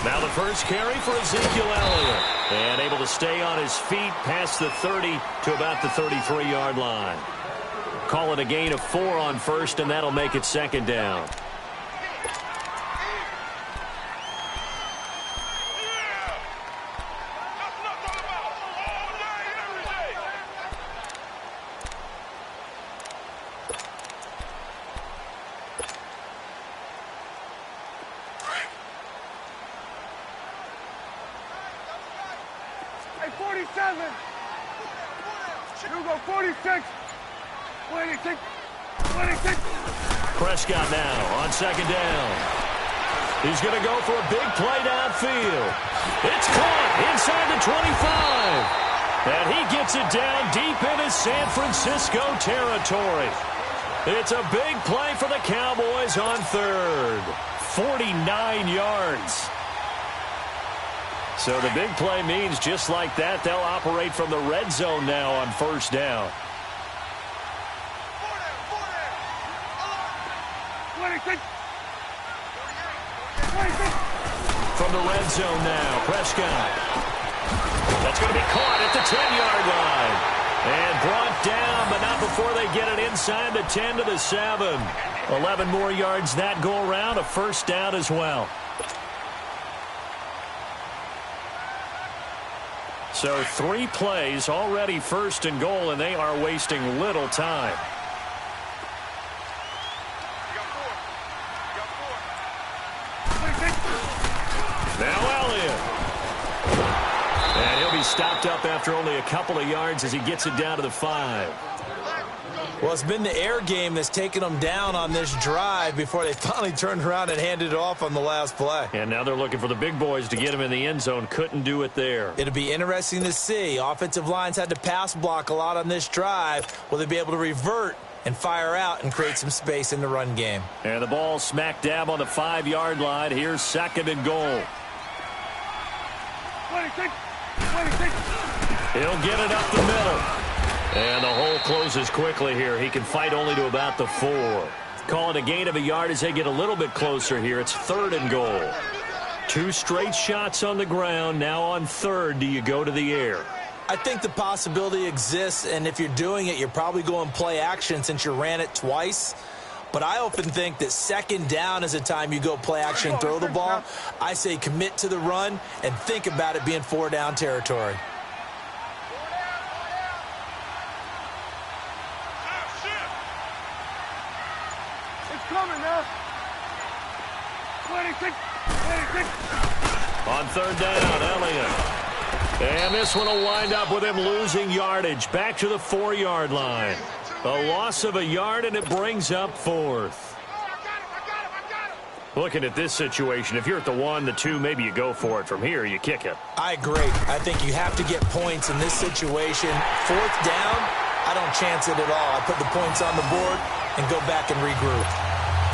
Now the first carry for Ezekiel Elliott. And able to stay on his feet past the 30 to about the 33-yard line. Call it a gain of 4 on first, and that'll make it second down. Prescott now on second down. He's going to go for a big play downfield. It's caught inside the 25. And he gets it down deep into San Francisco territory. It's a big play for the Cowboys on third. 49 yards. So the big play means just like that, they'll operate from the red zone now on first down. From the red zone now, Prescott. That's going to be caught at the 10-yard line. And brought down, but not before they get it inside the 10 to the 7. 11 more yards that go around, a first down as well. So 3 plays already first and goal, and they are wasting little time. Now Elliott. And he'll be stopped up after only a couple of yards as he gets it down to the 5. Well, it's been the air game that's taken them down on this drive before they finally turned around and handed it off on the last play. And now they're looking for the big boys to get him in the end zone. Couldn't do it there. It'll be interesting to see. Offensive lines had to pass block a lot on this drive. Will they be able to revert and fire out and create some space in the run game? And the ball smack dab on the 5-yard line. Here's second and goal. 26. He'll get it up the middle. And the hole closes quickly here. He can fight only to about the 4. Call it a gain of a yard as they get a little bit closer here. It's third and goal. 2 straight shots on the ground. Now on third, do you go to the air? I think the possibility exists, and if you're doing it, you're probably going play action since you ran it twice. But I often think that second down is a time you go play action and throw the ball. I say commit to the run and think about it being 4-down territory. It's coming now. 26. On third down, Elliott. And this one will wind up with him losing yardage. Back to the 4-yard line. A loss of a yard, and it brings up fourth. Looking at this situation, if you're at the 1, the 2, maybe you go for it. From here, you kick it. I agree. I think you have to get points in this situation. Fourth down, I don't chance it at all. I put the points on the board and go back and regroup.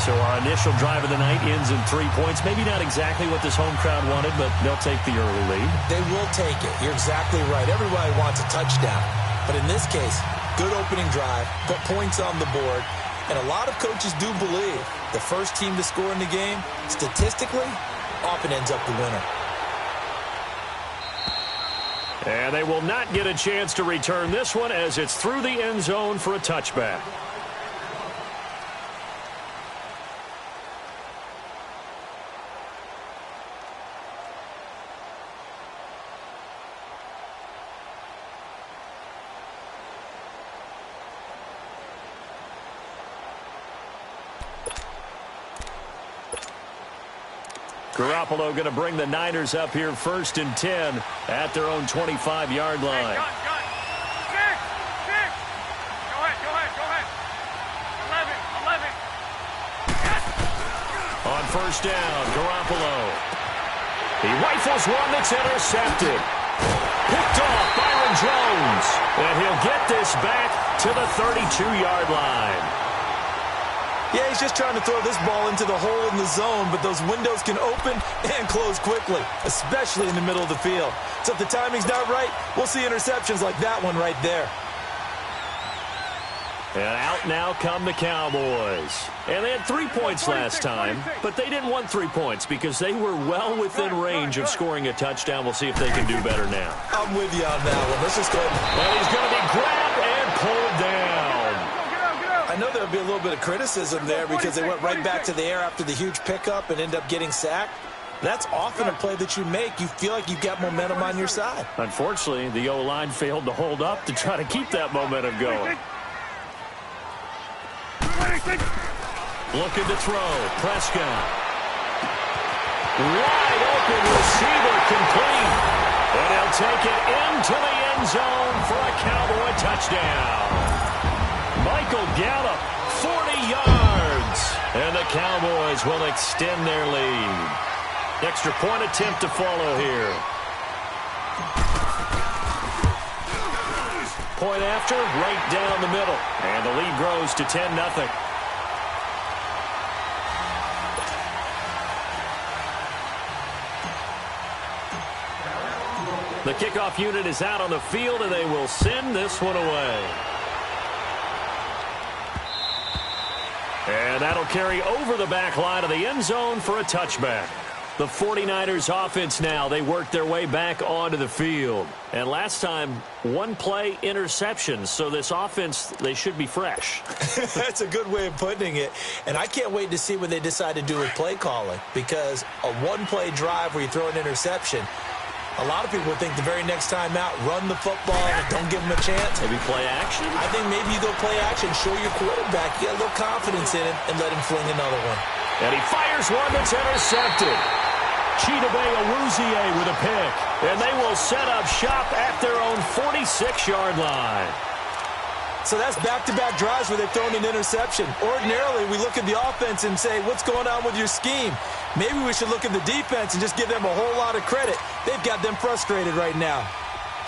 So our initial drive of the night ends in 3 points. Maybe not exactly what this home crowd wanted, but they'll take the early lead. They will take it. You're exactly right. Everybody wants a touchdown. But in this case, good opening drive, put points on the board, and a lot of coaches do believe the first team to score in the game, statistically, often ends up the winner. And they will not get a chance to return this one as it's through the end zone for a touchback. Garoppolo going to bring the Niners up here first and 10 at their own 25-yard line. Hey, six. Go ahead. 11. Yes. On first down, Garoppolo. He rifles one that's intercepted. Picked off Byron Jones. And he'll get this back to the 32-yard line. Yeah, he's just trying to throw this ball into the hole in the zone, but those windows can open and close quickly, especially in the middle of the field. So if the timing's not right, we'll see interceptions like that one right there. And out now come the Cowboys. And they had 3 points last time, but they didn't want 3 points because they were well within range of scoring a touchdown. We'll see if they can do better now. I'm with you on that one. Let's just go ahead. And he's going to be grabbed and pulled down. I know there'll be a little bit of criticism there because they went right back to the air after the huge pickup and end up getting sacked. That's often a play that you make. You feel like you've got momentum on your side. Unfortunately, the O-line failed to hold up to try to keep that momentum going. Looking to throw. Prescott. Wide open receiver complete. And he'll take it into the end zone for a Cowboy touchdown. Michael Gallup, 40 yards. And the Cowboys will extend their lead. Extra point attempt to follow here. Point after, right down the middle. And the lead grows to 10-0. The kickoff unit is out on the field, and they will send this one away. And that'll carry over the back line of the end zone for a touchback. The 49ers offense now, they work their way back onto the field. And last time, one play interception. So this offense, they should be fresh. That's a good way of putting it. And I can't wait to see what they decide to do with play calling. Because a one-play drive where you throw an interception, a lot of people would think the very next time out, run the football and don't give them a chance. Maybe play action? I think maybe you go play action, show your quarterback, get a little confidence in it, and let him fling another one. And he fires one that's intercepted. Chidobe Awuzie with a pick. And they will set up shop at their own 46-yard line. So that's back-to-back drives where they've thrown an interception. Ordinarily, we look at the offense and say, what's going on with your scheme? Maybe we should look at the defense and just give them a whole lot of credit. They've got them frustrated right now.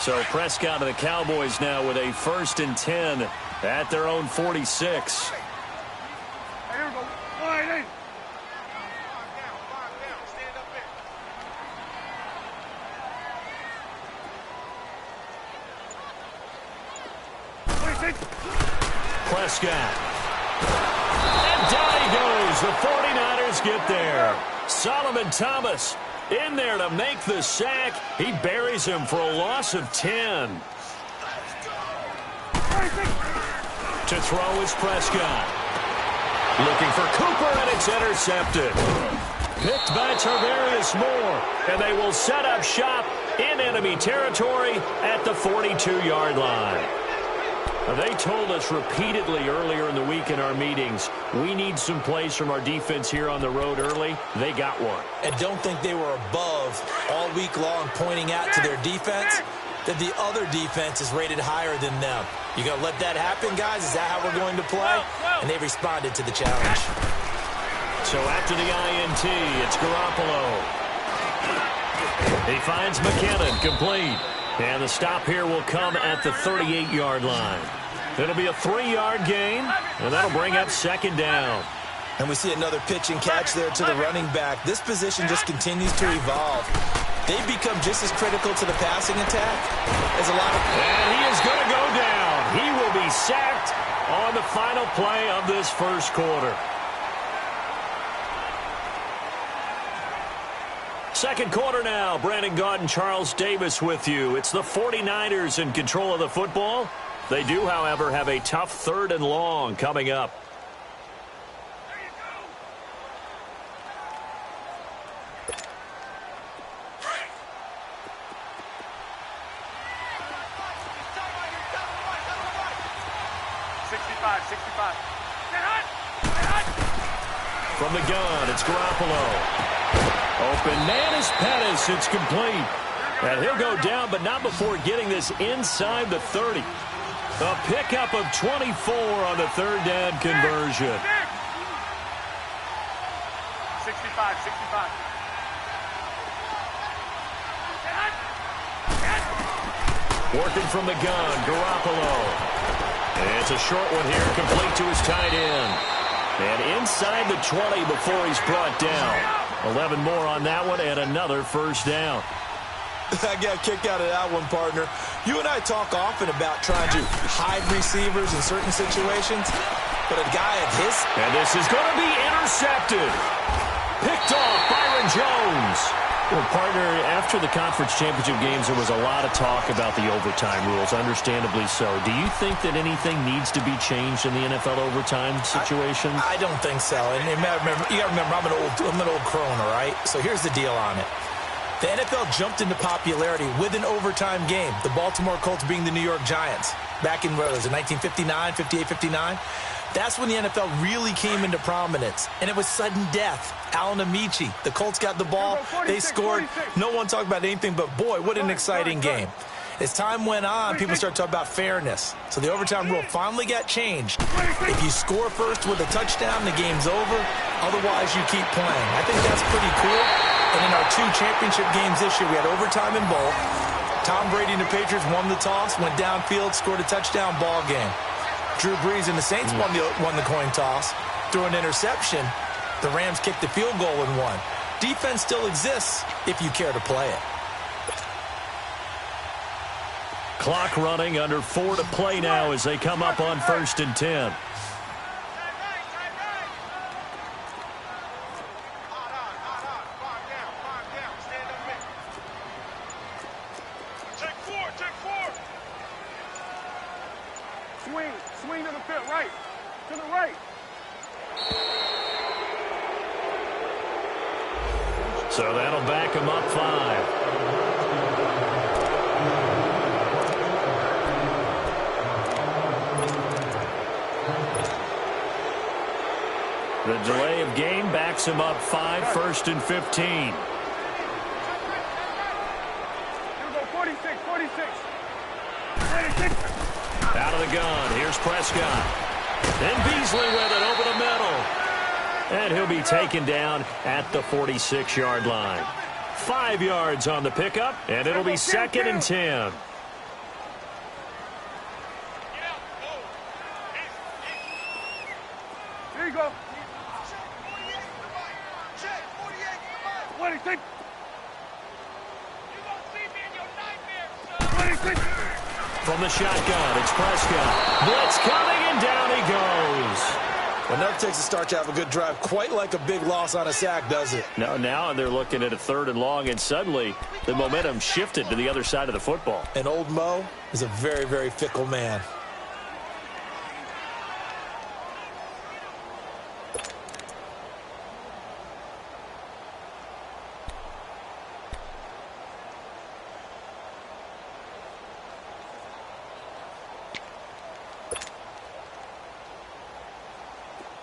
So Prescott and the Cowboys now with a 1st and 10 at their own 46. Here we go. Wide in. Prescott. And down he goes. The 49ers get there. Solomon Thomas in there to make the sack. He buries him for a loss of 10. To throw is Prescott. Looking for Cooper, and it's intercepted. Picked by Tarvarius Moore. And they will set up shop in enemy territory at the 42-yard line. They told us repeatedly earlier in the week in our meetings, we need some plays from our defense here on the road early. They got one. And don't think they were above all week long pointing out to their defense that the other defense is rated higher than them. You going to let that happen, guys? Is that how we're going to play? And they responded to the challenge. So after the INT, it's Garoppolo. He finds McKinnon, complete. And the stop here will come at the 38-yard line. It'll be a 3-yard gain, and that'll bring up 2nd down. And we see another pitch and catch there to the running back. This position just continues to evolve. They've become just as critical to the passing attack as a lot of... And he is going to go down. He will be sacked on the final play of this first quarter. Second quarter now. Brandon Gaudin and Charles Davis with you. It's the 49ers in control of the football. They do, however, have a tough 3rd and long coming up. From the gun, it's Garoppolo. Open man is Pettis. It's complete. And he'll go down, but not before getting this inside the 30. A pickup of 24 on the 3rd down conversion. 65. Working from the gun, Garoppolo. And it's a short one here, complete to his tight end. And inside the 20 before he's brought down. 11 more on that one and another 1st down. I got a kick out of that one, partner. You and I talk often about trying to hide receivers in certain situations, but a guy of his... And this is going to be intercepted. Picked off Byron Jones. Well, partner, after the conference championship games, there was a lot of talk about the overtime rules, understandably so. Do you think that anything needs to be changed in the NFL overtime situation? I don't think so. And you got to remember, I'm an old crone, all right? So here's the deal on it. The NFL jumped into popularity with an overtime game, the Baltimore Colts being the New York Giants. Back in, what was it, 1959, 58, 59? That's when the NFL really came into prominence, and it was sudden death. Alan Amici, the Colts got the ball, they scored. No one talked about anything but, boy, what an exciting game. As time went on, people started talking about fairness. So the overtime rule finally got changed. If you score first with a touchdown, the game's over. Otherwise, you keep playing. I think that's pretty cool. And in our 2 championship games this year, we had overtime in both. Tom Brady and the Patriots won the toss, went downfield, scored a touchdown, ball game. Drew Brees and the Saints won the coin toss, threw an interception. The Rams kicked the field goal and won. Defense still exists if you care to play it. Clock running, under 4 to play now as they come up on 1st and 10. Swing to the pit, right. To the right. So that'll back him up 5. The delay of game backs him up 5, 1st and 15. Here we go, 46, 46. 46. Out of the gun, here's Prescott. And Beasley with it over the middle. And he'll be taken down at the 46-yard line. 5 yards on the pickup, and it'll be 2nd and 10. Here you go. 26. 26. From the shotgun, it's Prescott. Blitz coming, and down he goes. Well, never takes a start to have a good drive, quite like a big loss on a sack, does it? No, now they're looking at a 3rd and long, and suddenly the momentum shifted to the other side of the football. And old Mo is a very, very fickle man.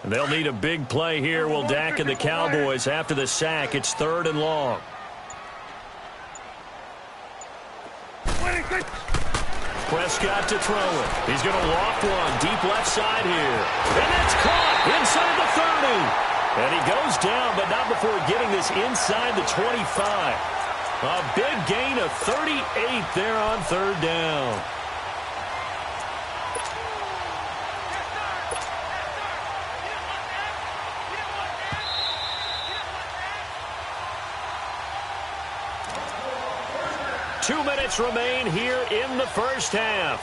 They'll need a big play here. Will Dak and the Cowboys after the sack. It's 3rd and long. 26. Prescott to throw it. He's going to loft one deep left side here. And that's caught inside the 30. And he goes down, but not before getting this inside the 25. A big gain of 38 there on 3rd down. Two minutes remain here in the first half.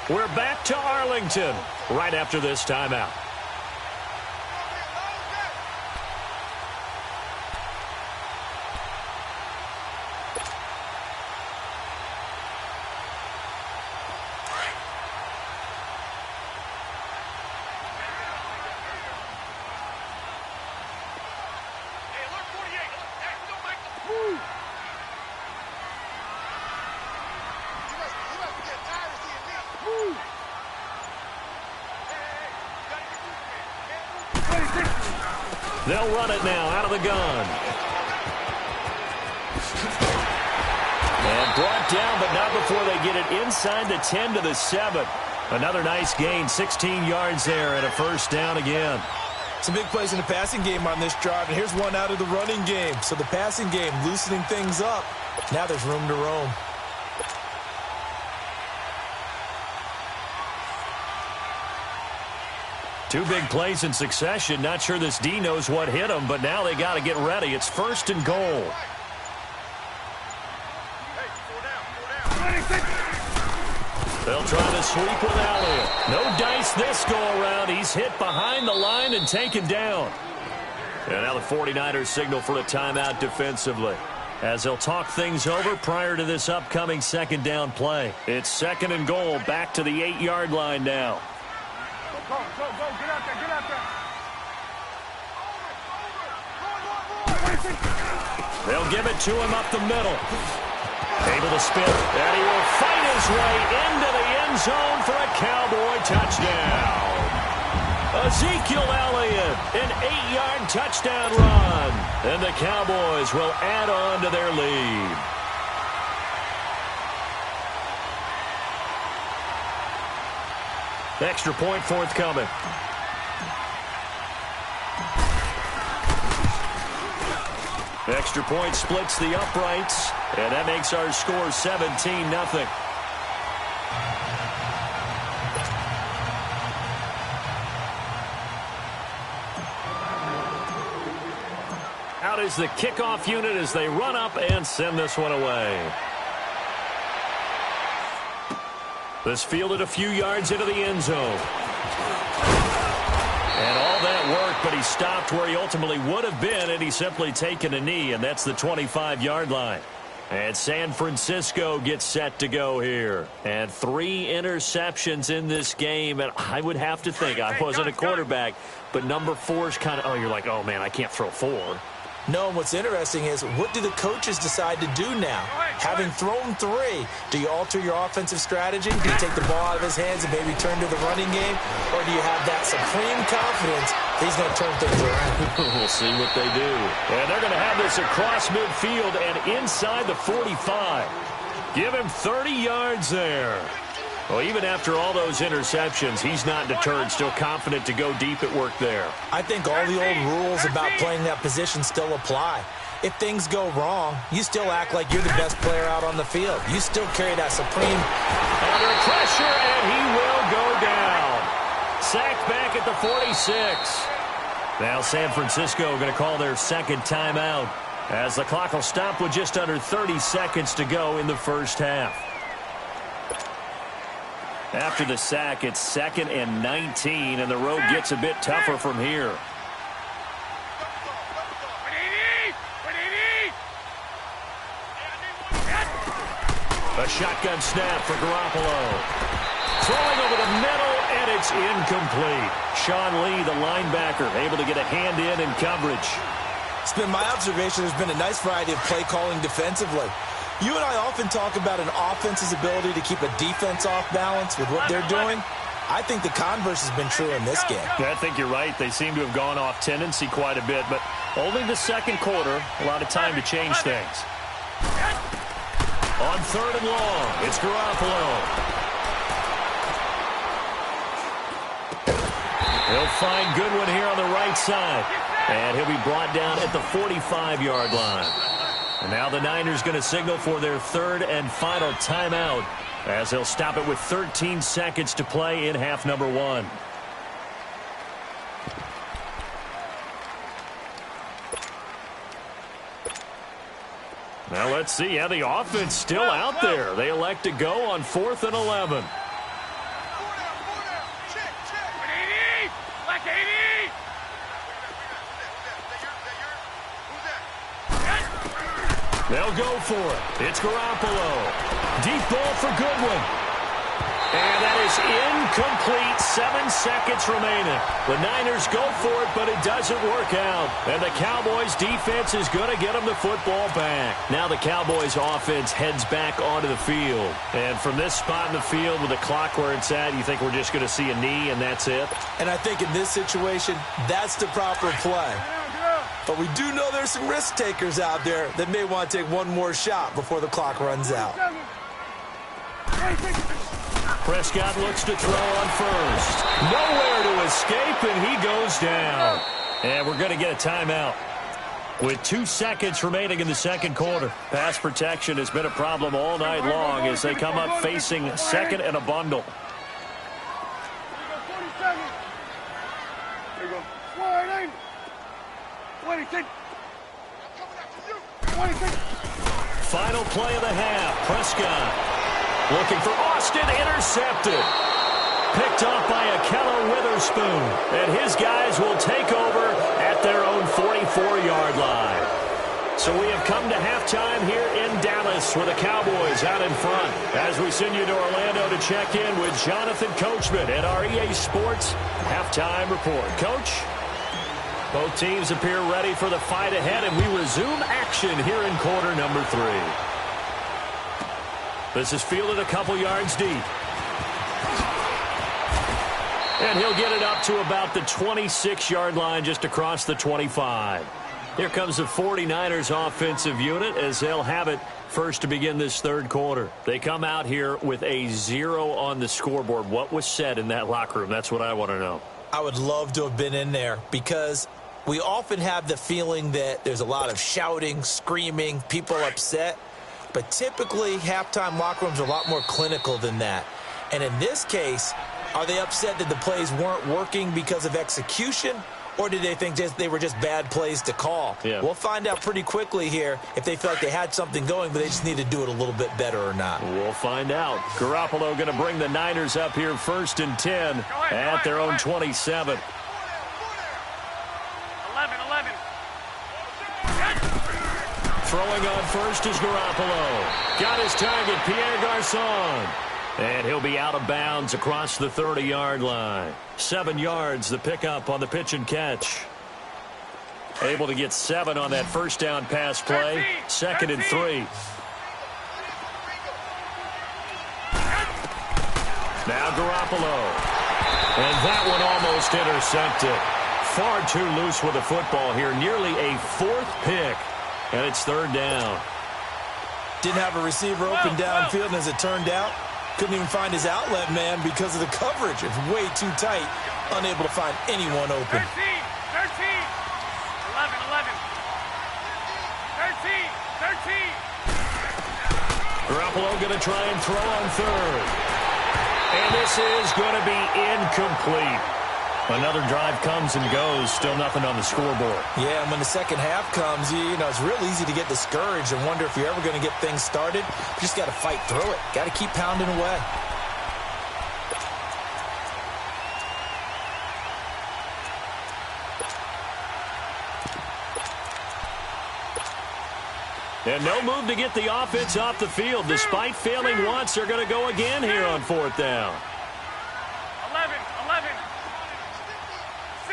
We're back to Arlington right after this timeout. They'll run it now out of the gun. And brought down, but not before they get it inside the 10 to the 7. Another nice gain, 16 yards there, and a 1st down again. Some big plays in the passing game on this drive, and here's one out of the running game. So the passing game loosening things up. Now there's room to roam. Two big plays in succession. Not sure this D knows what hit him, but now they got to get ready. It's 1st and goal. They'll try to sweep with Elliott. No dice this go-around. He's hit behind the line and taken down. And now the 49ers signal for a timeout defensively, as they'll talk things over prior to this upcoming second down play. It's 2nd and goal, back to the 8-yard line now. Go, get out there, get out there. They'll give it to him up the middle. Able to spin, and he will fight his way into the end zone for a Cowboy touchdown. Ezekiel Elliott, an 8-yard touchdown run. And the Cowboys will add on to their lead. Extra point forthcoming. Extra point splits the uprights, and that makes our score 17-0. Out is the kickoff unit as they run up and send this one away. This fielded a few yards into the end zone. And all that work, but he stopped where he ultimately would have been, and he's simply taken a knee, and that's the 25-yard line. And San Francisco gets set to go here. And 3 interceptions in this game, and I would have to think, I wasn't a quarterback, but number 4 is kind of, oh, you're like, oh, man, I can't throw 4. No, what's interesting is, what do the coaches decide to do now? Having thrown 3, do you alter your offensive strategy? Do you take the ball out of his hands and maybe turn to the running game? Or do you have that supreme confidence he's going to turn things around? We'll see what they do. And they're going to have this across midfield and inside the 45. Give him 30 yards there. Well, even after all those interceptions, he's not deterred, still confident to go deep at work there. I think all the old rules about playing that position still apply. If things go wrong, you still act like you're the best player out on the field. You still carry that supreme... Under pressure, and he will go down. Sacked back at the 46. Now San Francisco going to call their second timeout, as the clock will stop with just under 30 seconds to go in the first half. After the sack, it's 2nd and 19, and the road gets a bit tougher from here. A shotgun snap for Garoppolo. Throwing over the middle, and it's incomplete. Sean Lee, the linebacker, able to get a hand in coverage. It's been my observation there's been a nice variety of play calling defensively. You and I often talk about an offense's ability to keep a defense off balance with what they're doing. I think the converse has been true in this game. I think you're right. They seem to have gone off tendency quite a bit, but only the second quarter, a lot of time to change things. On 3rd and long, it's Garoppolo. He'll find Goodwin here on the right side, and he'll be brought down at the 45-yard line. And now the Niners going to signal for their 3rd and final timeout, as they'll stop it with 13 seconds to play in half number 1. Now let's see how the offense still out there. They elect to go on 4th and 11. They'll go for it. It's Garoppolo. Deep ball for Goodwin. And that is incomplete. 7 seconds remaining. The Niners go for it, but it doesn't work out. And the Cowboys' defense is going to get them the football back. Now the Cowboys' offense heads back onto the field. And from this spot in the field with the clock where it's at, you think we're just going to see a knee and that's it? And I think in this situation, that's the proper play. But we do know there's some risk takers out there that may want to take one more shot before the clock runs out. Prescott looks to throw on first. Nowhere to escape, and he goes down. And we're going to get a timeout. With 2 seconds remaining in the second quarter, pass protection has been a problem all night long as they come up facing 2nd and a bundle. There you go. 26. 26. Final play of the half. Prescott Looking for Austin, intercepted. Picked off by Akello Witherspoon. And his guys will take over at their own 44-yard line. So we have come to halftime here in Dallas with the Cowboys out in front. As we send you to Orlando to check in with Jonathan Coachman at our EA Sports Halftime Report. Coach, both teams appear ready for the fight ahead, and we resume action here in quarter number 3. This is fielded a couple yards deep. And he'll get it up to about the 26-yard line, just across the 25. Here comes the 49ers offensive unit as they'll have it first to begin this third quarter. They come out here with a 0 on the scoreboard. What was said in that locker room? That's what I want to know. I would love to have been in there because we often have the feeling that there's a lot of shouting, screaming, people upset. But typically, halftime locker rooms are a lot more clinical than that. And in this case, are they upset that the plays weren't working because of execution? Or did they think they were just bad plays to call? Yeah. We'll find out pretty quickly here if they felt like they had something going, but they just need to do it a little bit better or not. We'll find out. Garoppolo going to bring the Niners up here first and 10 at their own 27. 11. Throwing on first is Garoppolo. Got his target, Pierre Garçon. And he'll be out of bounds across the 30-yard line. 7 yards, the pickup on the pitch and catch. Able to get 7 on that first down pass play. 2nd and 3. Now Garoppolo. And that one almost intercepted. Far too loose with the football here. Nearly a 4th pick. And it's 3rd down. Didn't have a receiver open downfield, and as it turned out, couldn't even find his outlet man because of the coverage. It's way too tight. Unable to find anyone open. 13. 11. 13. Garoppolo going to try and throw on 3rd. And this is going to be incomplete. Another drive comes and goes. Still nothing on the scoreboard. Yeah, and when the second half comes, you know, it's real easy to get discouraged and wonder if you're ever going to get things started. You just got to fight through it. Got to keep pounding away. And no move to get the offense off the field. Despite failing once, they're going to go again here on 4th down. 11. 6.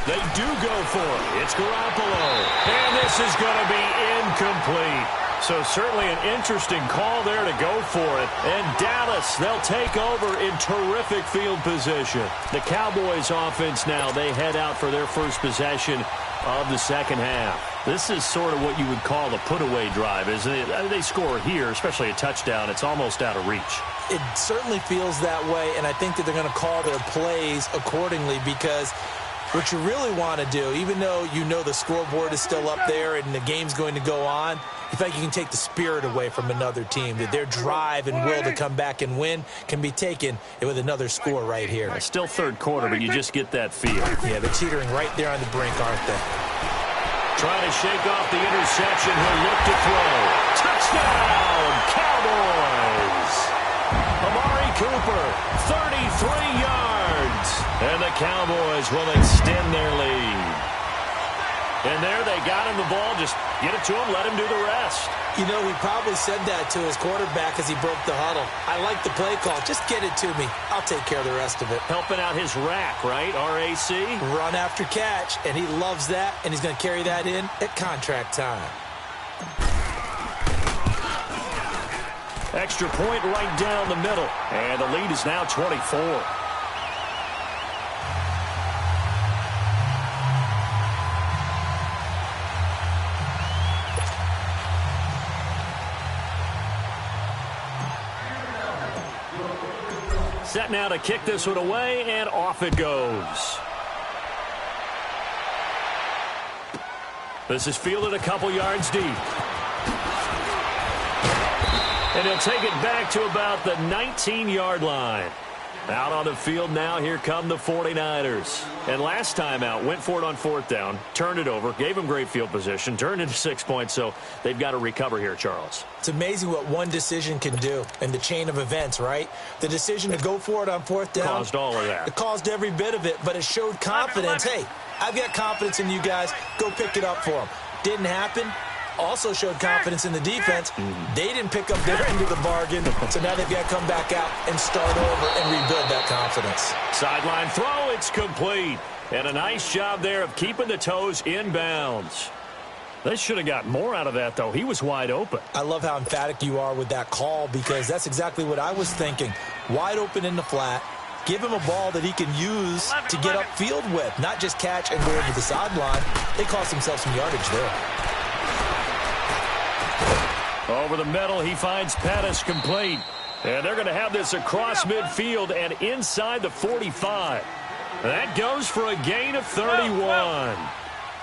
They do go for it. It's Garoppolo. And this is going to be incomplete. So certainly an interesting call there to go for it. And Dallas, they'll take over in terrific field position. The Cowboys offense now, they head out for their first possession of the second half. This is sort of what you would call a put-away drive, isn't it? They score here, especially a touchdown. It's almost out of reach. It certainly feels that way, and I think that they're going to call their plays accordingly because what you really want to do, even though you know the scoreboard is still up there and the game's going to go on, you think you can take the spirit away from another team, that their drive and will to come back and win can be taken with another score right here. It's still third quarter, but you just get that feel. Yeah, they're teetering right there on the brink, aren't they? Trying to shake off the interception. He'll look to throw. Touchdown, Cowboys! Amari Cooper, 33 yards. And the Cowboys will extend their lead. And there they got him the ball. Just get it to him, let him do the rest. You know, he probably said that to his quarterback as he broke the huddle. I like the play call. Just get it to me. I'll take care of the rest of it. Helping out his rack, right? RAC? Run after catch, and he loves that, and he's going to carry that in at contract time. Extra point right down the middle. And the lead is now 24. Set now to kick this one away, and off it goes. This is fielded a couple yards deep. And he'll take it back to about the 19-yard line. Out on the field now, here come the 49ers. And last time out, went for it on fourth down, turned it over, gave them great field position, turned into 6 points, so they've got to recover here, Charles. It's amazing what one decision can do in the chain of events, right? The decision to go for it on fourth down. Caused all of that. It caused every bit of it, but it showed confidence. Hey, I've got confidence in you guys. Go pick it up for them. Didn't happen. Also showed confidence in the defense. They didn't pick up their end of the bargain, so now they've got to come back out and start over and rebuild that confidence. Sideline throw, it's complete. And a nice job there of keeping the toes in bounds. They should have got more out of that, though. He was wide open. I love how emphatic you are with that call because that's exactly what I was thinking. Wide open in the flat. Give him a ball that he can use to get upfield with, not just catch and go over the sideline. They cost themselves some yardage there. Over the middle, he finds Pettis complete. And they're going to have this across midfield and inside the 45. That goes for a gain of 31.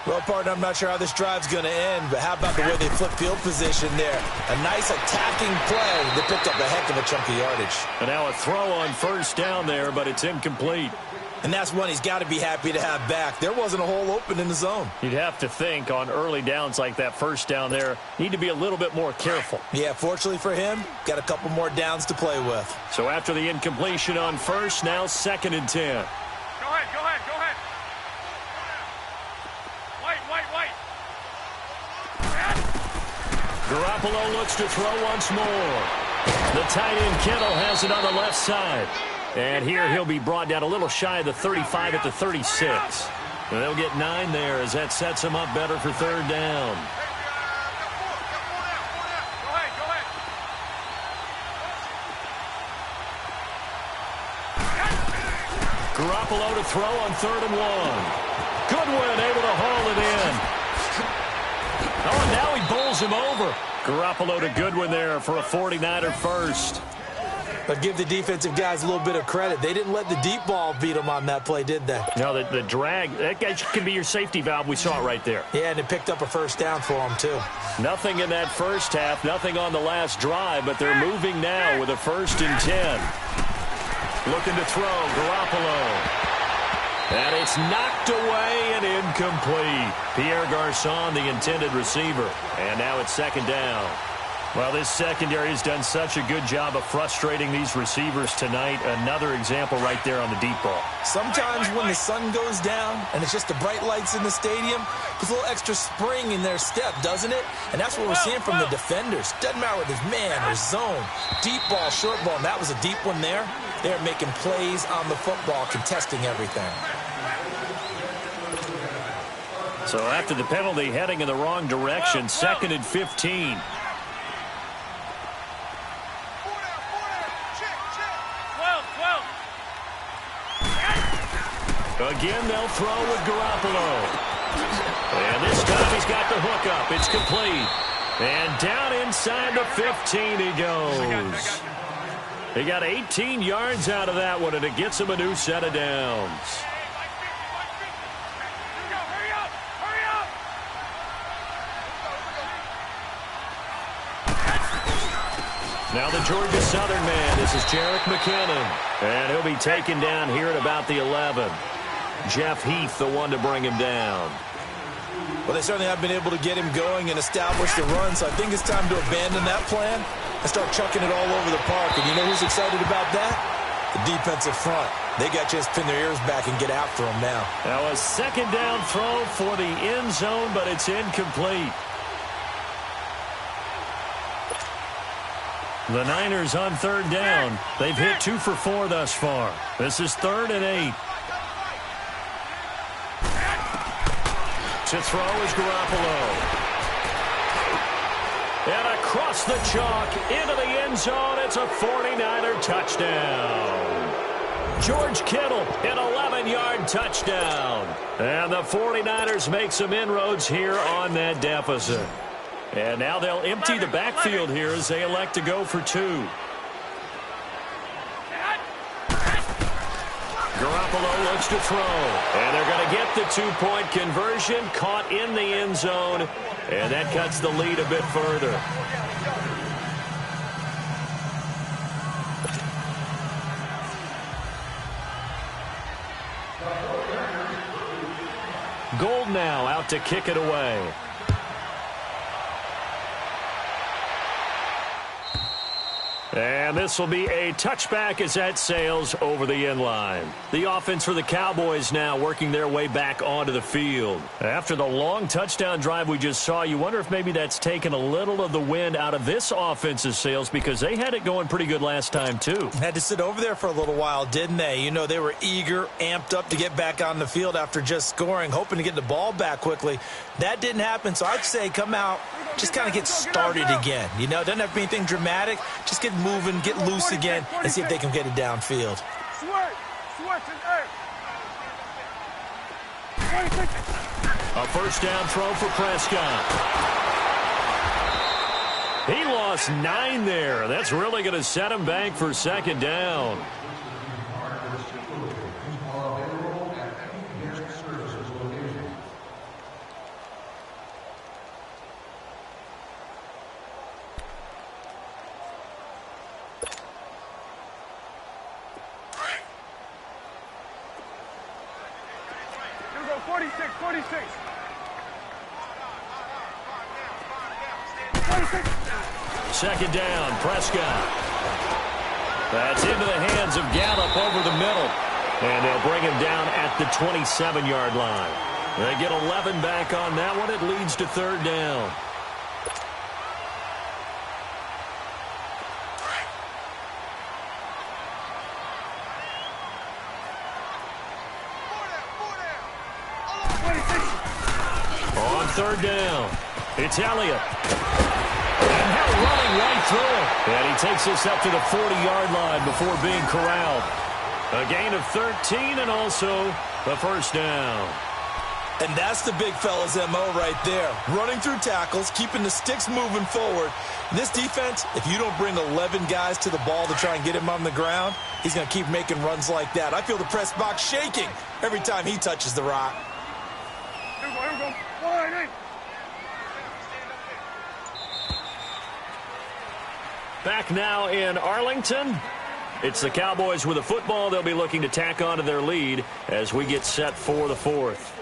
Well, partner, I'm not sure how this drive's going to end, but how about the way they flip field position there? A nice attacking play that picked up a heck of a chunk of yardage. And now a throw on first down there, but it's incomplete. And that's one he's got to be happy to have back. There wasn't a hole open in the zone. You'd have to think on early downs like that first down there, need to be a little bit more careful. Yeah, fortunately for him, got a couple more downs to play with. So after the incompletion on first, now 2nd and 10. Go ahead, go ahead, go ahead. White. Garoppolo looks to throw once more. The tight end Kittle has it on the left side. And here he'll be brought down a little shy of the 35 at the 36. And they'll get 9 there as that sets him up better for third down. Go ahead. Garoppolo to throw on 3rd and 1. Goodwin able to haul it in. Oh, and now he bowls him over. Garoppolo to Goodwin there for a 49er first. But give the defensive guys a little bit of credit. They didn't let the deep ball beat them on that play, did they? No, the drag, that guy can be your safety valve. We saw it right there. Yeah, and it picked up a first down for them, too. Nothing in that first half, nothing on the last drive, but they're moving now with a 1st and 10. Looking to throw, Garoppolo. And it's knocked away and incomplete. Pierre Garçon, the intended receiver. And now it's 2nd down. Well, this secondary has done such a good job of frustrating these receivers tonight. Another example right there on the deep ball. Sometimes when the sun goes down and it's just the bright lights in the stadium, there's a little extra spring in their step, doesn't it? And that's what we're seeing from the defenders. Doesn't matter whether it's man or zone. Deep ball, short ball, and that was a deep one there. They're making plays on the football, contesting everything. So after the penalty, heading in the wrong direction, 2nd and 15. Again, they'll throw with Garoppolo. And this time he's got the hook up. It's complete. And down inside the 15 he goes. He got 18 yards out of that one, and it gets him a new set of downs. Now the Georgia Southern man, this is Jerick McKinnon. And he'll be taken down here at about the 11. Jeff Heath, the one to bring him down. Well, they certainly have been able to get him going and establish the run, so I think it's time to abandon that plan and start chucking it all over the park. And you know who's excited about that? The defensive front. They got a chance to pin their ears back and get after him now. Now a 2nd down throw for the end zone, but it's incomplete. The Niners on 3rd down. They've hit 2 for 4 thus far. This is 3rd and 8. To throw is Garoppolo. And across the chalk into the end zone. It's a 49er touchdown. George Kittle, an 11-yard touchdown. And the 49ers make some inroads here on that deficit. And now they'll empty the backfield here as they elect to go for 2. Garoppolo looks to throw. And they're going to get the 2-point conversion, caught in the end zone. And that cuts the lead a bit further. Gold now out to kick it away. And this will be a touchback as that sails over the end line. The offense for the Cowboys now working their way back onto the field. After the long touchdown drive we just saw, you wonder if maybe that's taken a little of the wind out of this offense's sails because they had it going pretty good last time too. Had to sit over there for a little while, didn't they? You know, they were eager, amped up to get back on the field after just scoring, hoping to get the ball back quickly. That didn't happen, so I'd say come out, just kind of get started again. You know, it doesn't have to be anything dramatic. Just get moving, get loose again, and see if they can get it downfield. A first down throw for Prescott. He lost 9 there. That's really going to set him back for second down. Second down, Prescott. That's into the hands of Gallup over the middle. And they'll bring him down at the 27-yard line. They get 11 back on that one. It leads to third down. On third down, it's Elliott. And now running right through it. And he takes this up to the 40-yard line before being corralled. A gain of 13 and also the first down. And that's the big fella's MO right there. Running through tackles, keeping the sticks moving forward. This defense, if you don't bring 11 guys to the ball to try and get him on the ground, he's going to keep making runs like that. I feel the press box shaking every time he touches the rock. Back now in Arlington. It's the Cowboys with a football. They'll be looking to tack on to their lead as we get set for the fourth.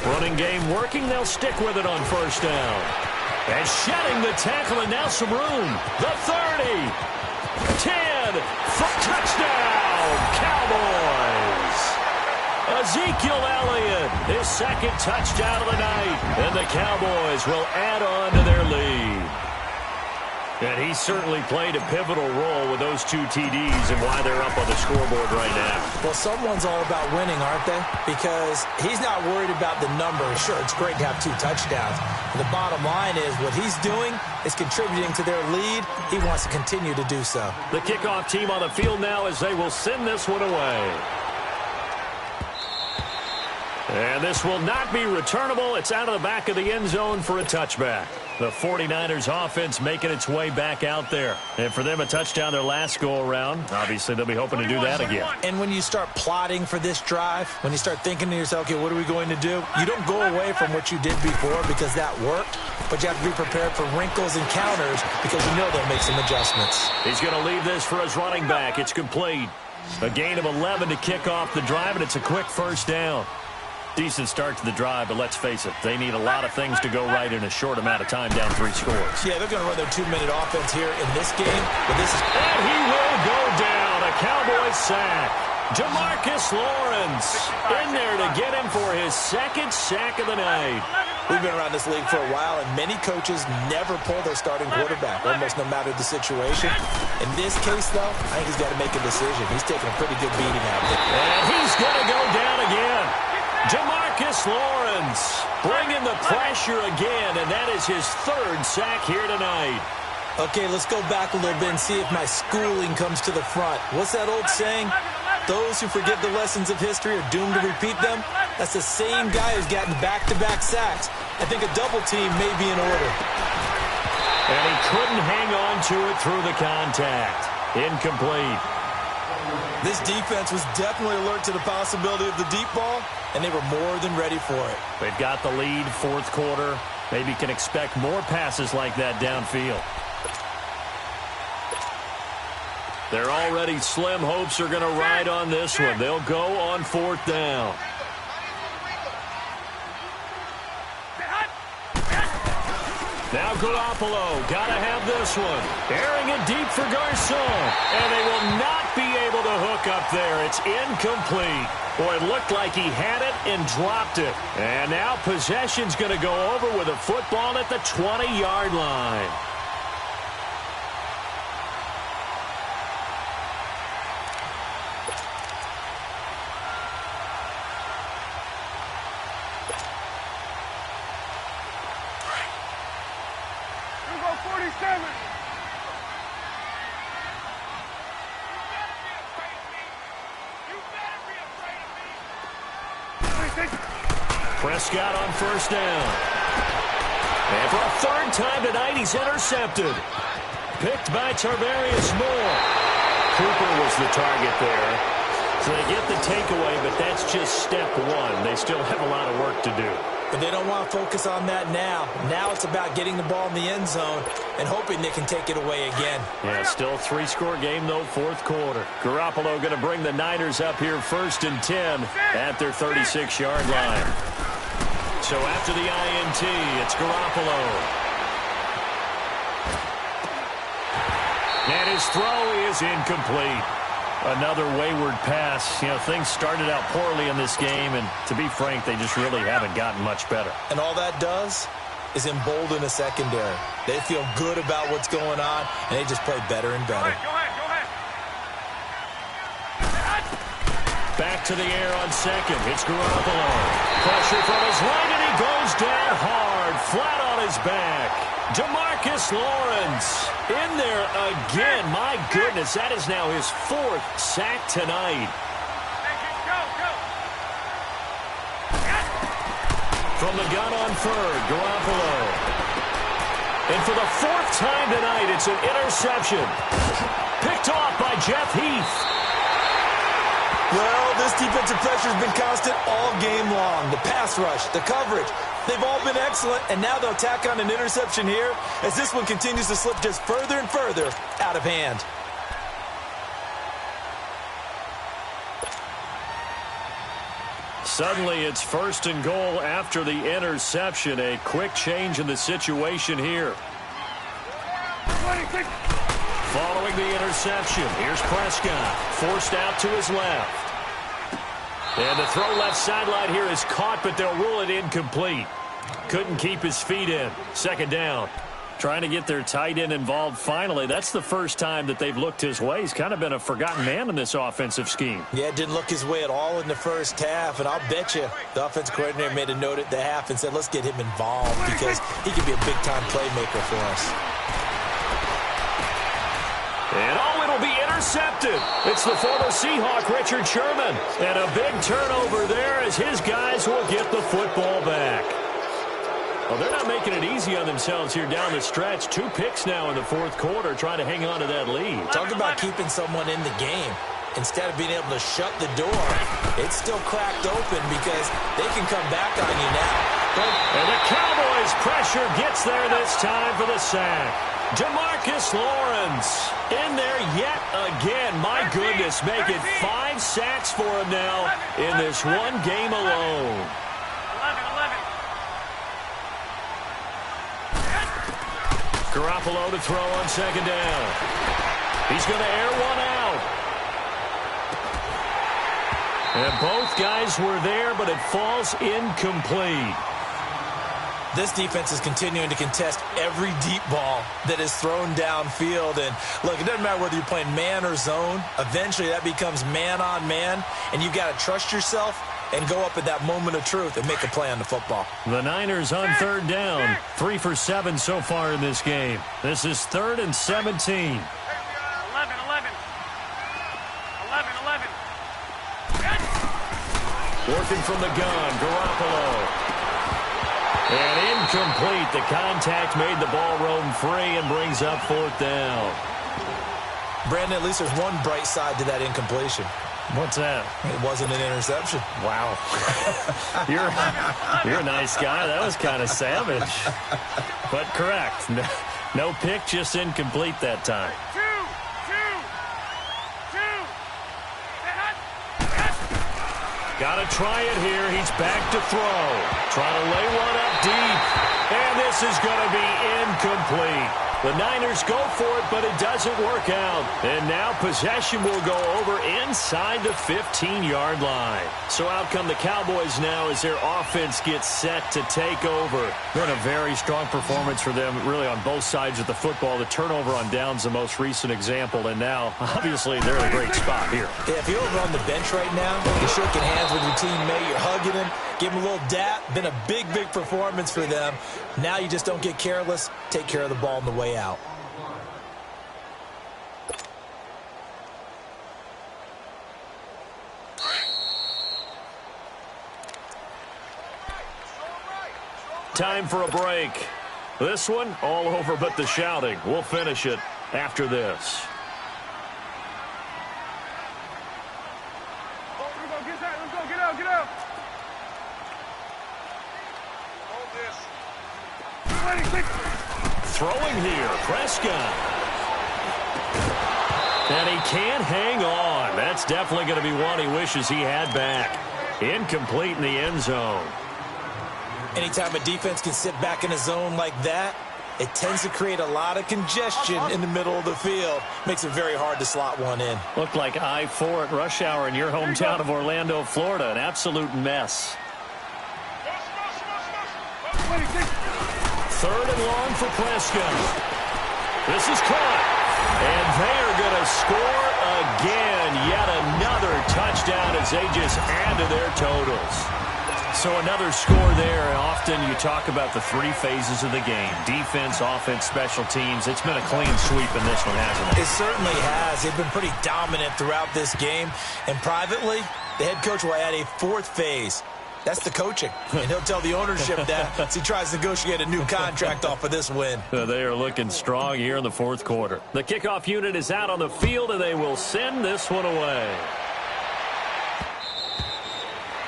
Running game working. They'll stick with it on first down. And shedding the tackle, and now some room. The 30. 10. Touchdown, Cowboys. Ezekiel Elliott, his second touchdown of the night. And the Cowboys will add on to their lead. And he certainly played a pivotal role with those 2 TDs and why they're up on the scoreboard right now. Well, someone's all about winning, aren't they? Because he's not worried about the number. Sure, it's great to have 2 touchdowns. But the bottom line is what he's doing is contributing to their lead. He wants to continue to do so. The kickoff team on the field now as they will send this one away. And this will not be returnable. It's out of the back of the end zone for a touchback. The 49ers offense making its way back out there. And for them, a touchdown their last go-around. Obviously, they'll be hoping to do that again. And when you start plotting for this drive, when you start thinking to yourself, okay, what are we going to do? You don't go away from what you did before because that worked. But you have to be prepared for wrinkles and counters because you know they'll make some adjustments. He's going to leave this for his running back. It's complete. A gain of 11 to kick off the drive, and it's a quick first down. Decent start to the drive, but let's face it, they need a lot of things to go right in a short amount of time, down 3 scores. Yeah, they're going to run their 2-minute offense here in this game, but this is... And he will go down, a Cowboys sack. Jamarcus Lawrence in there to get him for his second sack of the night. We've been around this league for a while, and many coaches never pull their starting quarterback, almost no matter the situation. In this case, though, I think he's got to make a decision. He's taking a pretty good beating out there. And he's going to go down again. Jamarcus Lawrence bringing the pressure again, and that is his 3rd sack here tonight. Okay, let's go back a little bit and see if my schooling comes to the front. What's that old saying? Those who forget the lessons of history are doomed to repeat them. That's the same guy who's gotten back-to-back sacks. I think a double team may be in order. And he couldn't hang on to it through the contact. Incomplete. This defense was definitely alert to the possibility of the deep ball, and they were more than ready for it. They've got the lead, fourth quarter. Maybe can expect more passes like that downfield. Their already slim hopes are going to ride on this one. They'll go on fourth down. Now Garoppolo, got to have this one. Airing it deep for Garçon. And they will not be able to hook up there. It's incomplete. Boy, it looked like he had it and dropped it. And now possession's going to go over with a football at the 20-yard line. Prescott on first down. And for a third time tonight, he's intercepted. Picked by Tarvarius Moore. Cooper was the target there. So they get the takeaway, but that's just step one. They still have a lot of work to do. But they don't want to focus on that now. Now it's about getting the ball in the end zone and hoping they can take it away again. Yeah, still three-score game, though, fourth quarter. Garoppolo going to bring the Niners up here 1st and 10 at their 36-yard line. So after the INT, it's Garoppolo. And his throw is incomplete. Another wayward pass. You know, things started out poorly in this game, and to be frank, they just really haven't gotten much better. And all that does is embolden a secondary. They feel good about what's going on, and they just play better and better. Go ahead. Back to the air on second. It's Garoppolo. Pressure from his right, and he goes down hard, flat on his back. DeMarcus Lawrence in there again. My goodness, that is now his 4th sack tonight. Go. From the gun on third, Garoppolo. And for the 4th time tonight, it's an interception. Picked off by Jeff Heath. Well, this defensive pressure has been constant all game long. The pass rush, the coverage, they've all been excellent, and now they'll tack on an interception here as this one continues to slip just further and further out of hand. Suddenly, it's 1st and goal after the interception. A quick change in the situation here. Following the interception, here's Prescott, forced out to his left. And the throw left sideline here is caught, but they'll rule it incomplete. Couldn't keep his feet in. 2nd down. Trying to get their tight end involved finally. That's the first time that they've looked his way. He's kind of been a forgotten man in this offensive scheme. Yeah, it didn't look his way at all in the first half, and I'll bet you the offensive coordinator made a note at the half and said, let's get him involved because he could be a big-time playmaker for us. And it'll be intercepted. It's the former Seahawk, Richard Sherman. And a big turnover there as his guys will get the football back. Well, they're not making it easy on themselves here down the stretch. 2 picks now in the 4th quarter, trying to hang on to that lead. Talk about keeping someone in the game. Instead of being able to shut the door, it's still cracked open because they can come back on you now. And the Cowboys' pressure gets there this time for the sack. DeMarcus Lawrence in there yet again. My goodness, making 5 sacks for him now in this one game alone. 11. Garoppolo to throw on 2nd down. He's going to air one out. And both guys were there, but it falls incomplete. This defense is continuing to contest every deep ball that is thrown downfield. And, look, it doesn't matter whether you're playing man or zone. Eventually, that becomes man-on-man, and you've got to trust yourself and go up at that moment of truth and make a play on the football. The Niners on 3rd down. 3 for 7 so far in this game. This is 3rd and 17. 11. Working from the gun, Garoppolo. And incomplete. The contact made the ball roam free and brings up 4th down. Brandon, at least there's one bright side to that incompletion. What's that? It wasn't an interception. Wow. You're a nice guy. That was kind of savage. But correct. No pick, just incomplete that time. Got to try it here. He's back to throw. Trying to lay one up deep. And this is going to be incomplete. The Niners go for it, but it doesn't work out. And now possession will go over inside the 15-yard line. So out come the Cowboys now as their offense gets set to take over. Been a very strong performance for them, really on both sides of the football. The turnover on downs the most recent example, and now, obviously, they're in a great spot here. Yeah, if you're over on the bench right now, you're shaking hands with your teammate, you're hugging him, give him a little dap. Been a big, big performance for them. Now you just don't get careless. Take care of the ball on the way out. Time for a break. This one, all over but the shouting. We'll finish it after this. Get out. Throwing here, Prescott. And he can't hang on. That's definitely going to be one he wishes he had back. Incomplete in the end zone. Anytime a defense can sit back in a zone like that, it tends to create a lot of congestion in the middle of the field. Makes it very hard to slot one in. Looked like I-4 at rush hour in your hometown of Orlando, Florida. An absolute mess. Third and long for Prescott. This is caught. And they are going to score again. Yet another touchdown as they just add to their totals. So another score there, and often you talk about the three phases of the game. Defense, offense, special teams. It's been a clean sweep in this one, hasn't it? It certainly has. They've been pretty dominant throughout this game. And privately, the head coach will add a fourth phase. That's the coaching. And he'll tell the ownership that as he tries to negotiate a new contract off of this win. They are looking strong here in the fourth quarter. The kickoff unit is out on the field, and they will send this one away.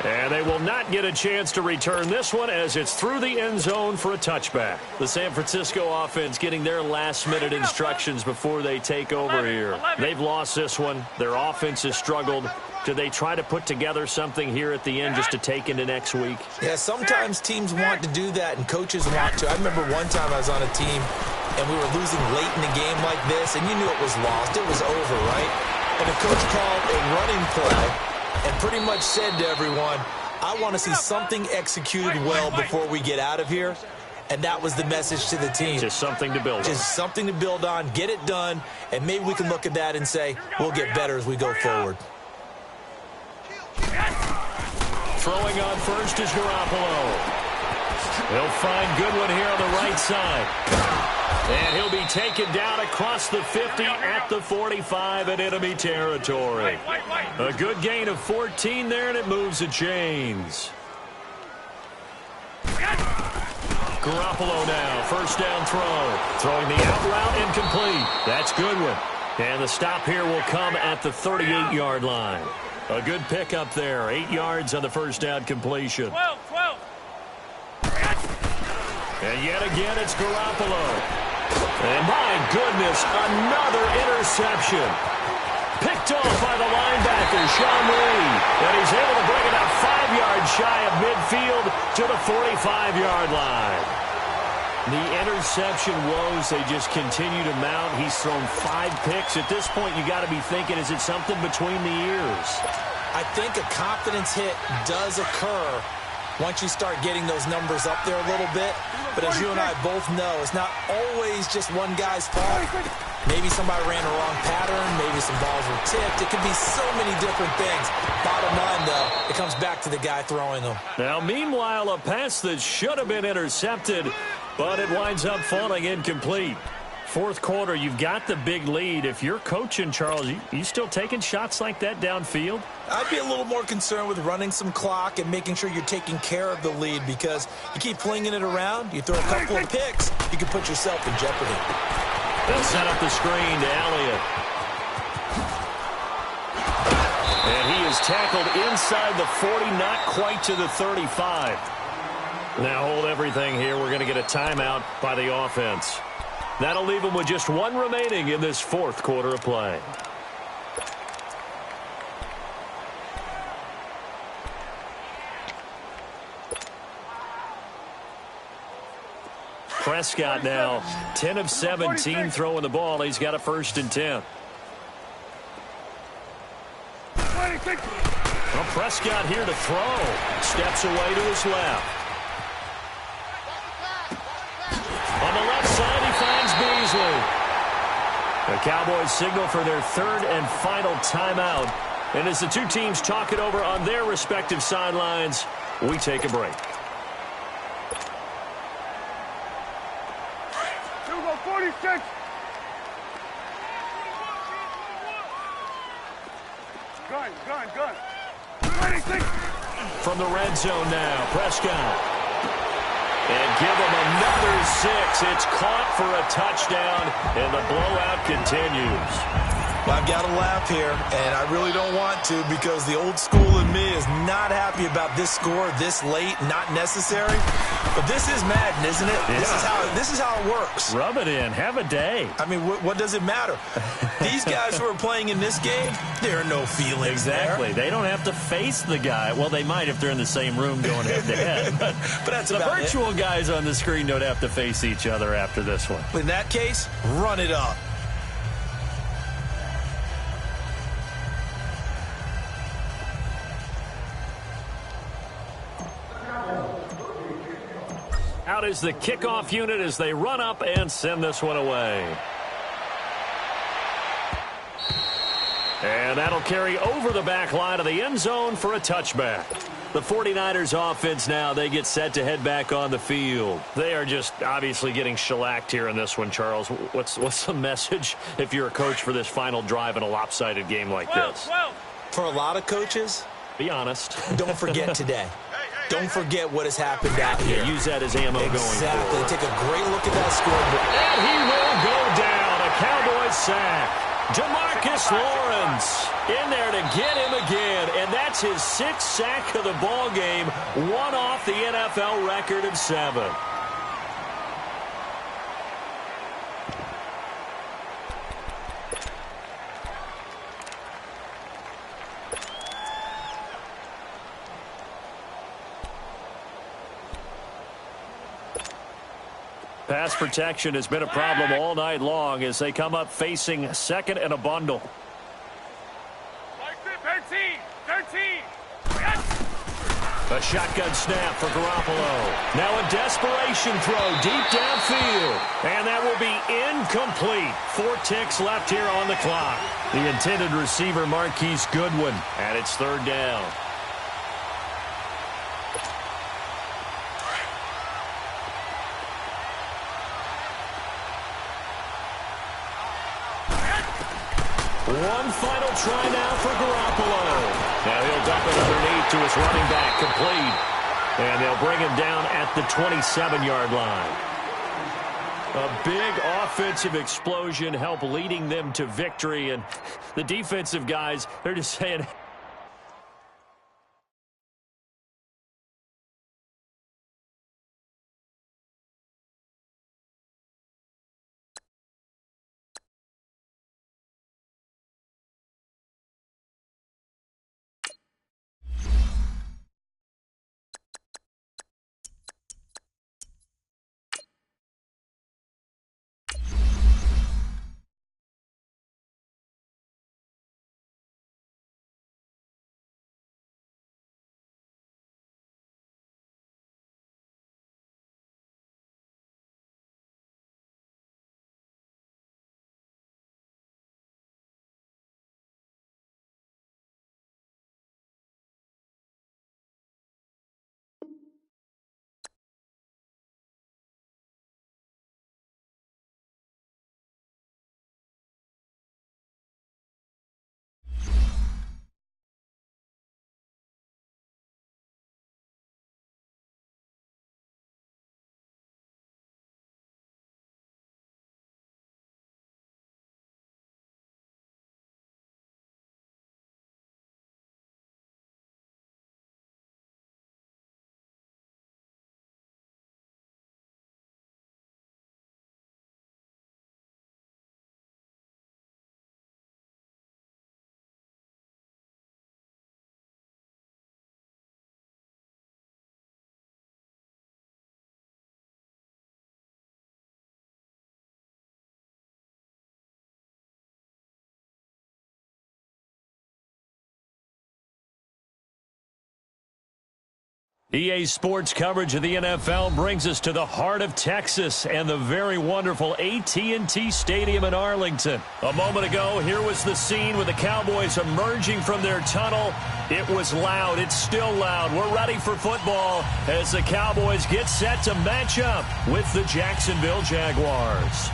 And they will not get a chance to return this one as it's through the end zone for a touchback. The San Francisco offense getting their last-minute instructions before they take over here. They've lost this one. Their offense has struggled. Do they try to put together something here at the end just to take into next week? Yeah, sometimes teams want to do that and coaches want to. I remember one time I was on a team and we were losing late in the game like this, and you knew it was lost. It was over, right? And the coach called a running play and pretty much said to everyone, I want to see something executed well before we get out of here. And that was the message to the team. Just something to build on. Just something to build on, get it done, and maybe we can look at that and say, we'll get better as we go forward. Throwing on first is Garoppolo. He'll find Goodwin here on the right side. And he'll be taken down across the 50 at the 45 in enemy territory. A good gain of 14 there, and it moves the chains. Garoppolo now, first down throw. Throwing the out route, incomplete. That's Goodwin. And the stop here will come at the 38-yard line. A good pickup there. 8 yards on the first down completion. 12. And yet again, it's Garoppolo. And my goodness, another interception. Picked off by the linebacker, Sean Lee. And he's able to bring it up 5 yards shy of midfield to the 45-yard line. The interception woes, they just continue to mount. He's thrown 5 picks. At this point, you got to be thinking, is it something between the ears? I think a confidence hit does occur once you start getting those numbers up there a little bit. But as you and I both know, it's not always just one guy's fault. Maybe somebody ran a wrong pattern. Maybe some balls were tipped. It could be so many different things. Bottom line, though, it comes back to the guy throwing them. Now, meanwhile, a pass that should have been intercepted, but it winds up falling incomplete. Fourth quarter, you've got the big lead. If you're coaching, Charles, you still taking shots like that downfield? I'd be a little more concerned with running some clock and making sure you're taking care of the lead, because you keep flinging it around, you throw a couple of picks, you can put yourself in jeopardy. They'll set up the screen to Elliott. is tackled inside the 40, not quite to the 35. Now hold everything here. We're going to get a timeout by the offense. That'll leave them with just one remaining in this fourth quarter of play. Prescott now 10 of 17 throwing the ball. He's got a 1st and 10. Well, Prescott here to throw. Steps away to his left. On the left side, he finds Beasley. The Cowboys signal for their 3rd and final timeout. And as the two teams talk it over on their respective sidelines, we take a break. 46. Gun. 26. From the red zone now, Prescott. And give him another 6. It's caught for a touchdown, and the blowout continues. I've got to laugh here, and I really don't want to because the old school in me is not happy about this score this late, not necessary. But this is Madden, isn't it? Yeah. This is how it works. Rub it in. Have a day. I mean, what does it matter? These guys who are playing in this game, there are no feelings Exactly. there. They don't have to face the guy. Well, they might if they're in the same room going head-to-head. But that's the about virtual guys on the screen don't have to face each other after this one. In that case, run it up. Out is the kickoff unit as they run up and send this one away. And that'll carry over the back line of the end zone for a touchback. The 49ers offense now, they get set to head back on the field. They are just obviously getting shellacked here in this one, Charles. What's the message if you're a coach for this final drive in a lopsided game like this? For a lot of coaches, be honest. Don't forget today. Don't forget what has happened out here. Use that as ammo going forward. Exactly. Take a great look at that scoreboard. And he will go down. A Cowboys sack. Demarcus Lawrence in there to get him again. And that's his 6th sack of the ball game. One off the NFL record of 7. Pass protection has been a problem all night long as they come up facing 2nd and a bundle. 13. A shotgun snap for Garoppolo. Now a desperation throw deep downfield. And that will be incomplete. 4 ticks left here on the clock. The intended receiver, Marquise Goodwin. And it's 3rd down. One final try now for Garoppolo. Now he'll dump it underneath to his running back, complete. And they'll bring him down at the 27-yard line. A big offensive explosion helped leading them to victory. And the defensive guys, they're just saying, EA Sports coverage of the NFL brings us to the heart of Texas and the very wonderful AT&T Stadium in Arlington. A moment ago, here was the scene with the Cowboys emerging from their tunnel. It was loud. It's still loud. We're ready for football as the Cowboys get set to match up with the Jacksonville Jaguars.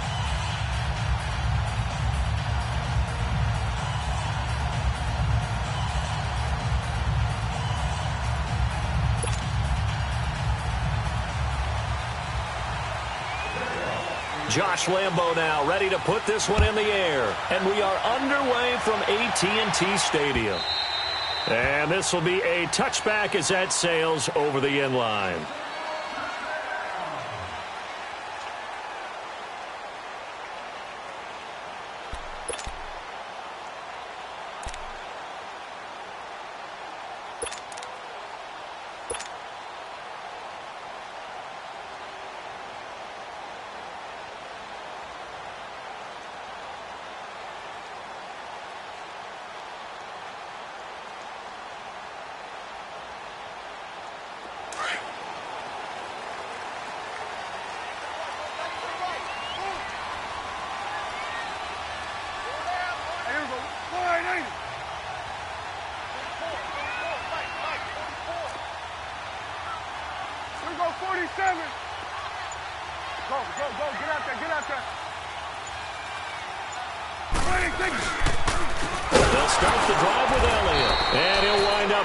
Josh Lambo now ready to put this one in the air. And we are underway from AT&T Stadium. And this will be a touchback as that sails over the end line.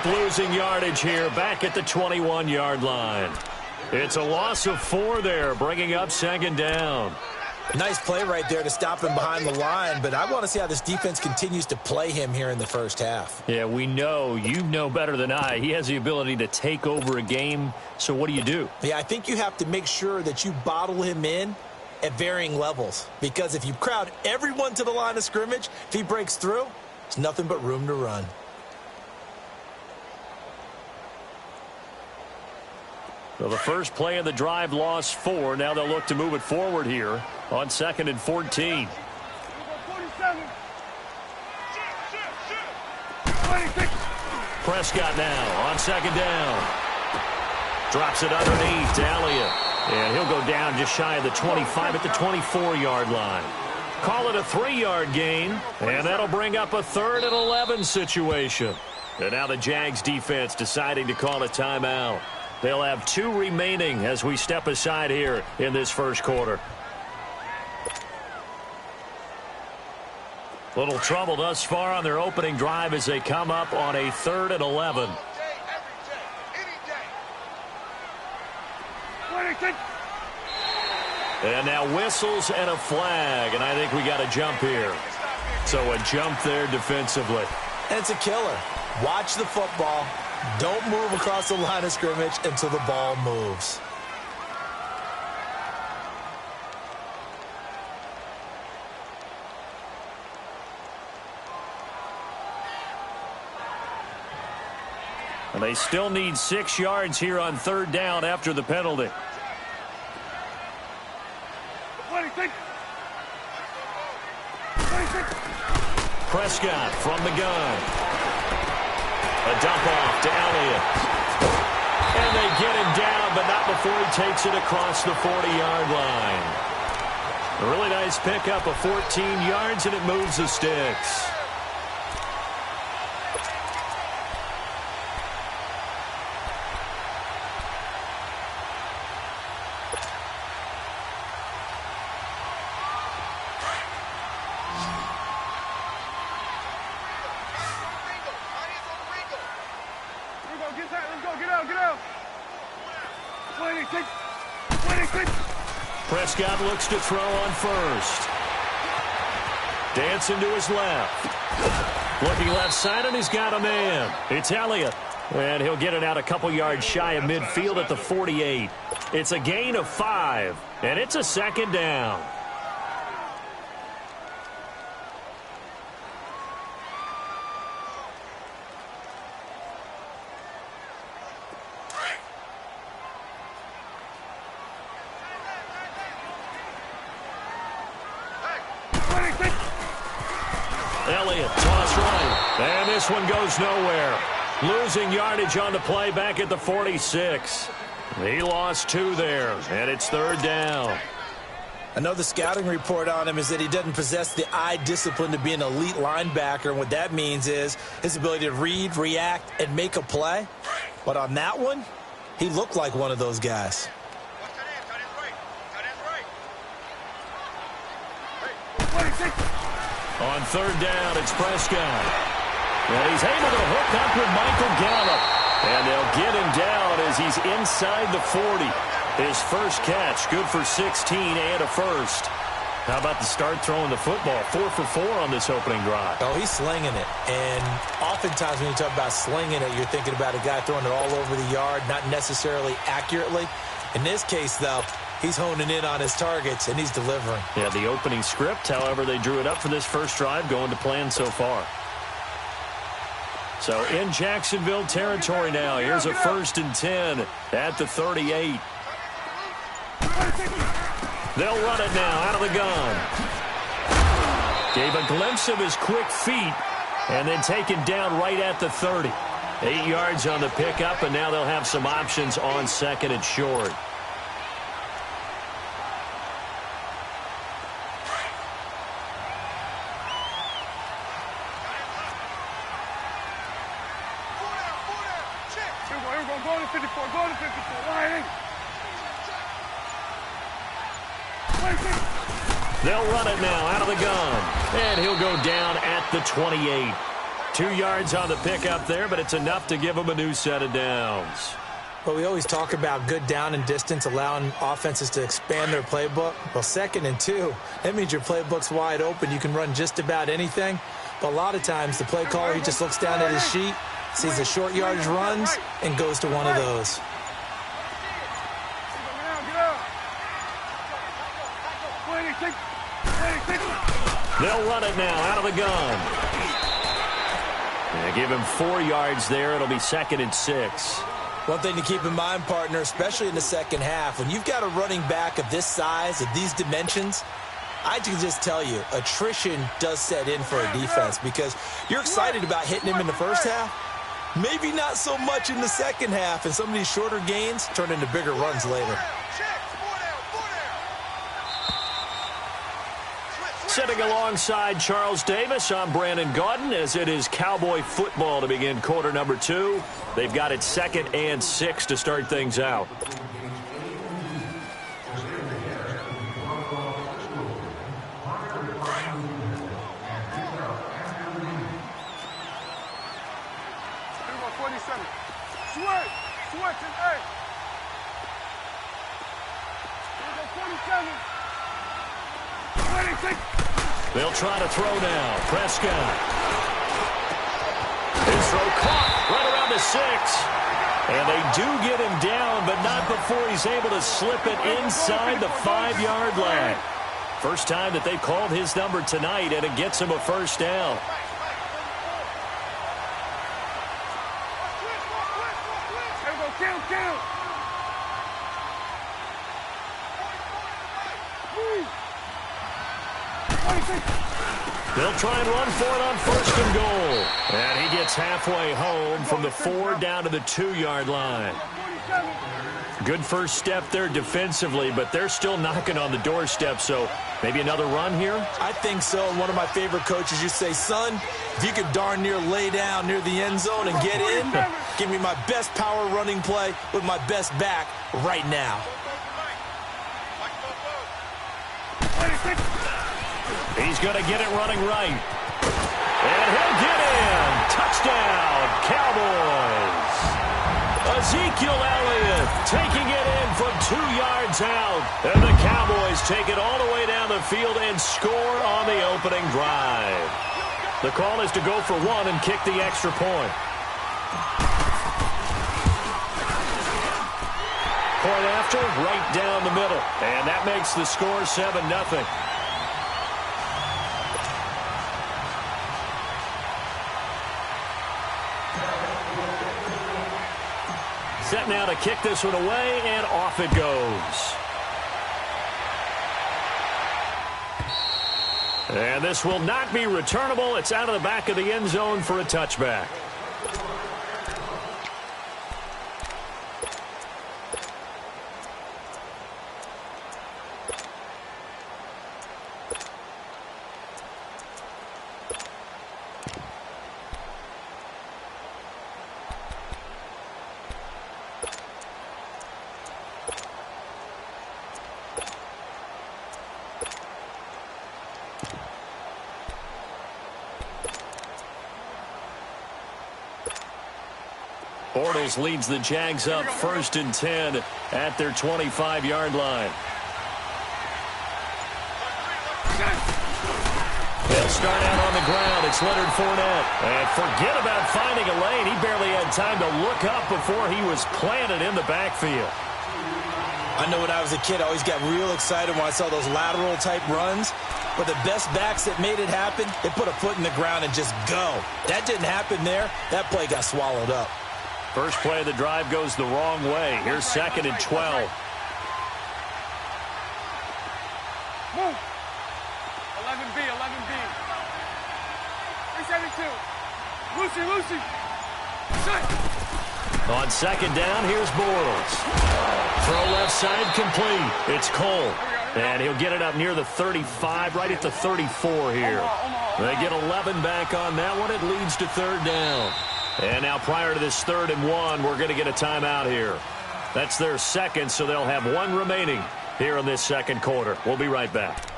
Losing yardage here back at the 21-yard line. It's a loss of 4 there, bringing up second down. Nice play right there to stop him behind the line, but I want to see how this defense continues to play him here in the first half. Yeah, we know. You know better than I. He has the ability to take over a game, so what do you do? Yeah, I think you have to make sure that you bottle him in at varying levels, because if you crowd everyone to the line of scrimmage, if he breaks through, it's nothing but room to run. Well, the first play of the drive lost 4. Now they'll look to move it forward here on 2nd and 14. Prescott now on 2nd down. Drops it underneath to Elliott. And he'll go down just shy of the 25 at the 24-yard line. Call it a 3-yard gain, and that'll bring up a 3rd and 11 situation. And now the Jags defense deciding to call a timeout. They'll have 2 remaining as we step aside here in this first quarter. Little trouble thus far on their opening drive as they come up on a 3rd and 11. And now whistles and a flag, and I think we got a jump here. So a jump there defensively. And it's a killer. Watch the football. Don't move across the line of scrimmage until the ball moves. And they still need 6 yards here on 3rd down after the penalty. Prescott from the gun. A dump off to Elliott. And they get him down, but not before he takes it across the 40-yard line. A really nice pickup of 14 yards, and it moves the sticks. Prescott looks to throw on first. Dancing to his left. Looking left side, and he's got a man. It's Elliott. And he'll get it out a couple yards shy of midfield at the 48. It's a gain of 5, and it's a 2nd down. Elliott, toss right. And this one goes nowhere. Losing yardage on the play back at the 46. He lost 2 there, and it's 3rd down. I know the scouting report on him is that he doesn't possess the eye discipline to be an elite linebacker. And what that means is his ability to read, react, and make a play. But on that one, he looked like one of those guys. On 3rd down, it's Prescott. And he's able to hook up with Michael Gallup. And they'll get him down as he's inside the 40. His first catch, good for 16 and a first. How about the start throwing the football? 4 for 4 on this opening drive. Oh, he's slinging it. And oftentimes when you talk about slinging it, you're thinking about a guy throwing it all over the yard, not necessarily accurately. In this case, though, he's honing in on his targets, and he's delivering. Yeah, the opening script, however, they drew it up for this first drive, going to plan so far. So in Jacksonville territory now. Here's a 1st and 10 at the 38. They'll run it now out of the gun. Gave a glimpse of his quick feet and then taken down right at the 30. 8 yards on the pickup, and now they'll have some options on 2nd and short. Go to 54, go to 54, line. They'll run it now out of the gun. And he'll go down at the 28. 2 yards on the pickup there, but it's enough to give him a new set of downs. Well, we always talk about good down and distance, allowing offenses to expand their playbook. Well, 2nd and 2, that means your playbook's wide open. You can run just about anything. But a lot of times, the play caller, he just looks down at his sheet, sees the short yardage runs, and goes to one of those. They'll run it now out of the gun. They give him 4 yards there. It'll be 2nd and 6. One thing to keep in mind, partner, especially in the second half, when you've got a running back of this size, of these dimensions, I can just tell you, attrition does set in for a defense because you're excited about hitting him in the first half. Maybe not so much in the second half, and some of these shorter gains turn into bigger runs later. Sitting alongside Charles Davis, I'm Brandon Gaudin, as it is Cowboy football to begin quarter number 2. They've got it 2nd and 6 to start things out. They'll try to throw now. Prescott. His throw caught right around the 6. And they do get him down, but not before he's able to slip it inside the 5-yard line. First time that they've called his number tonight, and it gets him a first down. They'll try and run for it on 1st and goal. And he gets halfway home from the 4 down to the 2-yard line. Good first step there defensively, but they're still knocking on the doorstep, so maybe another run here? I think so. And one of my favorite coaches, you say, son, if you could darn near lay down near the end zone and get in, give me my best power running play with my best back right now. He's going to get it running right. And he'll get in. Touchdown, Cowboys. Ezekiel Elliott taking it in from 2 yards out. And the Cowboys take it all the way down the field and score on the opening drive. The call is to go for 1 and kick the extra point. Point after, right down the middle. And that makes the score 7-0. Set now to kick this one away, and off it goes. And this will not be returnable. It's out of the back of the end zone for a touchback. Bortles leads the Jags up 1st and 10 at their 25-yard line. They'll start out on the ground. It's Leonard Fournette. And forget about finding a lane. He barely had time to look up before he was planted in the backfield. I know when I was a kid, I always got real excited when I saw those lateral-type runs. But the best backs that made it happen, they put a foot in the ground and just go. That didn't happen there. That play got swallowed up. First play of the drive goes the wrong way. Here's 2nd and 12. Move. 11B, 11B. 372. Lucy. Set. On 2nd down, here's Bortles. Throw left side complete. It's Cole. And he'll get it up near the 35, right at the 34 here. They get 11 back on that one. It leads to 3rd down. And now prior to this 3rd and 1, we're going to get a timeout here. That's their second, so they'll have one remaining here in this second quarter. We'll be right back.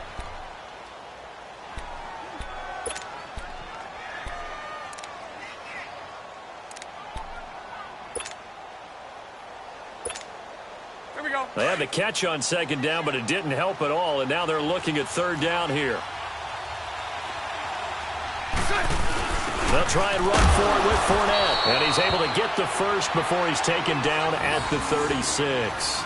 Here we go. They had the catch on 2nd down, but it didn't help at all, and now they're looking at 3rd down here. They'll try and run for it with Fournette. And he's able to get the first before he's taken down at the 36.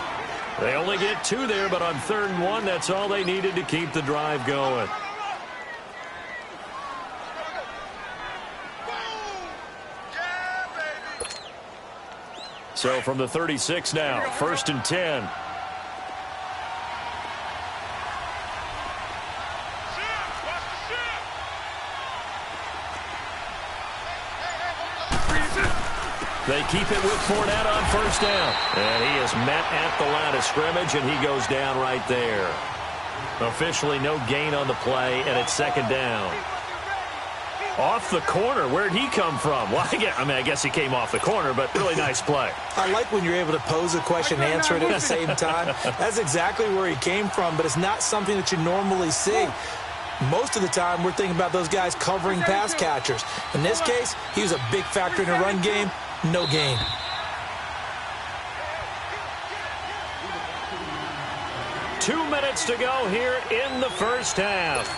They only get 2 there, but on 3rd and 1, that's all they needed to keep the drive going. So from the 36 now, 1st and 10. They keep it with Fournette on 1st down. And he is met at the line of scrimmage, and he goes down right there. Officially no gain on the play, and it's 2nd down. Off the corner. Where'd he come from? Well, I guess he came off the corner, but really nice play. I like when you're able to pose a question and answer it at the same time. That's exactly where he came from, but it's not something that you normally see. Most of the time, we're thinking about those guys covering pass catchers. In this case, he was a big factor in the run game. No gain. Two minutes to go here in the first half.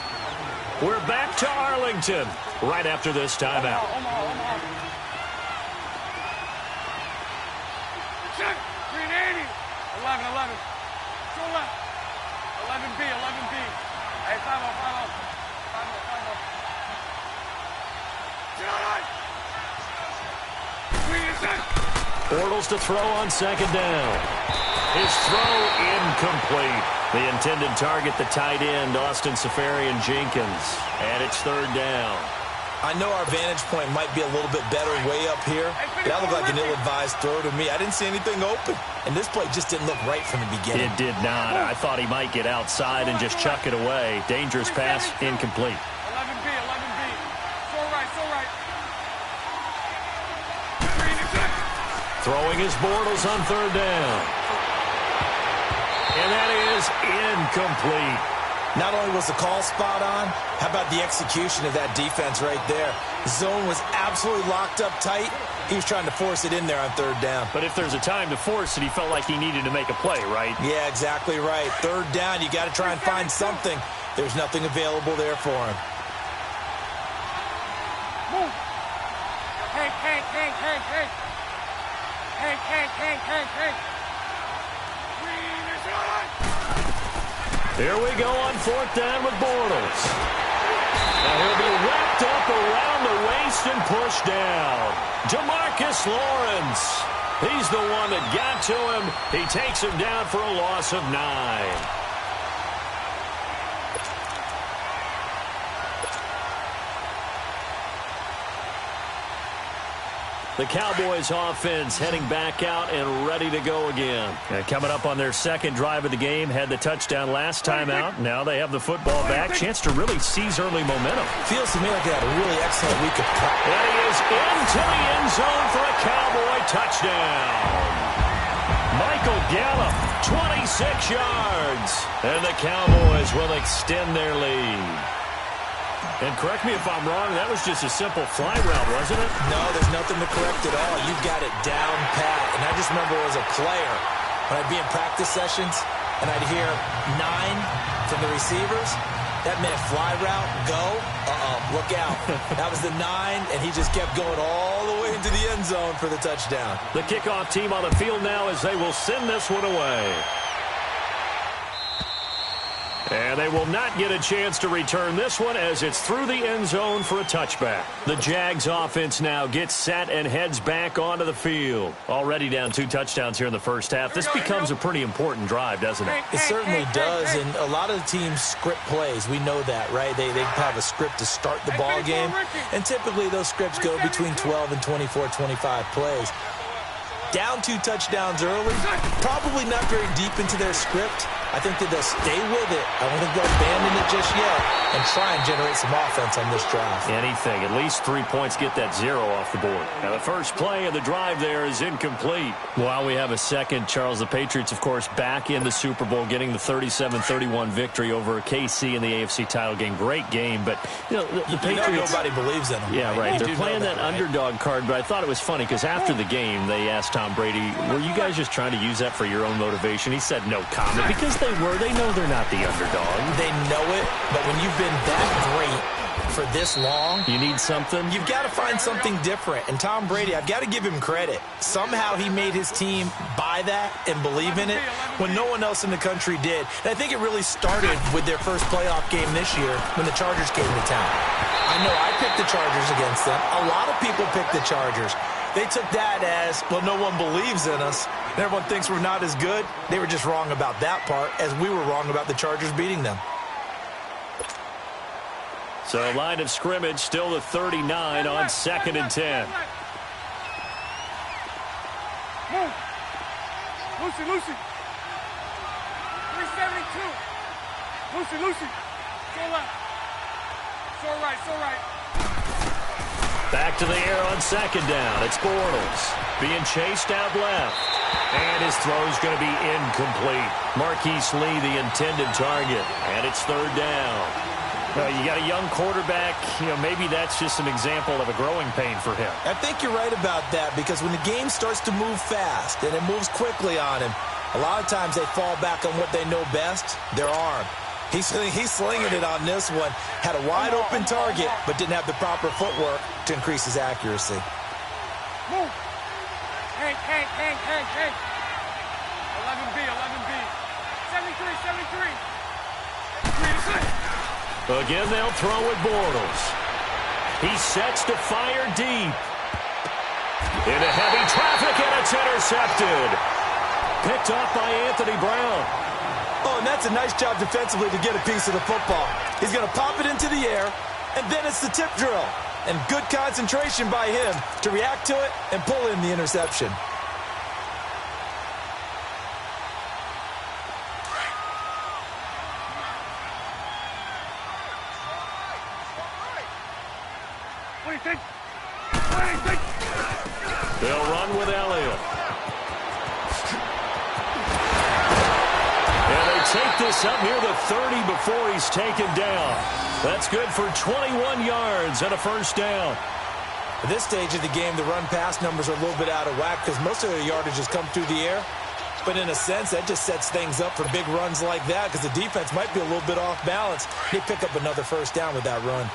We're back to Arlington right after this timeout. Check. 380. 11. Go left. 11B. Hey, 5-0. 5-0. Bortles to throw on 2nd down. His throw incomplete. The intended target, the tight end, Austin Safarian-Jenkins. And it's 3rd down. I know our vantage point might be a little bit better way up here, but that looked like an ill-advised throw to me. I didn't see anything open, and this play just didn't look right from the beginning. It did not. I thought he might get outside and just chuck it away. Dangerous pass, incomplete. 11B. So right. Throwing his Bortles on 3rd down. And that is incomplete. Not only was the call spot on, how about the execution of that defense right there? The zone was absolutely locked up tight. He was trying to force it in there on 3rd down. But if there's a time to force it, he felt like he needed to make a play, right? Yeah, exactly right. 3rd down, you got to try and find something. There's nothing available there for him. Move. Hank. Here we go on 4th down with Bortles. And he'll be wrapped up around the waist and pushed down. Demarcus Lawrence. He's the one that got to him. He takes him down for a loss of 9. The Cowboys offense heading back out and ready to go again. And coming up on their second drive of the game, had the touchdown last time out. Now they have the football back. Chance to really seize early momentum. Feels to me like they had a really excellent week of practice. And he is into the end zone for a Cowboy touchdown. Michael Gallup, 26 yards. And the Cowboys will extend their lead. And correct me if I'm wrong, that was just a simple fly route, wasn't it? No, there's nothing to correct at all. You've got it down pat. And I just remember as a player, when I'd be in practice sessions, and I'd hear 9 from the receivers, that meant fly route, go, look out. That was the 9, and he just kept going all the way into the end zone for the touchdown. The kickoff team on the field now as they will send this one away. And they will not get a chance to return this one as it's through the end zone for a touchback. The Jags offense now gets set and heads back onto the field. Already down 2 touchdowns here in the first half. This becomes a pretty important drive, doesn't it? It certainly does, and a lot of the teams script plays. We know that, right? They have a script to start the ball game, and typically those scripts go between 12 and 24, 25 plays. Down 2 touchdowns early, probably not very deep into their script. I think that they'll stay with it. I don't think they'll abandon it just yet and try and generate some offense on this drive. Anything. At least 3 points, get that 0 off the board. Now the first play of the drive there is incomplete. While we have a second, Charles, the Patriots, of course, back in the Super Bowl, getting the 37-31 victory over KC in the AFC title game. Great game, but the Patriots... nobody believes in them. Yeah, right. They're playing that underdog card, but I thought it was funny because after the game, they asked Tom Brady, were you guys just trying to use that for your own motivation? He said no comment because they know they're not the underdog. They know it, but when you've been that great for this long, you need something. You've got to find something different. And Tom Brady, I've got to give him credit. Somehow he made his team buy that and believe in it when no one else in the country did. And I think it really started with their first playoff game this year when the Chargers came to town. I know I picked the Chargers against them. A lot of people picked the Chargers. They took that as, well, no one believes in us. And everyone thinks we're not as good. They were just wrong about that part, as we were wrong about the Chargers beating them. So line of scrimmage, still the 39 on 2nd and 10. Move. Lucy. 372. Lucy. So left. So right. Back to the air on 2nd down. It's Bortles being chased out left. And his throw's going to be incomplete. Marquise Lee, the intended target. And it's 3rd down. You got a young quarterback. Maybe that's just an example of a growing pain for him. I think you're right about that because when the game starts to move fast and it moves quickly on him, a lot of times they fall back on what they know best, their arm. He's slinging it on this one. Had a wide-open target, but didn't have the proper footwork to increase his accuracy. Move. Hank. 11B. 73. Again, they'll throw with Bortles. He sets to fire deep. Into heavy traffic, and it's intercepted. Picked off by Anthony Brown. Oh, and that's a nice job defensively to get a piece of the football. He's going to pop it into the air, and then it's the tip drill. And good concentration by him to react to it and pull in the interception. What do you think? They'll run with Elliott. Take this up near the 30 before he's taken down. That's good for 21 yards and a 1st down. At this stage of the game, the run-pass numbers are a little bit out of whack because most of their yardage has come through the air. But in a sense, that just sets things up for big runs like that because the defense might be a little bit off balance. They pick up another 1st down with that run.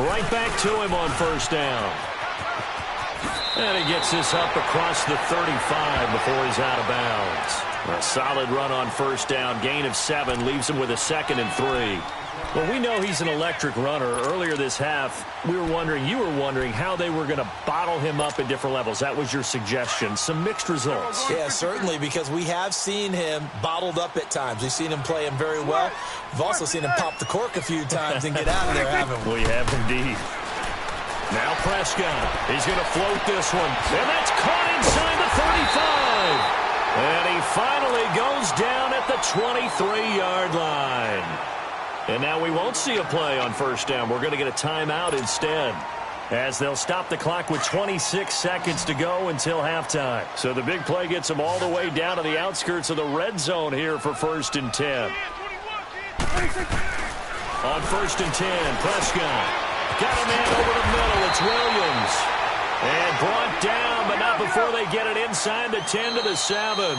Right back to him on 1st down. And he gets this up across the 35 before he's out of bounds. A solid run on first down. Gain of 7 leaves him with a 2nd and 3. Well, we know he's an electric runner. Earlier this half, you were wondering how they were going to bottle him up at different levels. That was your suggestion. Some mixed results. Yeah, certainly, because we have seen him bottled up at times. We've seen him play him very well. We've also seen him pop the cork a few times and get out of there, haven't we? We have indeed. Now Prescott. He's going to float this one. And that's caught inside the 35. And he finally goes down at the 23-yard line. And now we won't see a play on first down. We're going to get a timeout instead, as they'll stop the clock with 26 seconds to go until halftime. So the big play gets them all the way down to the outskirts of the red zone here for 1st and 10. On 1st and 10, Prescott got a man over the middle. It's Williams. And brought down, but not before they get it inside the 10 to the 7.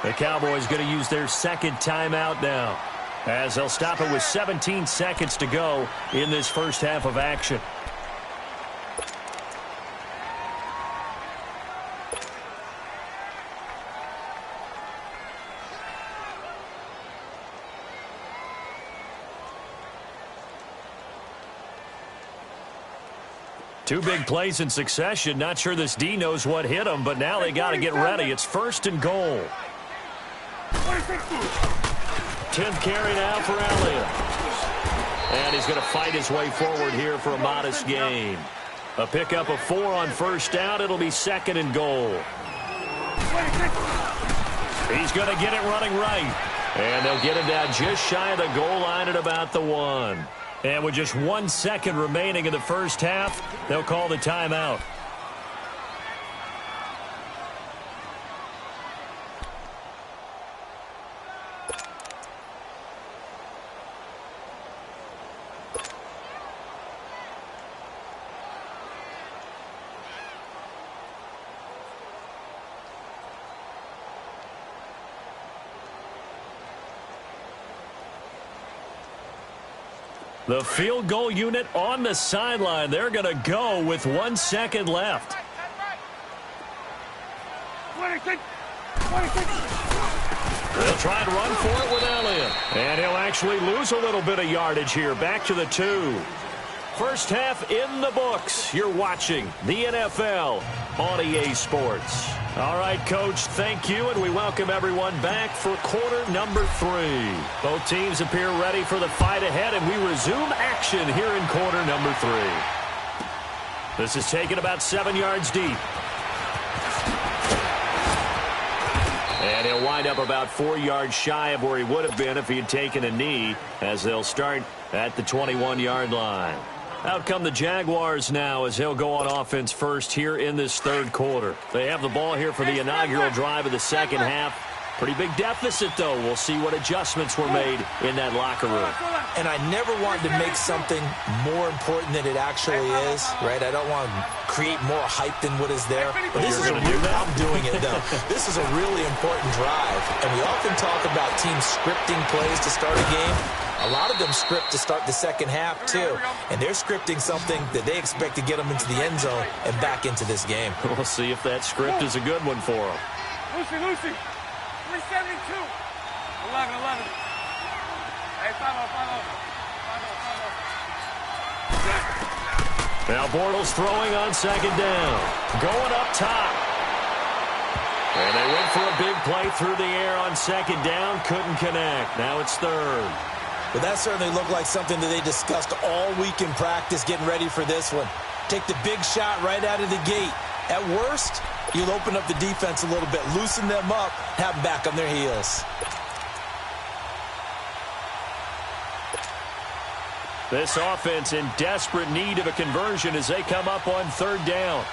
The Cowboys going to use their 2nd timeout now, as they'll stop it with 17 seconds to go in this first half of action. Two big plays in succession. Not sure this D knows what hit him, but now they got to get ready. It's 1st and goal. 10th carry now for Elliott. And he's going to fight his way forward here for a modest gain. A pickup of 4 on first down. It'll be 2nd and goal. He's going to get it running right. And they'll get him down just shy of the goal line at about the 1. And with just 1 second remaining in the first half, they'll call the timeout. The field goal unit on the sideline. They're going to go with 1 second left. They'll try and run for it with Elliott. And he'll actually lose a little bit of yardage here. Back to the 2. First half in the books. You're watching the NFL on EA Sports. All right, Coach, thank you, and we welcome everyone back for quarter number 3. Both teams appear ready for the fight ahead, and we resume action here in quarter number 3. This is taken about 7 yards deep. And he'll wind up about 4 yards shy of where he would have been if he had taken a knee, as they'll start at the 21-yard line. Out come the Jaguars now, as they'll go on offense first here in this 3rd quarter. They have the ball here for the inaugural drive of the second half. Pretty big deficit, though. We'll see what adjustments were made in that locker room. And I never wanted to make something more important than it actually is, right? I don't want to create more hype than what is there. But this is I'm doing it, though. This is a really important drive. And we often talk about teams scripting plays to start a game. A lot of them script to start the second half, too. And they're scripting something that they expect to get them into the end zone and back into this game. We'll see if that script is a good one for them. Lucy. 372. 11. Hey, 5-0. Now Bortles throwing on second down. Going up top. And they went for a big play through the air on second down. Couldn't connect. Now it's 3rd. But that certainly looked like something that they discussed all week in practice, getting ready for this one. Take the big shot right out of the gate. At worst, you'll open up the defense a little bit, loosen them up, have them back on their heels. This offense in desperate need of a conversion as they come up on 3rd down.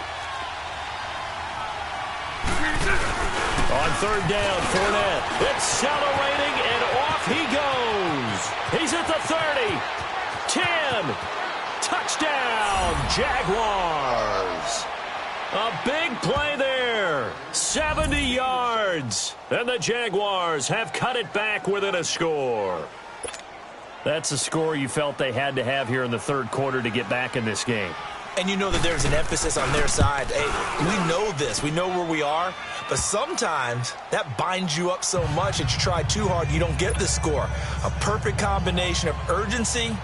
On 3rd down, Fournette accelerating, and off he goes. He's at the 30, 10, touchdown, Jaguars. A big play there, 70 yards, and the Jaguars have cut it back within a score. That's a score you felt they had to have here in the 3rd quarter to get back in this game. And you know that there's an emphasis on their side. Hey, we know this. We know where we are. But sometimes that binds you up so much that you try too hard, you don't get the score. A perfect combination of urgency,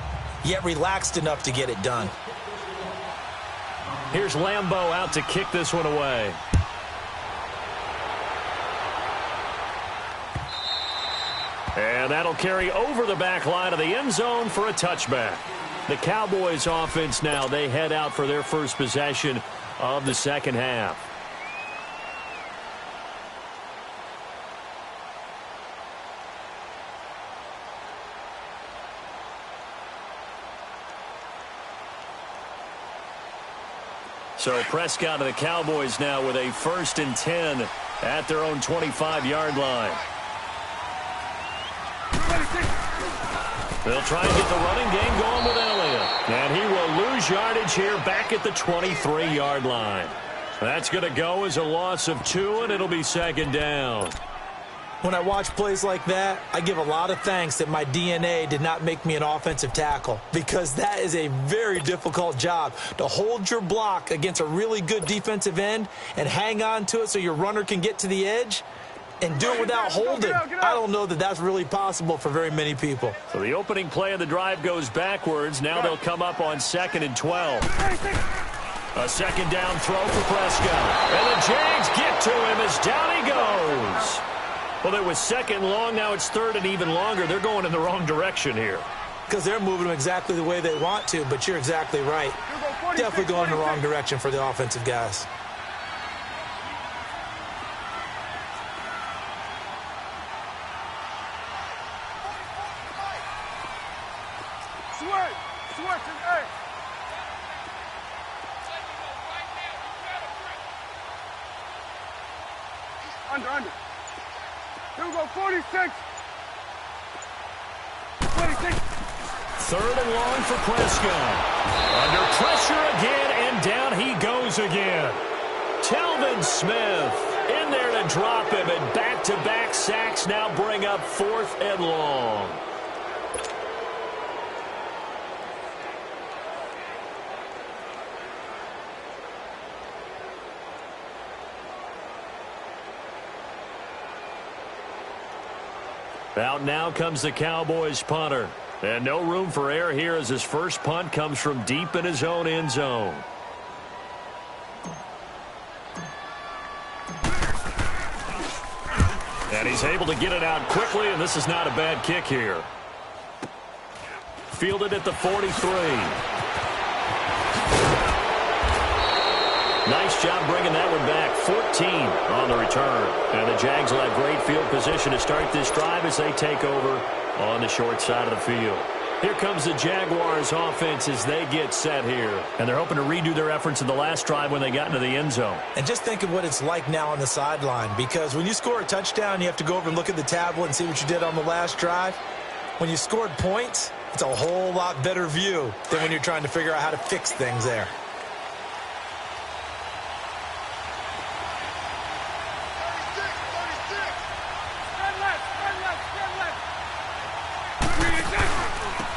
yet relaxed enough to get it done. Here's Lambeau out to kick this one away. And that'll carry over the back line of the end zone for a touchback. The Cowboys offense now, they head out for their first possession of the second half. So Prescott and the Cowboys now with a 1st and 10 at their own 25-yard line. They'll try and get the running game going with Elliott. And he will lose yardage here back at the 23-yard line. That's going to go as a loss of 2, and it'll be 2nd down. When I watch plays like that, I give a lot of thanks that my DNA did not make me an offensive tackle, because that is a very difficult job, to hold your block against a really good defensive end and hang on to it so your runner can get to the edge and do it without holding. I don't know that that's really possible for very many people. So the opening play of the drive goes backwards. Now they'll come up on 2nd and 12. A 2nd down throw for Prescott. And the Jags get to him as down he goes. Well, it was 2nd long. Now it's 3rd and even longer. They're going in the wrong direction here. Because they're moving them exactly the way they want to, but you're exactly right. Definitely going in the wrong direction for the offensive guys. Under. Here we go, 46. 26. 3rd and long for Prescott. Under pressure again, and down he goes again. Telvin Smith in there to drop him, and back-to-back sacks now bring up 4th and long. Out now comes the Cowboys punter. And no room for error here as his first punt comes from deep in his own end zone. And he's able to get it out quickly, and this is not a bad kick here. Fielded at the 43. Nice job bringing that one back. 14 on the return. And the Jags will have great field position to start this drive as they take over on the short side of the field. Here comes the Jaguars offense as they get set here. And they're hoping to redo their efforts in the last drive when they got into the end zone. And just think of what it's like now on the sideline, because when you score a touchdown, you have to go over and look at the tablet and see what you did on the last drive. When you scored points, it's a whole lot better view than when you're trying to figure out how to fix things there.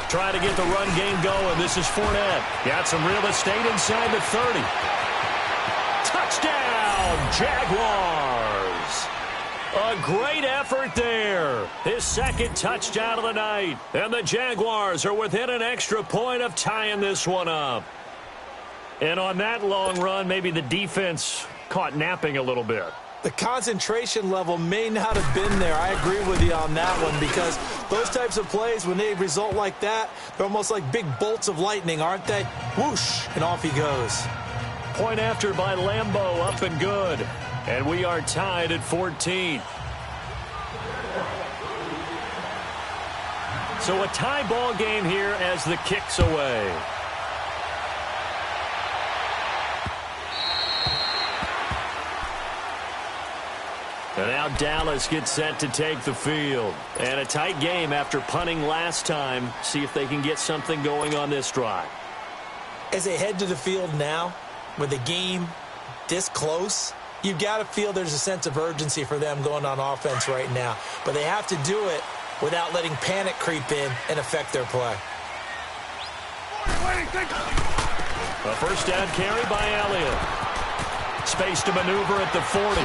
Trying to get the run game going. This is Fournette. Got some real estate inside the 30. Touchdown, Jaguars. A great effort there. His 2nd touchdown of the night. And the Jaguars are within an extra point of tying this one up. And on that long run, maybe the defense caught napping a little bit. The concentration level may not have been there. I agree with you on that one, because those types of plays, when they result like that, they're almost like big bolts of lightning, aren't they? Whoosh, and off he goes. Point after by Lambeau, up and good. And we are tied at 14. So a tie ball game here as the kick's away. And now Dallas gets set to take the field. And a tight game after punting last time. See if they can get something going on this drive. As they head to the field now, with the game this close, you've got to feel there's a sense of urgency for them going on offense right now. But they have to do it without letting panic creep in and affect their play. A first down carry by Elliott. Space to maneuver at the 40.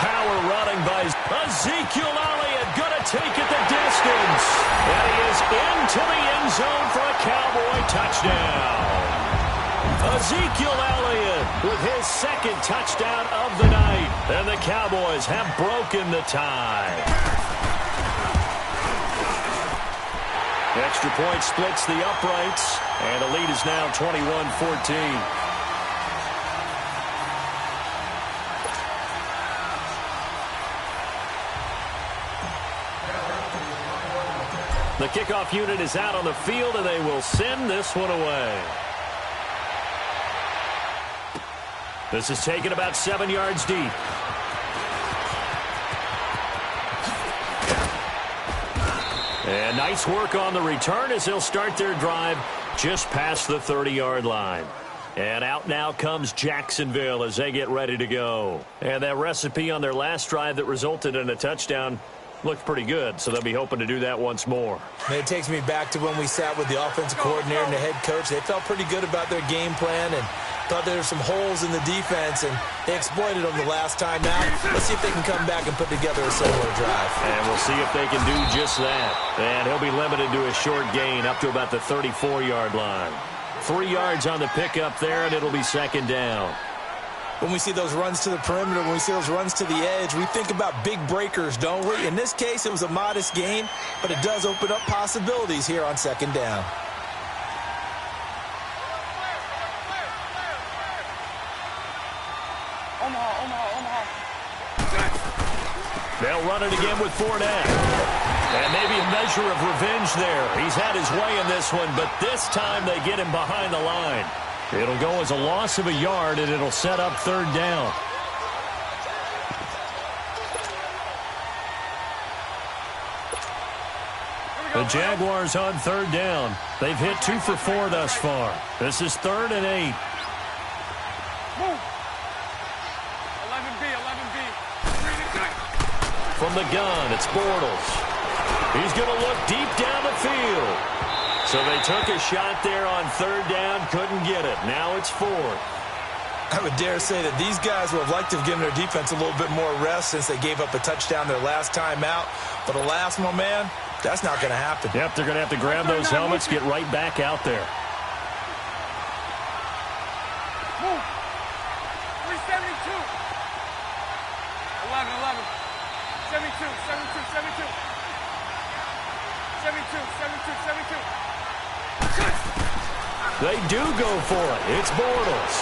Power running by Ezekiel Elliott. Going to take it the distance. And he is into the end zone for a Cowboy touchdown. Ezekiel Elliott with his second touchdown of the night. And the Cowboys have broken the tie. Extra point splits the uprights. And the lead is now 21-14. The kickoff unit is out on the field, and they will send this one away. This is taken about 7 yards deep. And nice work on the return as they'll start their drive just past the 30-yard line. And out now comes Jacksonville as they get ready to go. And that recipe on their last drive that resulted in a touchdown looked pretty good, so they'll be hoping to do that once more. And it takes me back to when we sat with the offensive coordinator and the head coach. They felt pretty good about their game plan and thought there were some holes in the defense, and they exploited them the last time out. Let's see if they can come back and put together a similar drive. And we'll see if they can do just that. And he'll be limited to a short gain up to about the 34-yard line. 3 yards on the pickup there, and it'll be second down. When we see those runs to the perimeter, when we see those runs to the edge, we think about big breakers, don't we? In this case, it was a modest gain, but it does open up possibilities here on second down. Omaha. They'll run it again with Fournette. And maybe a measure of revenge there. He's had his way in this one, but this time they get him behind the line. It'll go as a loss of a yard, and it'll set up third down. The Jaguars on third down. They've hit 2 for 4 thus far. This is 3rd and 8. Move. 11B. From the gun, it's Bortles. He's going to look deep down the field. So they took a shot there on third down, couldn't get it. Now it's 4th. I would dare say that these guys would have liked to have given their defense a little bit more rest since they gave up a touchdown their last time out. But alas, my man, that's not going to happen. Yep, they're going to have to grab those helmets, get right back out there. Move. 372. 11. 72. 72. They do go for it. It's Bortles.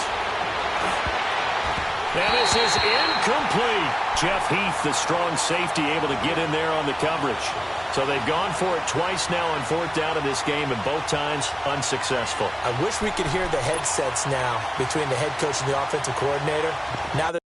And this is incomplete. Jeff Heath, the strong safety, able to get in there on the coverage. So they've gone for it twice now on 4th down in this game, and both times unsuccessful. I wish we could hear the headsets now between the head coach and the offensive coordinator. Now that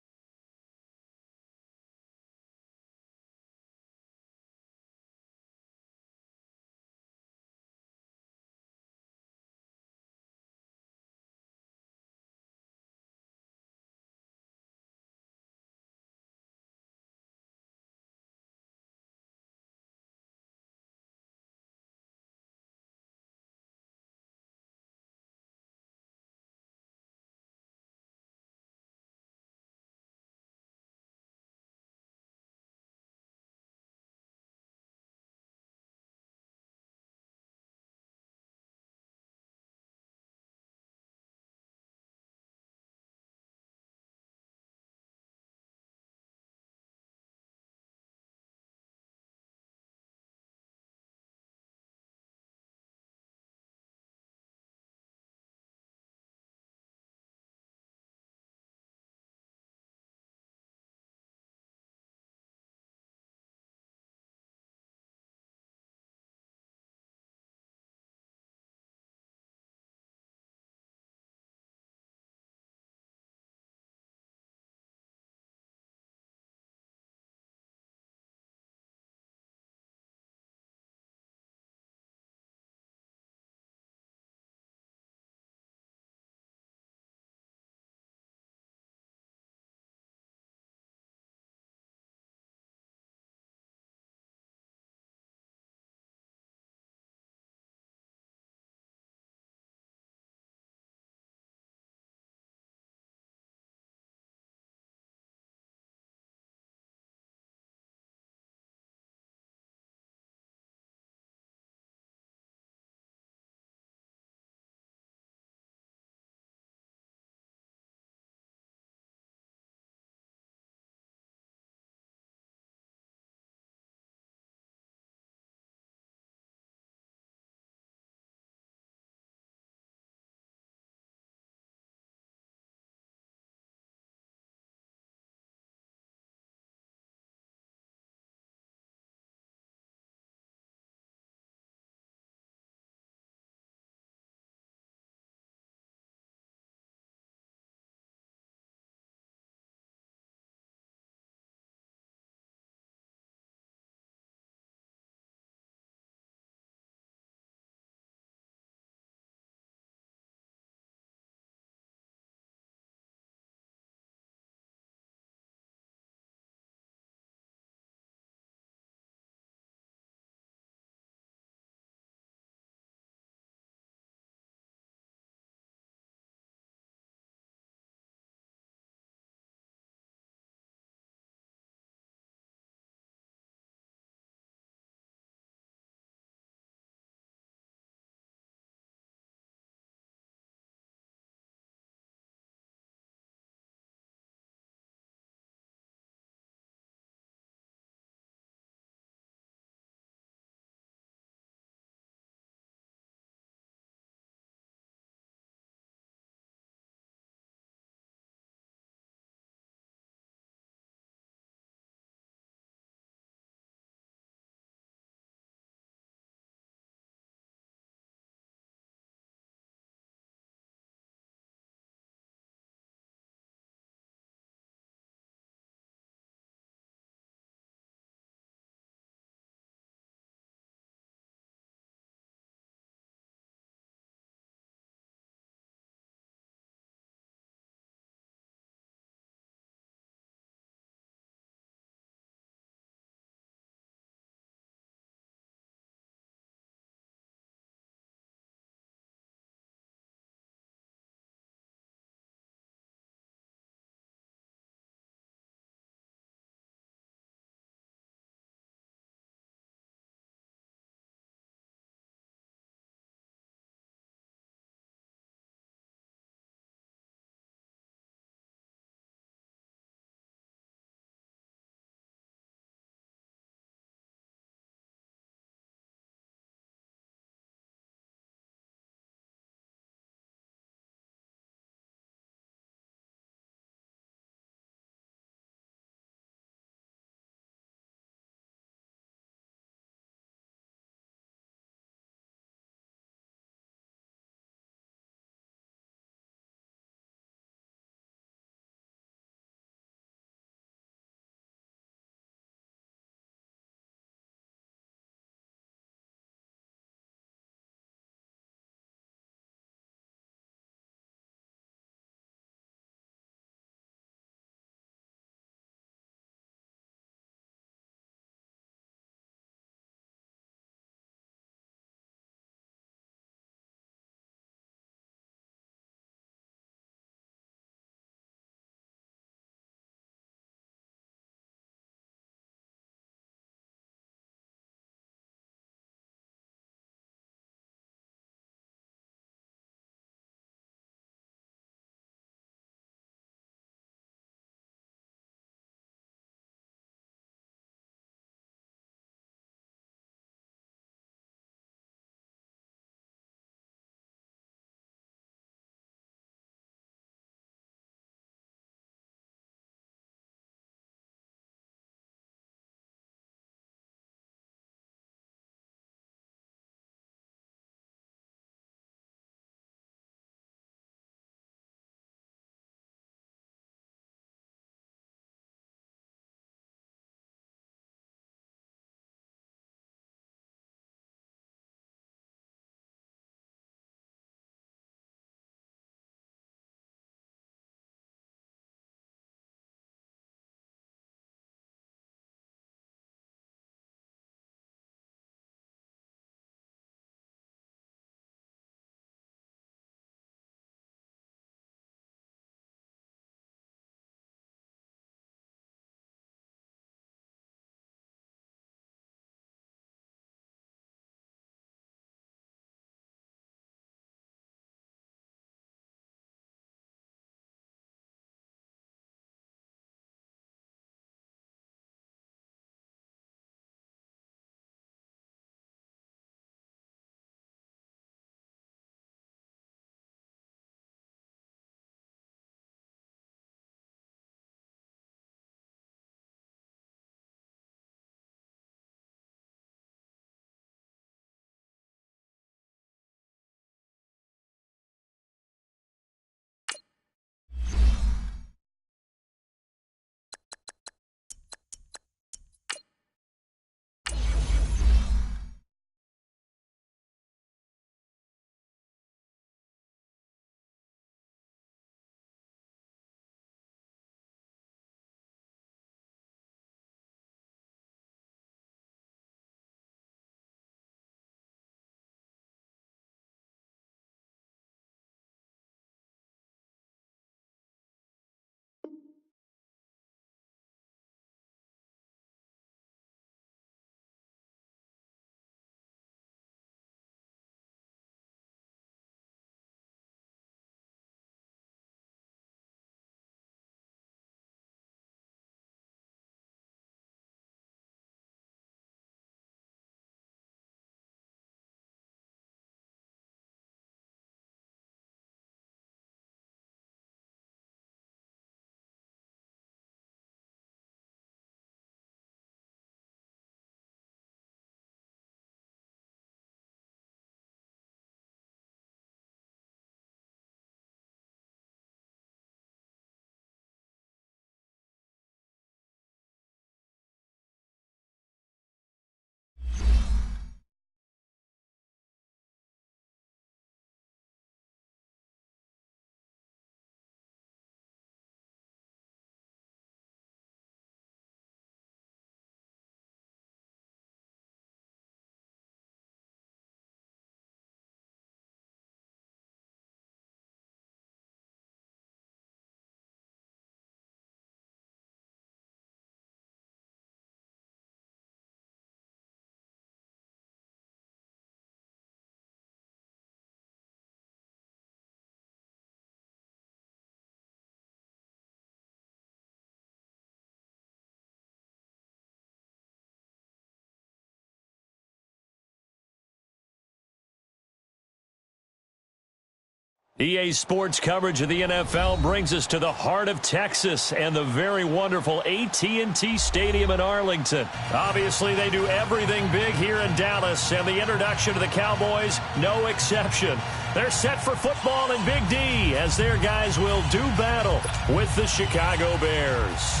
EA Sports coverage of the NFL brings us to the heart of Texas and the very wonderful AT&T Stadium in Arlington. Obviously, they do everything big here in Dallas, and the introduction to the Cowboys, no exception. They're set for football in Big D as their guys will do battle with the Chicago Bears.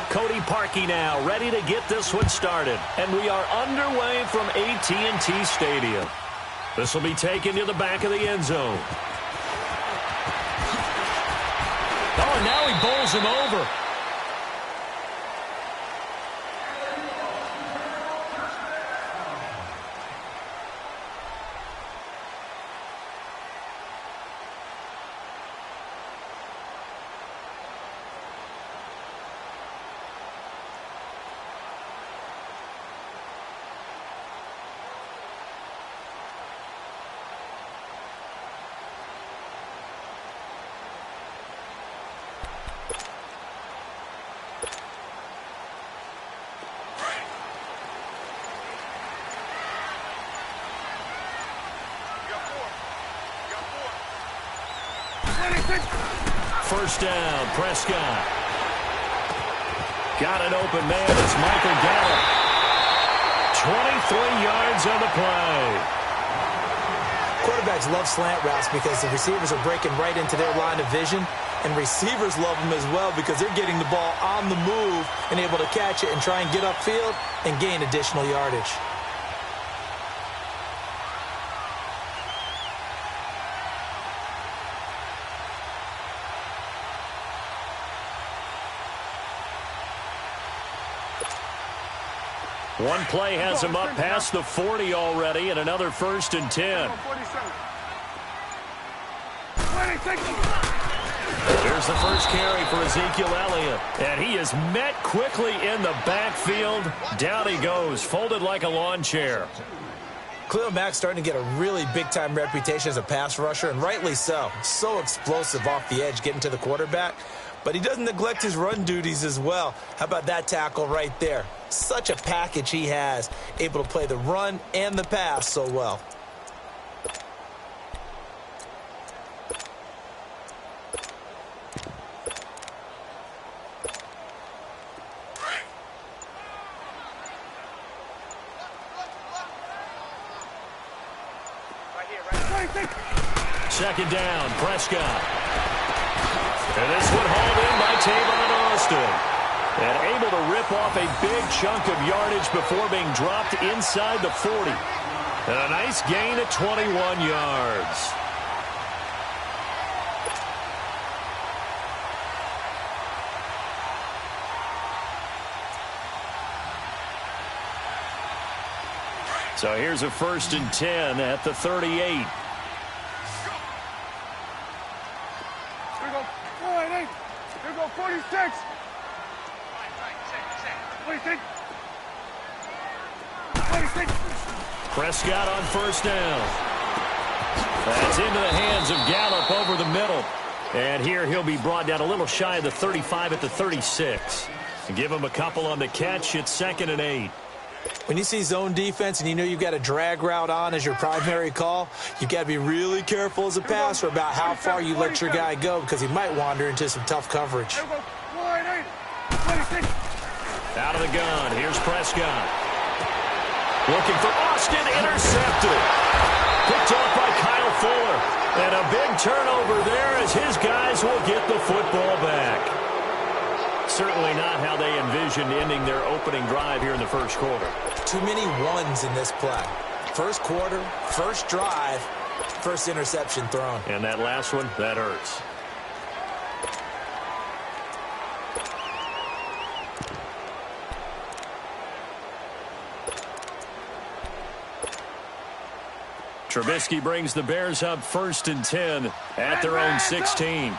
Cody Parkey now ready to get this one started. And we are underway from AT&T Stadium. This will be taken to the back of the end zone. Oh, and now he bowls him over. First down, Prescott. Got an open man. It's Michael Gallup. 23 yards on the play. Quarterbacks love slant routes because the receivers are breaking right into their line of vision, and receivers love them as well because they're getting the ball on the move and able to catch it and try and get upfield and gain additional yardage. One play has him up past the 40 already, and another 1st and 10. Here's the first carry for Ezekiel Elliott, and he is met quickly in the backfield. Down he goes, folded like a lawn chair. Khalil Mack's starting to get a really big-time reputation as a pass rusher, and rightly so. So explosive off the edge getting to the quarterback. But he doesn't neglect his run duties as well. How about that tackle right there? Such a package he has, able to play the run and the pass so well. Second down, Prescott. And this one hauled in by Tavon Austin. And able to rip off a big chunk of yardage before being dropped inside the 40. And a nice gain at 21 yards. So here's a 1st and 10 at the 38. Here we go. 48. Here we go. 46. 46. 46. Prescott on 1st down. That's into the hands of Gallup over the middle. And here he'll be brought down a little shy of the 35 at the 36. And give him a couple on the catch. It's 2nd and 8. When you see zone defense and you know you've got a drag route on as your primary call, you've got to be really careful as a passer about how far you let your guy go because he might wander into some tough coverage. Out of the gun, here's Prescott. Looking for Austin, intercepted. Picked off by Kyle Fuller. And a big turnover there as his guys will get the football back. Certainly not how they envisioned ending their opening drive here in the first quarter. Too many ones in this play. First quarter, first drive, first interception thrown. And that last one, that hurts. Trubisky brings the Bears up 1st and 10 at their own 16.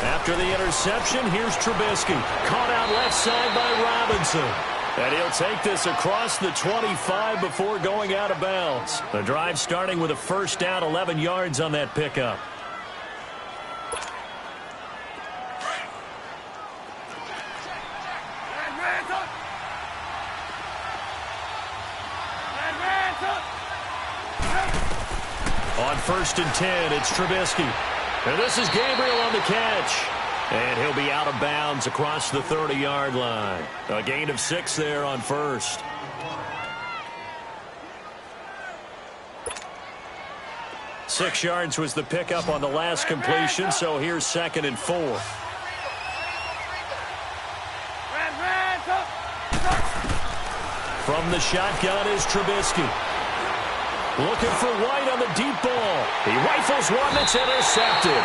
After the interception, here's Trubisky. Caught out left side by Robinson. And he'll take this across the 25 before going out of bounds. The drive starting with a 1st down, 11 yards on that pickup. On 1st and 10, it's Trubisky. And this is Gabriel on the catch. And he'll be out of bounds across the 30-yard line. A gain of 6 there on 1st. Six yards was the pickup on the last completion, so here's 2nd and 4. From the shotgun is Trubisky. Looking for White on the deep ball. He rifles one that's intercepted.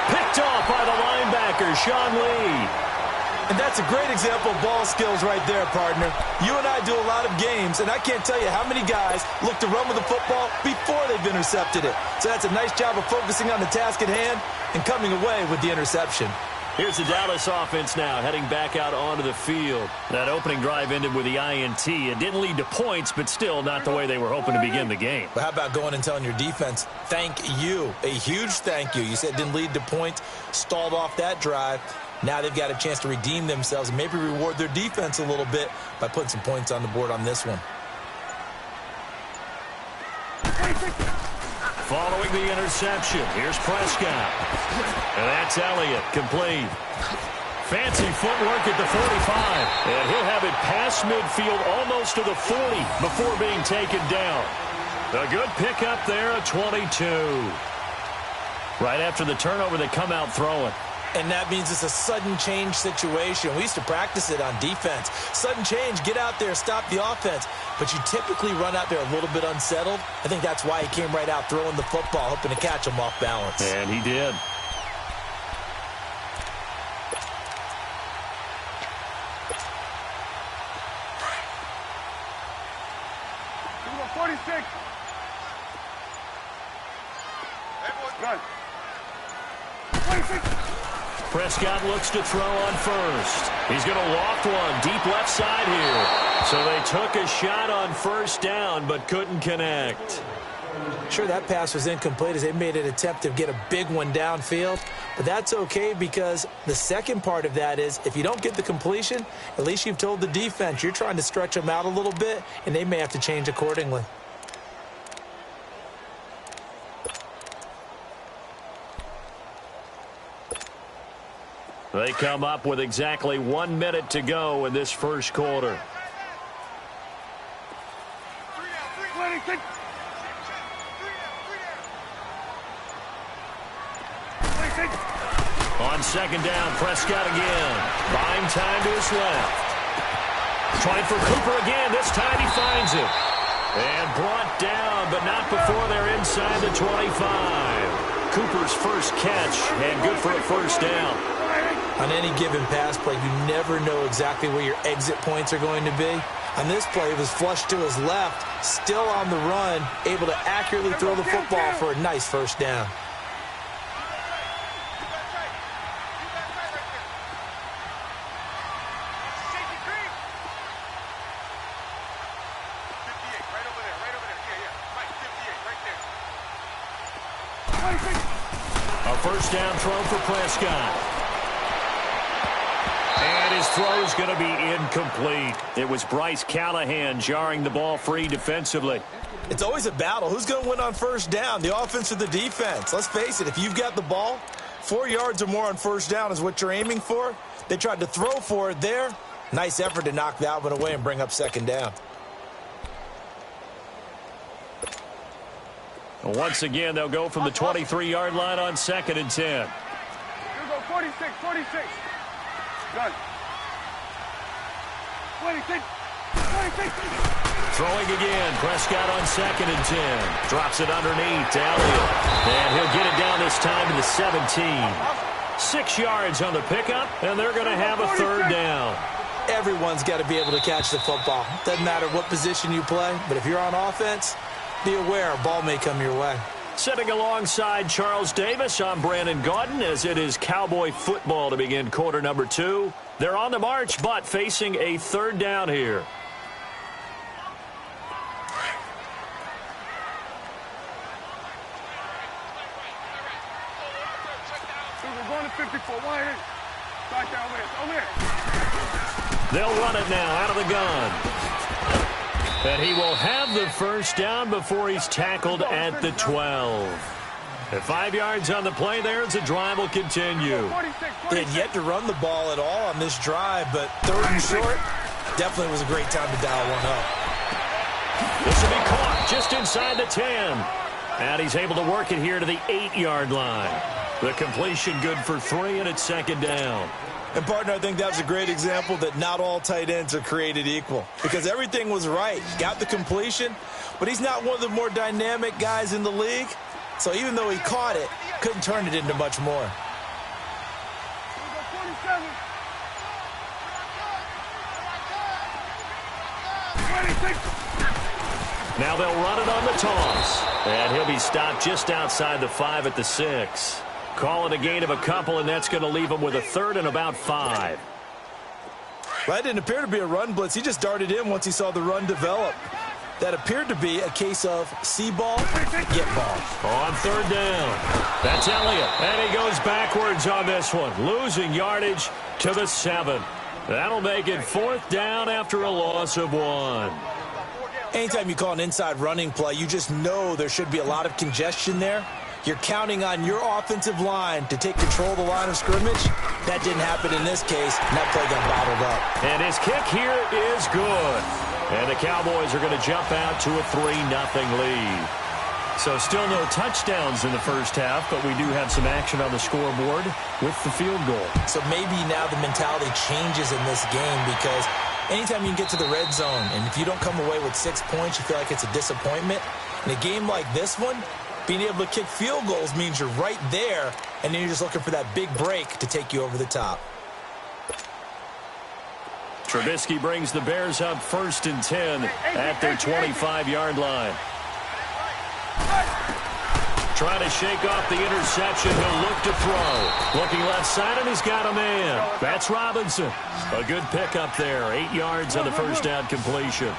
Picked off by the linebacker, Sean Lee. And that's a great example of ball skills right there, partner. You and I do a lot of games, and I can't tell you how many guys look to run with the football before they've intercepted it. So that's a nice job of focusing on the task at hand and coming away with the interception. Here's the Dallas offense now, heading back out onto the field. That opening drive ended with the INT. It didn't lead to points, but still not the way they were hoping to begin the game. But how about going and telling your defense, thank you, a huge thank you. You said it didn't lead to points, stalled off that drive. Now they've got a chance to redeem themselves and maybe reward their defense a little bit by putting some points on the board on this one. Following the interception, here's Prescott. And that's Elliott, complete. Fancy footwork at the 45. And he'll have it past midfield almost to the 40 before being taken down. A good pickup there at 22. Right after the turnover, they come out throwing. And that means it's a sudden change situation. We used to practice it on defense. Sudden change, get out there, stop the offense. But you typically run out there a little bit unsettled. I think that's why he came right out throwing the football, hoping to catch him off balance. And he did. Number 46. Good. 26. Prescott looks to throw on first. He's going to loft one deep left side here. So they took a shot on first down but couldn't connect. Sure, that pass was incomplete as they made an attempt to get a big one downfield. But that's okay because the second part of that is if you don't get the completion, at least you've told the defense you're trying to stretch them out a little bit, and they may have to change accordingly. They come up with exactly 1 minute to go in this first quarter. 26. On second down, Prescott again. Buying time to his left. Trying for Cooper again. This time he finds it. And brought down, but not before they're inside the 25. Cooper's first catch, and good for a first down. On any given pass play, you never know exactly where your exit points are going to be. On this play, it was flushed to his left, still on the run, able to accurately throw the football for a nice first down. A first down throw for Prescott. And his throw is going to be incomplete. It was Bryce Callahan jarring the ball free defensively. It's always a battle. Who's going to win on first down, the offense or the defense? Let's face it, if you've got the ball, 4 yards or more on first down is what you're aiming for. They tried to throw for it there. Nice effort to knock that one away and bring up second down. Once again, they'll go from the 23-yard line on 2nd and 10. You go 46, 46. Good. 26, 26. Throwing again. Prescott on 2nd and 10. Drops it underneath to Elliott. And he'll get it down this time to the 17. 6 yards on the pickup, and they're going to have a third down. Everyone's got to be able to catch the football. Doesn't matter what position you play, but if you're on offense, be aware a ball may come your way. Sitting alongside Charles Davis, I'm Brandon Gaudin as it is Cowboy football to begin quarter number 2. They're on the march, but facing a third down here. We're going to 54. Wide in. Back down there. Over here. They'll run it now out of the gun. And he will have the first down before he's tackled at the 12. At 5 yards on the play there as the drive will continue. They had yet to run the ball at all on this drive, but third and short definitely was a great time to dial one up. This will be caught just inside the 10. And he's able to work it here to the 8-yard line. The completion good for 3, and it's second down. And, partner, I think that was a great example that not all tight ends are created equal, because everything was right. Got the completion, but he's not one of the more dynamic guys in the league. So even though he caught it, couldn't turn it into much more. Now they'll run it on the toss. And he'll be stopped just outside the 5 at the 6. Call it a gain of a couple, and that's going to leave him with a 3rd and about 5. Well, that didn't appear to be a run blitz. He just darted in once he saw the run develop. That appeared to be a case of see ball, get ball. On 3rd down. That's Elliott. And he goes backwards on this one, losing yardage to the 7. That'll make it 4th down after a loss of 1. Anytime you call an inside running play, you just know there should be a lot of congestion there. You're counting on your offensive line to take control of the line of scrimmage. That didn't happen in this case, and that play got bottled up. And his kick here is good. And the Cowboys are going to jump out to a 3-0 lead. So still no touchdowns in the first half, but we do have some action on the scoreboard with the field goal. So maybe now the mentality changes in this game, because anytime you can get to the red zone, and if you don't come away with 6 points, you feel like it's a disappointment. In a game like this one, being able to kick field goals means you're right there, and then you're just looking for that big break to take you over the top. Trubisky brings the Bears up 1st and 10 at their 25-yard line. Trying to shake off the interception. He'll look to throw. Looking left side, and he's got a man. That's Robinson. A good pickup there. 8 yards on the first down completion.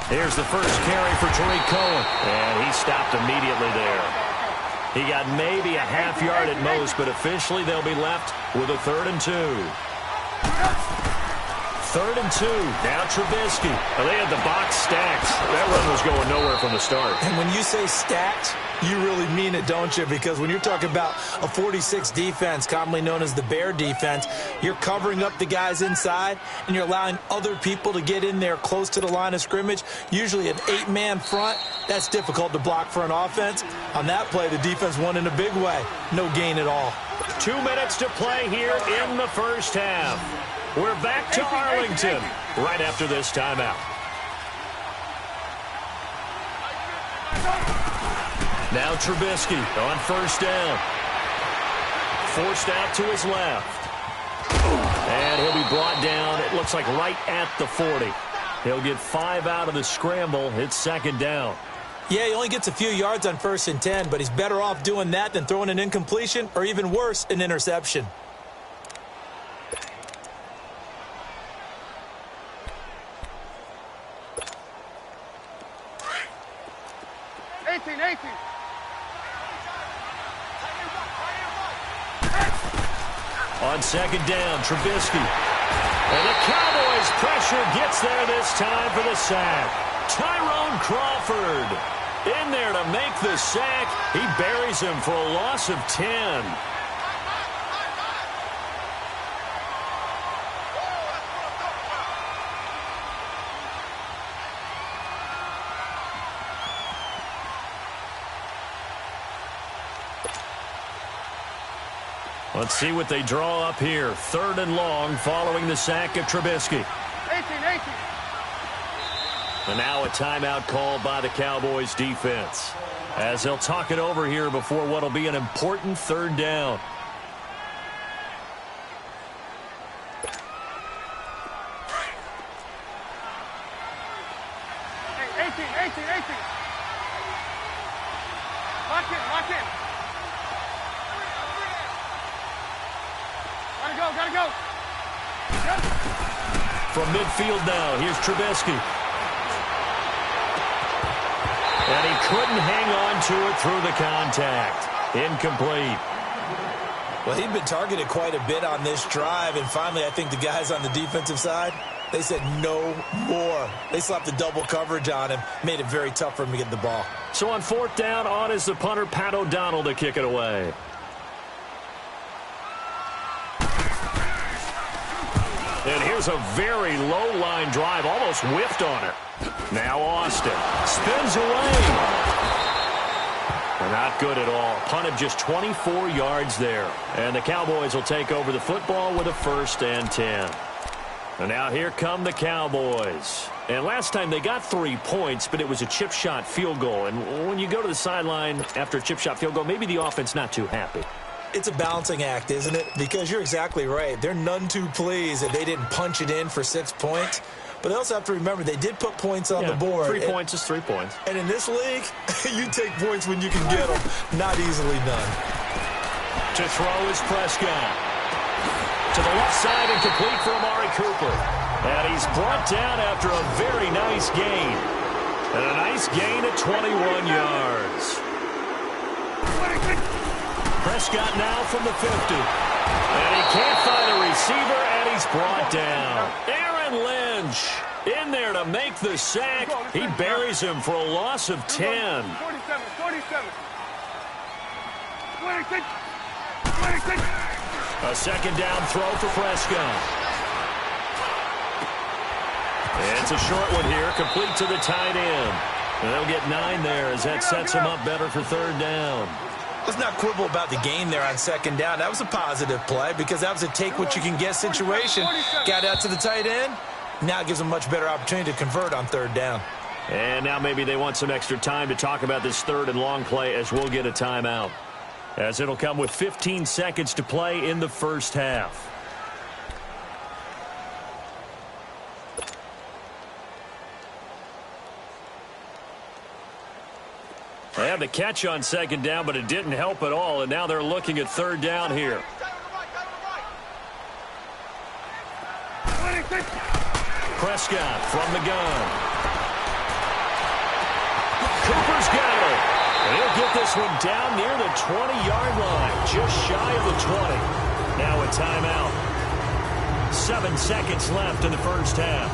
Here's the first carry for Tariq Cohen. And he stopped immediately there. He got maybe a half yard at most, but officially they'll be left with a 3rd and 2. 3rd and 2. Now Trubisky. Well, they had the box stacked. That run was going nowhere from the start. And when you say stacked, you really mean it, don't you? Because when you're talking about a 46 defense, commonly known as the Bear defense, you're covering up the guys inside, and you're allowing other people to get in there close to the line of scrimmage. Usually an 8-man front, that's difficult to block for an offense. On that play, the defense won in a big way. No gain at all. 2 minutes to play here in the first half. We're back to Arlington right after this timeout. Now Trubisky on 1st down. Forced out to his left. And he'll be brought down, it looks like right at the 40. He'll get 5 out of the scramble. It's 2nd down. Yeah, he only gets a few yards on 1st and 10, but he's better off doing that than throwing an incompletion, or even worse, an interception. On 2nd down, Trubisky. And the Cowboys' pressure gets there this time for the sack. Tyrone Crawford in there to make the sack. He buries him for a loss of 10. Let's see what they draw up here. 3rd and long following the sack of Trubisky. 18. And now a timeout called by the Cowboys defense, as they'll talk it over here before what will be an important 3rd down. Hey, 18. Lock in. Gotta go. From midfield now, here's Trubisky. And he couldn't hang on to it through the contact. Incomplete. Well, he'd been targeted quite a bit on this drive, and finally I think the guys on the defensive side, They said no more. They slapped the double coverage on him, made it very tough for him to get the ball. So on 4th down, on is the punter, Pat O'Donnell, to kick it away. And here's a very low-line drive, almost whiffed on it. Now Austin spins away. Not good at all. Punted just 24 yards there. And the Cowboys will take over the football with a 1st and 10. And now here come the Cowboys. And last time they got 3 points, but it was a chip shot field goal. And when you go to the sideline after a chip shot field goal, maybe the offense not too happy. It's a balancing act, isn't it? Because you're exactly right. They're none too pleased that they didn't punch it in for 6 points. But they also have to remember they did put points on the board. 3 points is 3 points. And in this league, you take points when you can get them. Not easily done. To throw is Prescott. To the left side and complete for Amari Cooper. And he's brought down after a very nice gain. And a nice gain at 21 yards. Prescott now from the 50. And he can't find a receiver, and he's brought down. Aaron Lynch in there to make the sack. He buries him for a loss of 10. 47. A 2nd down throw for Prescott. It's a short one here, complete to the tight end. And they'll get 9 there as that sets him up better for 3rd down. Let's not quibble about the game there on 2nd down. That was a positive play because that was a take-what-you-can-get situation. Got out to the tight end. Now it gives them a much better opportunity to convert on 3rd down. And now maybe they want some extra time to talk about this 3rd and long play as we'll get a timeout. As it'll come with 15 seconds to play in the 1st half. They have the catch on 2nd down, but it didn't help at all, and now they're looking at 3rd down here. Prescott from the gun. Cooper's got it. And he'll get this one down near the 20-yard line, just shy of the 20. Now a timeout. 7 seconds left in the 1st half.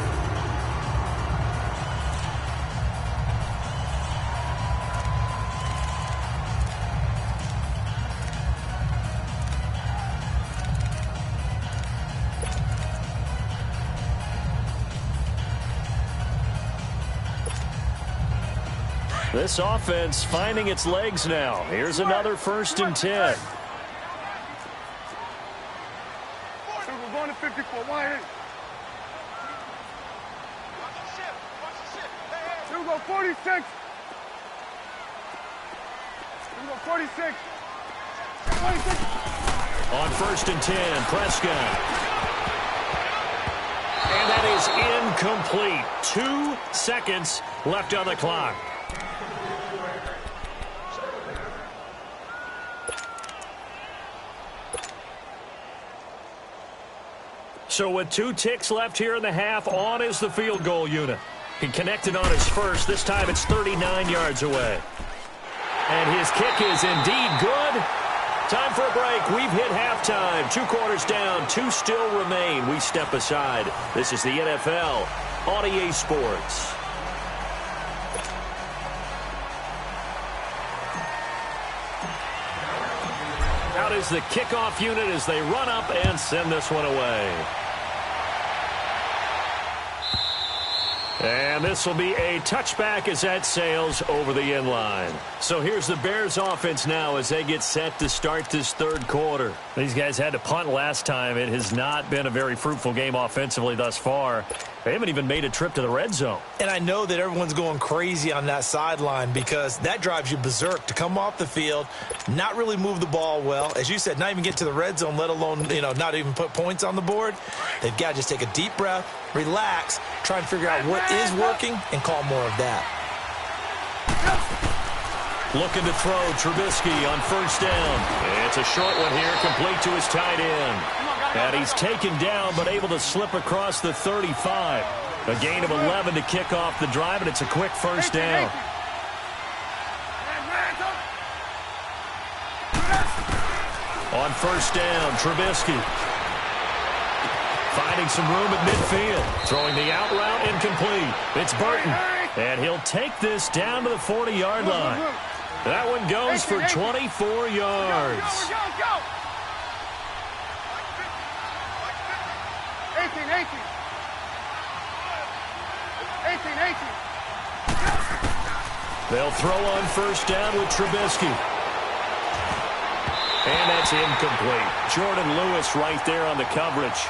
This offense finding its legs now. Here's another 1st and 10. We're going to 54. Why ain't? Here we go, 46. Here we go, 46. 46. On 1st and 10, Prescott. And that is incomplete. 2 seconds left on the clock. So with 2 ticks left here in the half, on is the field goal unit. He connected on his first. This time it's 39 yards away. And his kick is indeed good. Time for a break. We've hit halftime. 2 quarters down, 2 still remain. We step aside. This is the NFL on EA Sports. Out is the kickoff unit as they run up and send this one away. And this will be a touchback as that sails over the end line. So here's the Bears offense now as they get set to start this 3rd quarter. These guys had to punt last time. It has not been a very fruitful game offensively thus far. They haven't even made a trip to the red zone. And I know that everyone's going crazy on that sideline because that drives you berserk to come off the field, not really move the ball well. As you said, not even get to the red zone, let alone, not even put points on the board. They've got to just take a deep breath, relax, try and figure out what is working and call more of that. Looking to throw, Trubisky on 1st down. It's a short one here, complete to his tight end. And he's taken down, but able to slip across the 35. A gain of 11 to kick off the drive, and it's a quick 1st down. On 1st down, Trubisky. Finding some room at midfield. Throwing the out route incomplete. It's Burton. And he'll take this down to the 40-yard line. That one goes for 24 yards. Let's go. 18. 18. They'll throw on first down with Trubisky. And that's incomplete. Jordan Lewis right there on the coverage.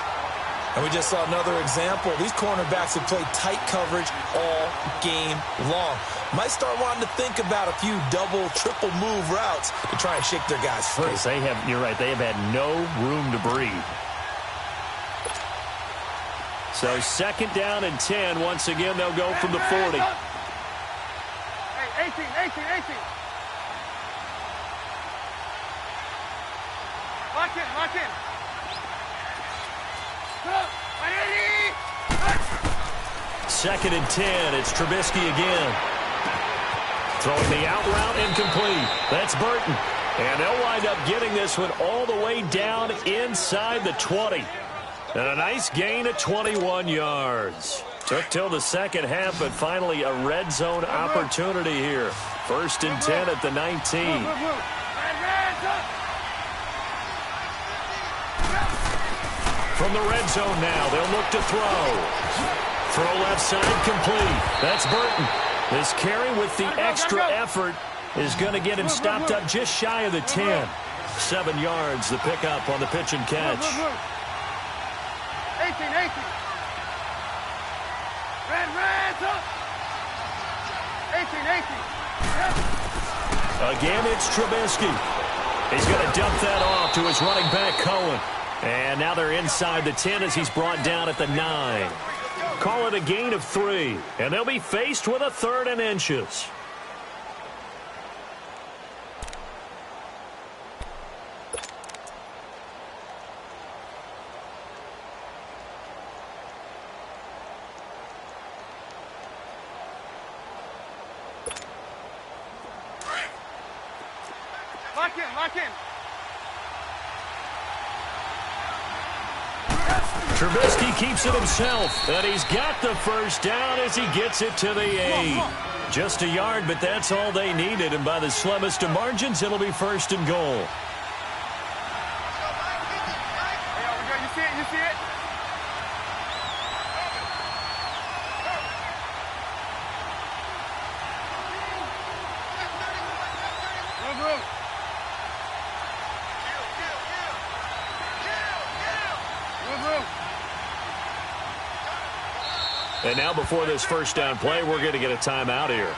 And we just saw another example. These cornerbacks have played tight coverage all game long. Might start wanting to think about a few double, triple move routes to try and shake their guys free. You're right, they have had no room to breathe. So second down and 10. Once again, they'll go from the 40. Hey, 18. Lock in. Second and 10. It's Trubisky again. Throwing the out route incomplete. That's Burton. And they'll wind up getting this one all the way down inside the 20. And a nice gain of 21 yards. Took till the second half, but finally a red zone opportunity here. First and 10 at the 19. From the red zone now, they'll look to throw. Throw left side complete. That's Burton. This carry with the extra effort is going to get him stopped up just shy of the 10. 7 yards, the pickup on the pitch and catch. 18. Red, up. 18. Again, it's Trubisky. He's going to dump that off to his running back, Cohen. And now they're inside the 10 as he's brought down at the 9. Call it a gain of 3, and they'll be faced with a 3rd and inches. Lock in. Trubisky keeps it himself, and he's got the first down as he gets it to the 8. Just a yard, but that's all they needed, and by the slimmest of margins, it'll be first and goal. You see it? Move. And now before this first down play, we're going to get a timeout here.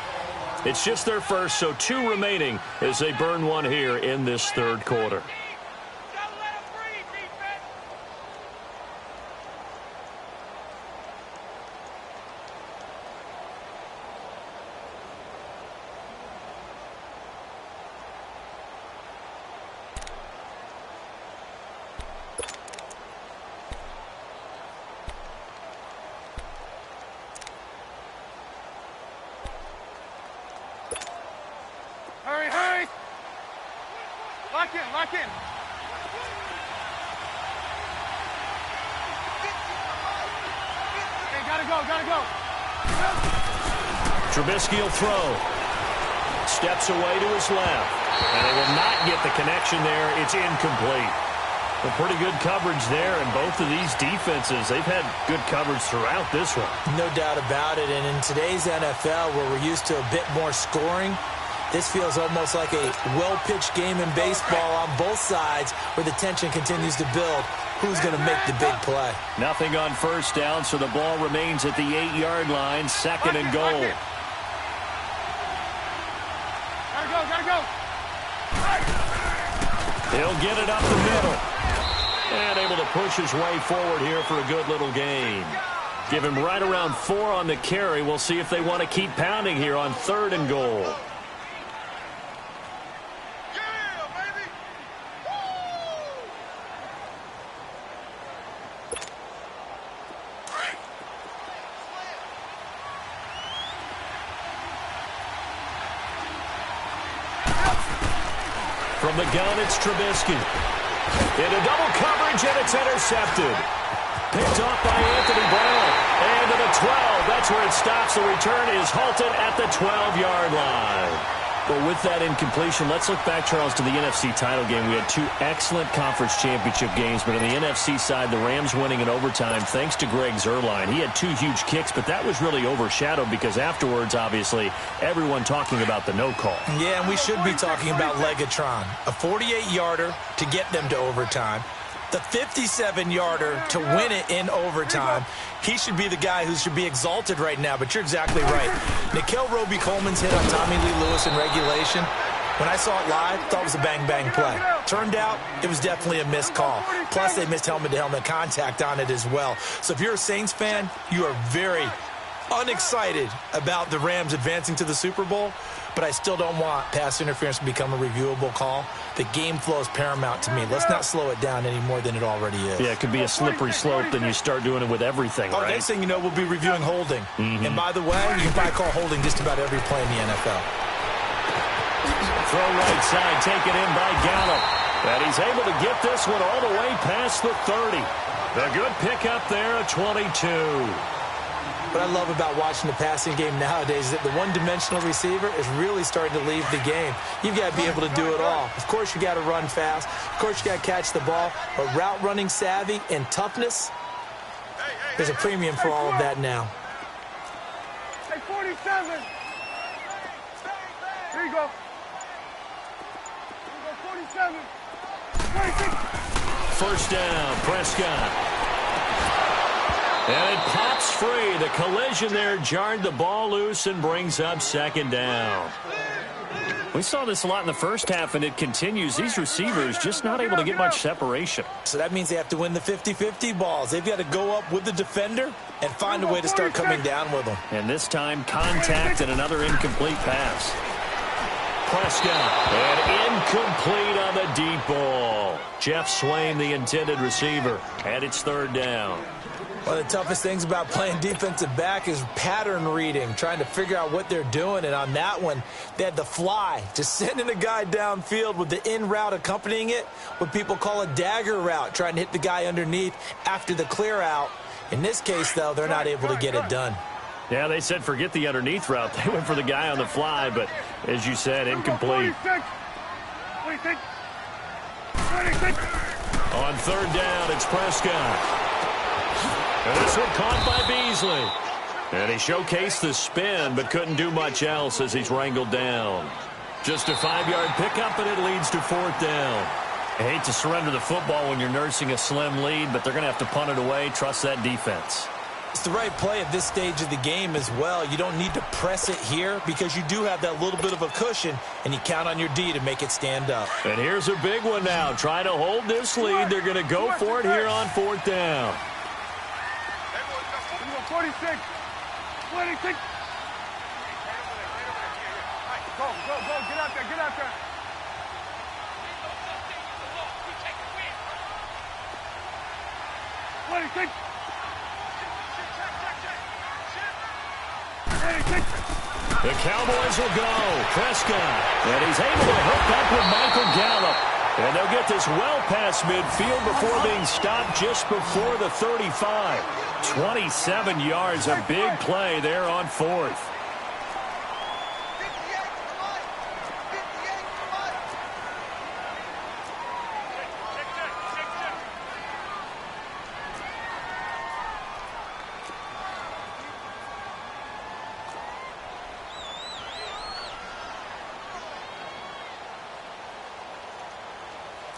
It's just their first, so 2 remaining as they burn one here in this 3rd quarter. Hurry. Lock in. Hey, gotta go. Trubisky will throw. Steps away to his left. And they will not get the connection there. It's incomplete. A pretty good coverage there, and both of these defenses, they've had good coverage throughout this one. No doubt about it, and in today's NFL, where we're used to a bit more scoring, this feels almost like a well-pitched game in baseball on both sides where the tension continues to build. Who's going to make the big play? Nothing on first down, so the ball remains at the 8-yard line, second and goal. Gotta go. He'll get it up the middle. And able to push his way forward here for a good little gain. Give him right around 4 on the carry. We'll see if they want to keep pounding here on 3rd and goal. From the gun, it's Trubisky. Into double coverage, and it's intercepted. picked off by Anthony Brown. And to the 12. That's where it stops. The return is halted at the 12-yard line. Well, with that incompletion, let's look back, Charles, to the NFC title game. We had two excellent conference championship games, but on the NFC side, the Rams winning in overtime thanks to Greg Zuerlein. He had two huge kicks, but that was really overshadowed because afterwards, obviously, everyone talking about the no call. Yeah, and we should be talking about Legatron. A 48-yarder to get them to overtime. The 57-yarder to win it in overtime. He should be the guy who should be exalted right now, but you're exactly right. Nickel Roby-Coleman's hit on Tommy Lee Lewis in regulation. When I saw it live, I thought it was a bang-bang play. Turned out, it was definitely a missed call. Plus, they missed helmet-to-helmet contact on it as well. So if you're a Saints fan, you are very unexcited about the Rams advancing to the Super Bowl, but I still don't want pass interference to become a reviewable call. The game flow is paramount to me. Let's not slow it down any more than it already is. Yeah, it could be a slippery slope, then you start doing it with everything, right? Next thing you know, we'll be reviewing holding. And by the way, you can probably call holding just about every play in the NFL. Throw right side, taken in by Gallup. And he's able to get this one all the way past the 30. The good pickup there at 22. What I love about watching the passing game nowadays is that the one-dimensional receiver is really starting to leave the game. You've got to be able to do it all. Of course, you got to run fast. Of course, you got to catch the ball. But route running savvy and toughness, there's a premium for all of that now. Hey, 47. Here you go. Here you go, 47. 26. First down, Prescott. And it pops free. The collision there jarred the ball loose and brings up second down. We saw this a lot in the first half, and it continues. These receivers just not able to get much separation. So that means they have to win the 50-50 balls. They've got to go up with the defender and find a way to start coming down with them. And this time, contact and another incomplete pass. Prescott, and incomplete on the deep ball. Jeff Swain, the intended receiver, and it's third down. One of the toughest things about playing defensive back is pattern reading, trying to figure out what they're doing. And on that one, they had the fly, just sending a guy downfield with the in route accompanying it, what people call a dagger route, trying to hit the guy underneath after the clear out. In this case, though, they're not able to get it done. Yeah, they said forget the underneath route. They went for the guy on the fly, but as you said, incomplete. 26. 26. On third down, it's Prescott. And this one caught by Beasley. And he showcased the spin, but couldn't do much else as he's wrangled down. Just a 5-yard pickup, and it leads to fourth down. I hate to surrender the football when you're nursing a slim lead, but they're going to have to punt it away. Trust that defense. It's the right play at this stage of the game as well. You don't need to press it here because you do have that little bit of a cushion, and you count on your D to make it stand up. And here's a big one now. Trying to hold this lead. They're going to go for it here on fourth down. 46. 26. Go, get out there, get out there. The Cowboys will go. Prescott. And he's able to hook up with Michael Gallup. And they'll get this well past midfield before being stopped just before the 35. 27 yards, a big play there on fourth.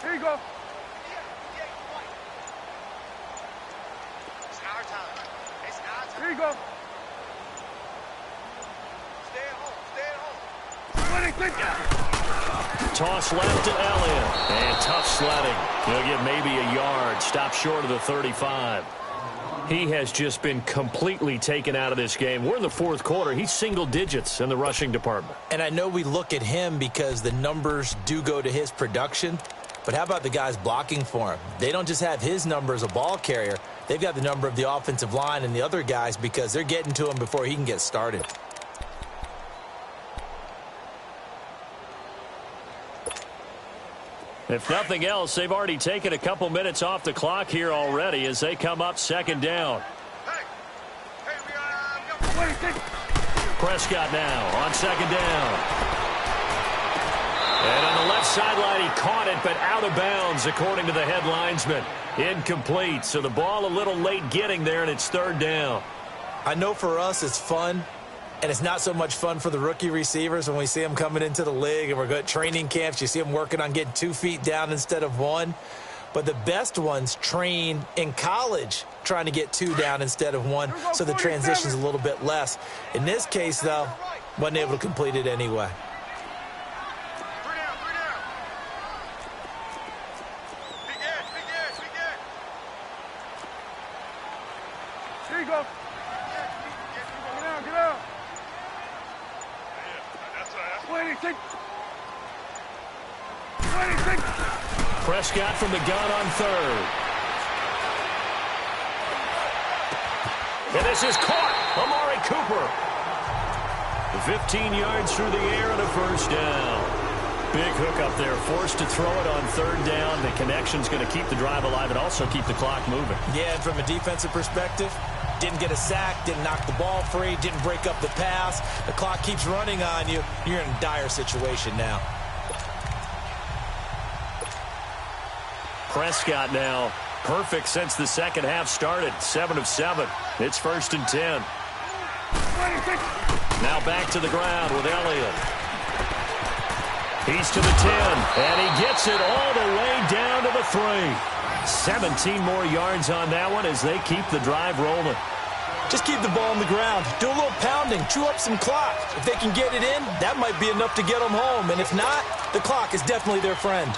Here you go. Here you go. Stay at home. 26. Toss left to Elliott. And tough sledding. He'll get maybe a yard. Stop short of the 35. He has just been completely taken out of this game. We're in the fourth quarter. He's single digits in the rushing department. And I know we look at him because the numbers do go to his production. But how about the guys blocking for him? They don't just have his number as a ball carrier. They've got the number of the offensive line and the other guys because they're getting to him before he can get started. If nothing else, they've already taken a couple minutes off the clock here already as they come up second down. Prescott now on second down. And on the left sideline, he caught it, but out of bounds, according to the head linesman. Incomplete, so the ball a little late getting there, and it's third down. I know for us it's fun, and it's not so much fun for the rookie receivers when we see them coming into the league and we're going to training camps. You see them working on getting 2 feet down instead of 1. But the best ones train in college trying to get 2 down instead of 1, so the transition's a little bit less. In this case, though, wasn't able to complete it anyway. Here you go. Get out. 26. Prescott from the gun on third. And this is caught. Amari Cooper. 15 yards through the air and a first down. Big hook up there. Forced to throw it on third down. The connection's going to keep the drive alive and also keep the clock moving. Yeah, and from a defensive perspective, didn't get a sack, didn't knock the ball free, didn't break up the pass. The clock keeps running on you. You're in a dire situation now. Prescott now perfect since the second half started. 7 of 7. It's 1st and 10. Now back to the ground with Elliott. He's to the 10, and he gets it all the way down to the 3. 17 more yards on that one as they keep the drive rolling. Just keep the ball on the ground. Do a little pounding. Chew up some clock. If they can get it in, that might be enough to get them home. And if not, the clock is definitely their friend.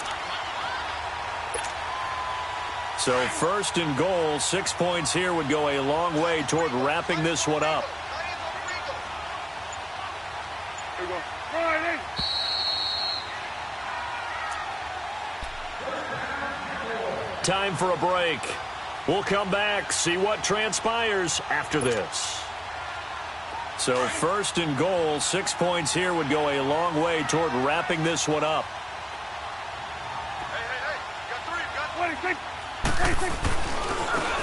So 1st and goal, 6 points here would go a long way toward wrapping this one up. Here we go. All right, Time for a break. We'll come back, see what transpires after this. So 1st and goal, 6 points here would go a long way toward wrapping this one up.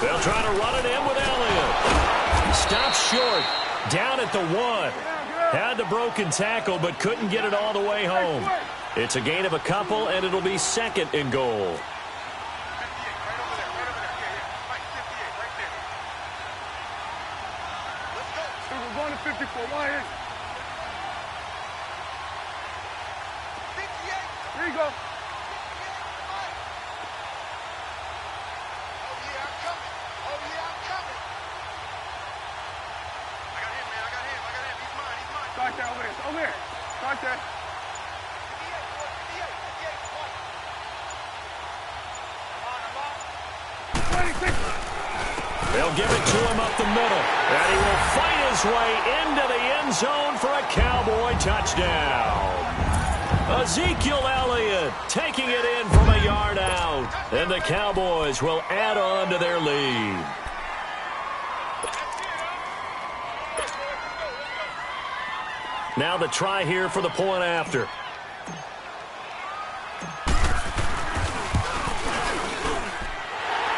They'll try to run it in with Elliott. Stops short, down at the 1. Had the broken tackle, but couldn't get it all the way home. It's a gain of a couple, and it'll be 2nd and goal. We're going to 54. Why? Here you go. Start there, over there. Start there. They'll give it to him up the middle. And he will fight his way into the end zone for a Cowboy touchdown. Ezekiel Elliott taking it in from a yard out. And the Cowboys will add on to their lead. Now the try here for the point after.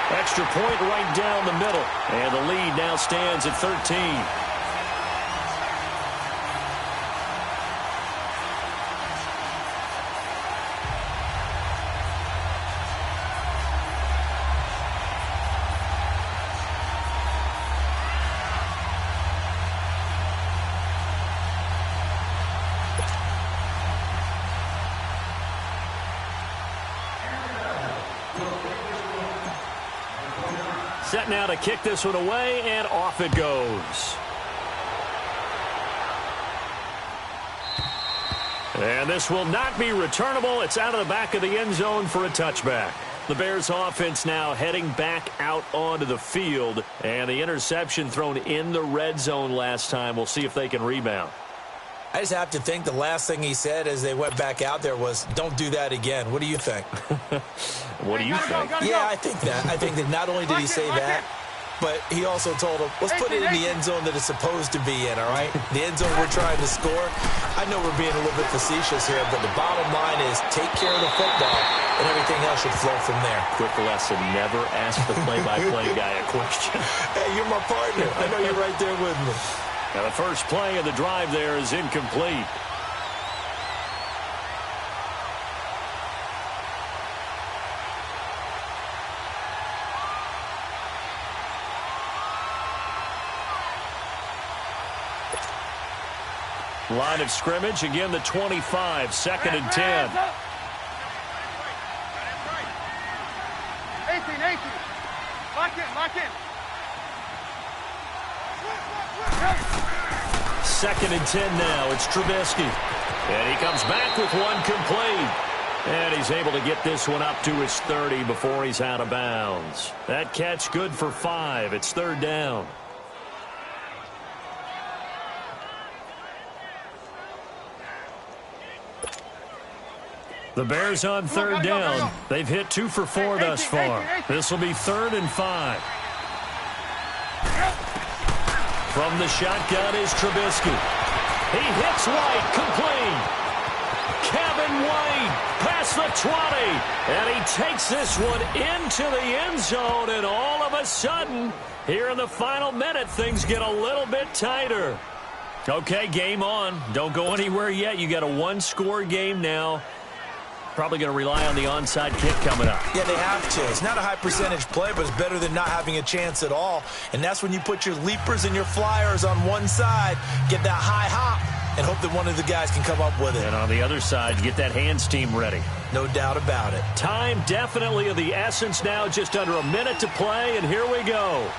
Extra point right down the middle. And the lead now stands at 13. Set now to kick this one away, and off it goes. And this will not be returnable. It's out of the back of the end zone for a touchback. The Bears offense now heading back out onto the field, and the interception thrown in the red zone last time. We'll see if they can rebound. I just have to think the last thing he said as they went back out there was, don't do that again. What do you think? What do you think? Yeah, I think that. I think that not only did he say that, But he also told him, let's put it in the end zone that it's supposed to be in, all right? The end zone we're trying to score. I know we're being a little bit facetious here, but the bottom line is take care of the football, and everything else should flow from there. Quick lesson, never ask the play-by-play guy a question. Hey, you're my partner. I know you're right there with me. Now the first play of the drive there is incomplete. Line of scrimmage, again the 25, 2nd and 10. 18. Lock in. 2nd and 10 now. It's Trubisky. And he comes back with one complete. And he's able to get this one up to his 30 before he's out of bounds. That catch good for 5. It's 3rd down. The Bears on 3rd down. They've hit 2 for 4 thus far. This will be 3rd and 5. From the shotgun is Trubisky. He hits White, complete. Kevin White past the 20. And he takes this one into the end zone. And all of a sudden, here in the final minute, things get a little bit tighter. Okay, game on. Don't go anywhere yet. You got a one-score game now. Probably going to rely on the onside kick coming up. Yeah, they have to. It's not a high percentage play, but it's better than not having a chance at all. And that's when you put your leapers and your flyers on one side, get that high hop, and hope that one of the guys can come up with it. And on the other side, get that hands team ready. No doubt about it. Time definitely of the essence now. Just under a minute to play, and here we go.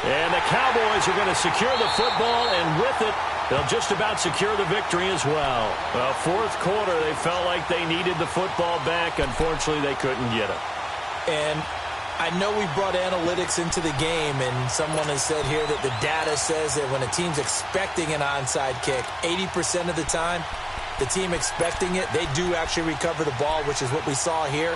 And the Cowboys are going to secure the football, and with it, they'll just about secure the victory as well. Well, 4th quarter, they felt like they needed the football back. Unfortunately, they couldn't get it. And I know we brought analytics into the game, and someone has said here that the data says that when a team's expecting an onside kick, 80% of the time, the team expecting it, they do actually recover the ball, which is what we saw here.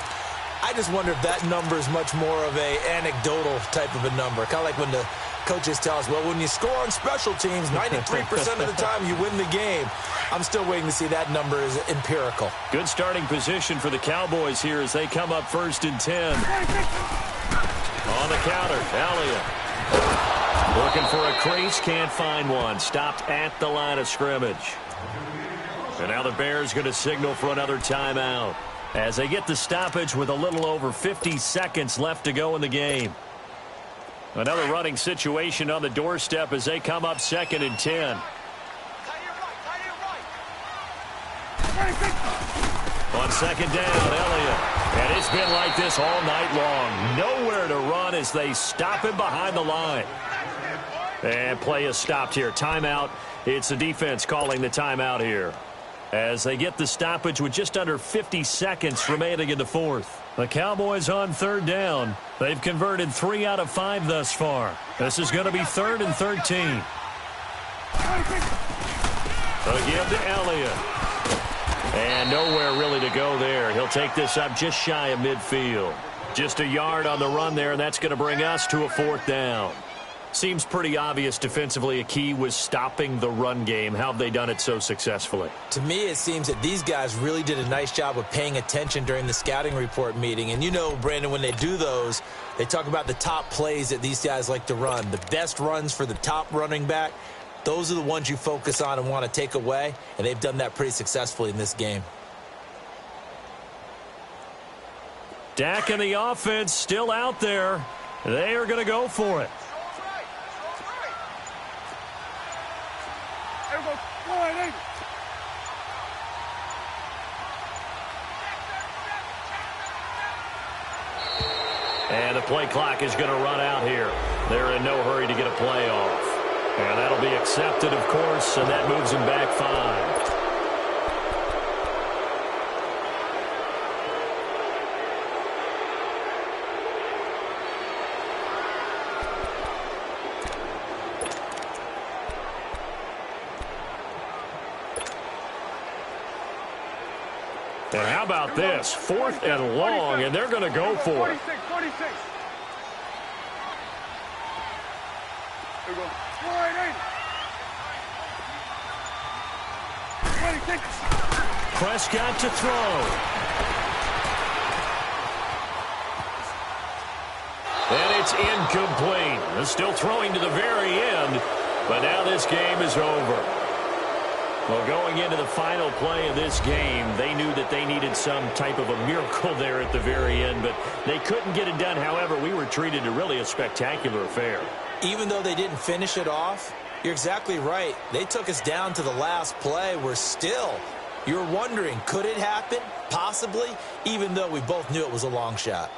I just wonder if that number is much more of a anecdotal type of a number. Kind of like when the coaches tell us, well, when you score on special teams, 93% of the time you win the game. I'm still waiting to see that number is empirical. Good starting position for the Cowboys here as they come up 1st and 10. On the counter, Elliott. Looking for a crease, can't find one. Stopped at the line of scrimmage. And now the Bears going to signal for another timeout as they get the stoppage with a little over 50 seconds left to go in the game. Another running situation on the doorstep as they come up 2nd and 10. On 2nd down, Elliott. And it's been like this all night long. Nowhere to run as they stop him behind the line. And play is stopped here. Timeout. It's the defense calling the timeout here, as they get the stoppage with just under 50 seconds remaining in the 4th. The Cowboys on 3rd down. They've converted 3 out of 5 thus far. This is going to be 3rd and 13. Again to Elliott. And nowhere really to go there. He'll take this up just shy of midfield. Just a yard on the run there, and that's going to bring us to a 4th down. Seems pretty obvious defensively a key was stopping the run game. How have they done it so successfully? To me, it seems that these guys really did a nice job of paying attention during the scouting report meeting. And you know, Brandon, when they do those, they talk about the top plays that these guys like to run. The best runs for the top running back, those are the ones you focus on and want to take away. And they've done that pretty successfully in this game. Dak and the offense still out there. They are going to go for it. And the play clock is going to run out here. They're in no hurry to get a play off. And that'll be accepted, of course, and that moves them back 5. And how about this? 4th and long, and they're going to go for it. 46. Here we go. 26. Prescott to throw. And it's incomplete. Still throwing to the very end, but now this game is over. Well, going into the final play of this game, they knew that they needed some type of a miracle there at the very end, but they couldn't get it done. However, we were treated to really a spectacular affair. Even though they didn't finish it off, you're exactly right. They took us down to the last play. We're still, you're wondering, could it happen? Possibly, even though we both knew it was a long shot.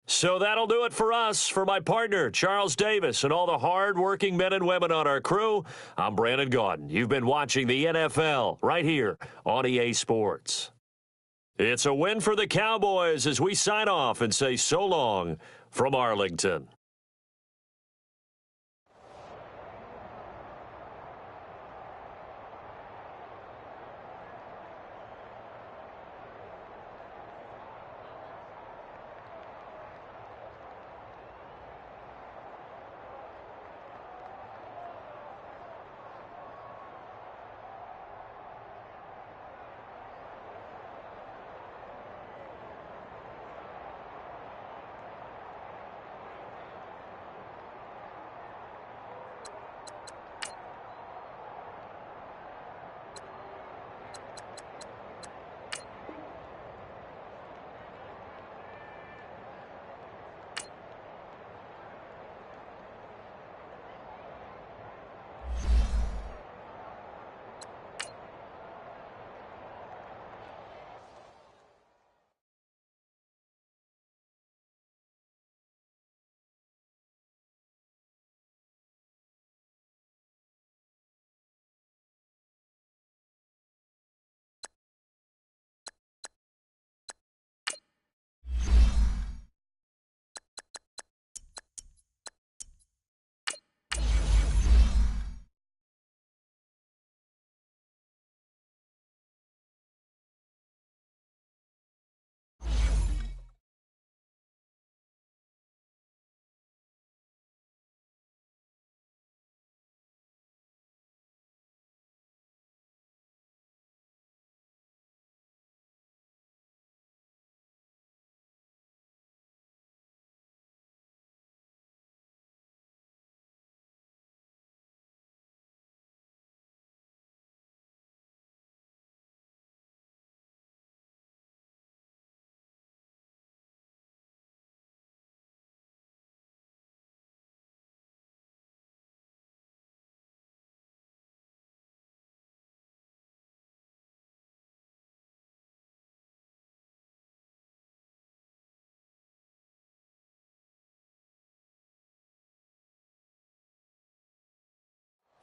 So that'll do it for us. For my partner, Charles Davis, and all the hard-working men and women on our crew, I'm Brandon Gaudin. You've been watching the NFL right here on EA Sports. It's a win for the Cowboys as we sign off and say so long from Arlington.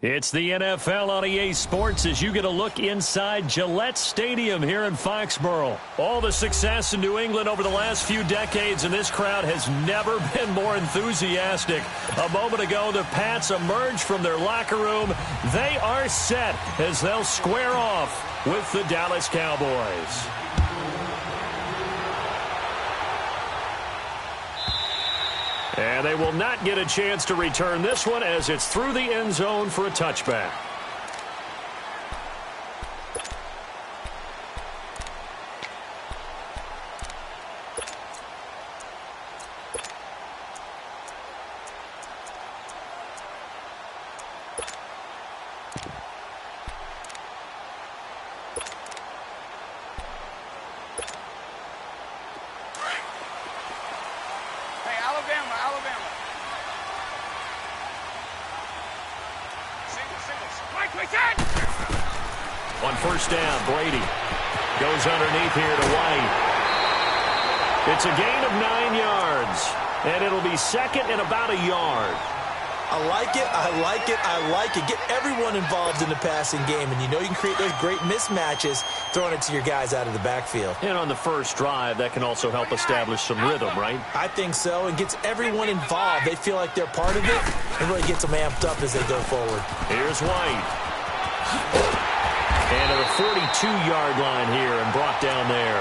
It's the NFL on EA Sports as you get a look inside Gillette Stadium here in Foxborough. All the success in New England over the last few decades, and this crowd has never been more enthusiastic. A moment ago, the Pats emerged from their locker room. They are set as they'll square off with the Dallas Cowboys. And they will not get a chance to return this one as it's through the end zone for a touchback. On first down, Brady goes underneath here to White. It's a gain of 9 yards, and it'll be second and about a yard. I like it, I like it, I like it. Get everyone involved in the passing game, and you know you can create those great mismatches throwing it to your guys out of the backfield. And on the first drive, that can also help establish some rhythm, right? I think so, and gets everyone involved. They feel like they're part of it, and really gets them amped up as they go forward. Here's White. And to the 42-yard line here and brought down there.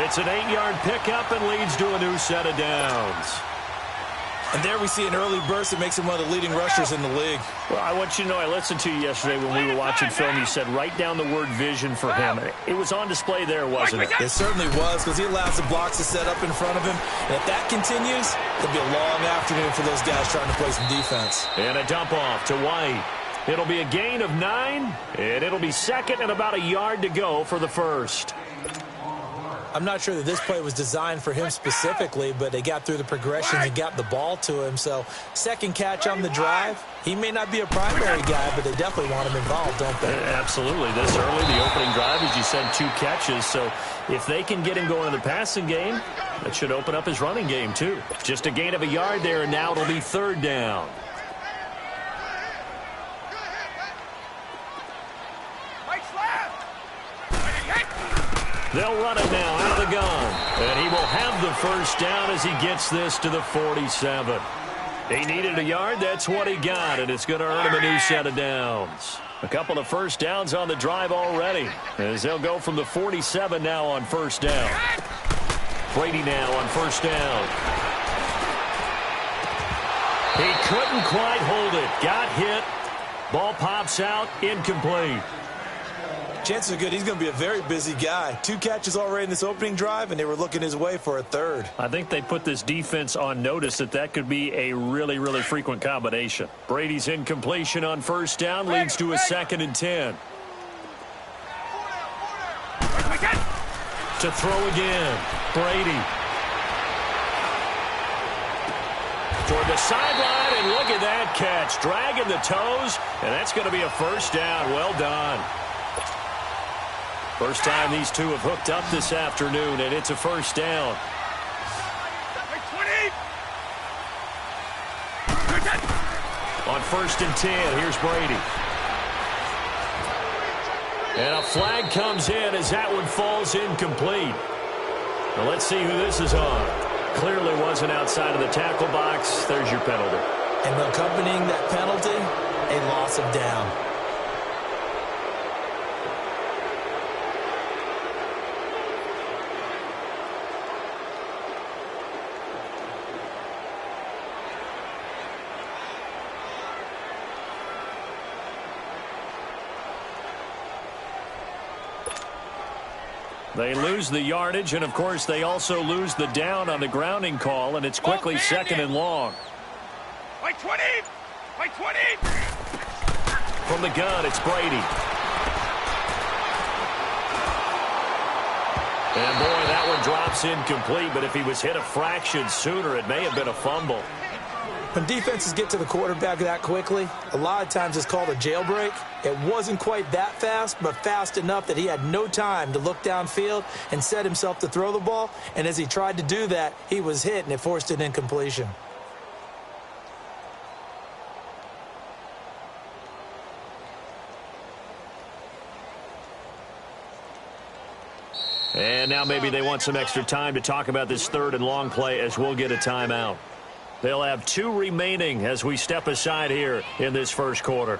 It's an 8-yard pickup and leads to a new set of downs. And there we see an early burst that makes him one of the leading rushers in the league. Well, I want you to know, I listened to you yesterday when we were watching film. You said write down the word vision for him. It was on display there, wasn't it? It certainly was, because he allows the blocks to set up in front of him. And if that continues, it'll be a long afternoon for those guys trying to play some defense. And a dump off to White. It'll be a gain of 9, and it'll be second and about a yard to go for the first. I'm not sure that this play was designed for him specifically, but they got through the progressions and got the ball to him. So second catch on the drive. He may not be a primary guy, but they definitely want him involved, don't they? Absolutely. This early, the opening drive, as you said, 2 catches. So if they can get him going in the passing game, that should open up his running game too. Just a gain of a yard there, and now it'll be 3rd down. They'll run it now out of the gun. And he will have the first down as he gets this to the 47. He needed a yard. That's what he got, and it's going to earn him a new set of downs. A couple of first downs on the drive already, as they'll go from the 47 now on first down. Brady now on first down. He couldn't quite hold it. Got hit. Ball pops out. Incomplete. Chances are good he's going to be a very busy guy. 2 catches already in this opening drive, and they were looking his way for a 3rd. I think they put this defense on notice that could be a really, really frequent combination. Brady's incompletion on first down leads to a 2nd and 10. To throw again. Brady. Toward the sideline, and look at that catch. Dragging the toes, and that's going to be a first down. Well done. First time these two have hooked up this afternoon, and it's a first down. On 1st and 10, here's Brady. And a flag comes in as that one falls incomplete. Now let's see who this is on. Clearly wasn't outside of the tackle box. There's your penalty. And accompanying that penalty, a loss of down. They lose the yardage, and, of course, they also lose the down on the grounding call, and it's quickly 2nd and long. By 20! By 20! From the gun, it's Brady. And, boy, that one drops incomplete, but if he was hit a fraction sooner, it may have been a fumble. When defenses get to the quarterback that quickly, a lot of times it's called a jailbreak. It wasn't quite that fast, but fast enough that he had no time to look downfield and set himself to throw the ball. And as he tried to do that, he was hit, and it forced an incompletion. And now maybe they want some extra time to talk about this 3rd and long play as we'll get a timeout. They'll have 2 remaining as we step aside here in this first quarter.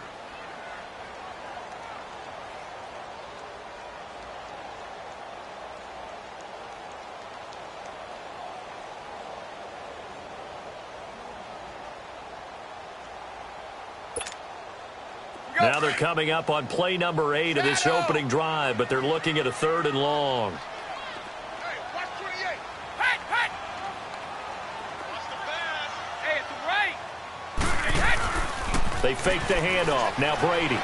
Now they're coming up on play number 8 of this opening drive, but they're looking at a 3rd and long. They fake the handoff. Now Brady.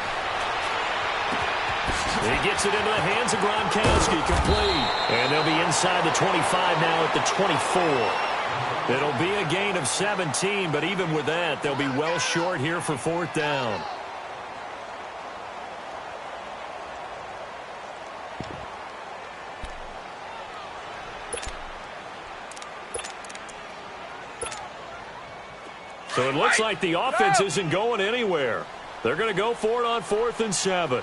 He gets it into the hands of Gronkowski. Complete. And they'll be inside the 25 now at the 24. It'll be a gain of 17, but even with that, they'll be well short here for 4th down. So it looks like the offense isn't going anywhere. They're going to go for it on 4th and 7.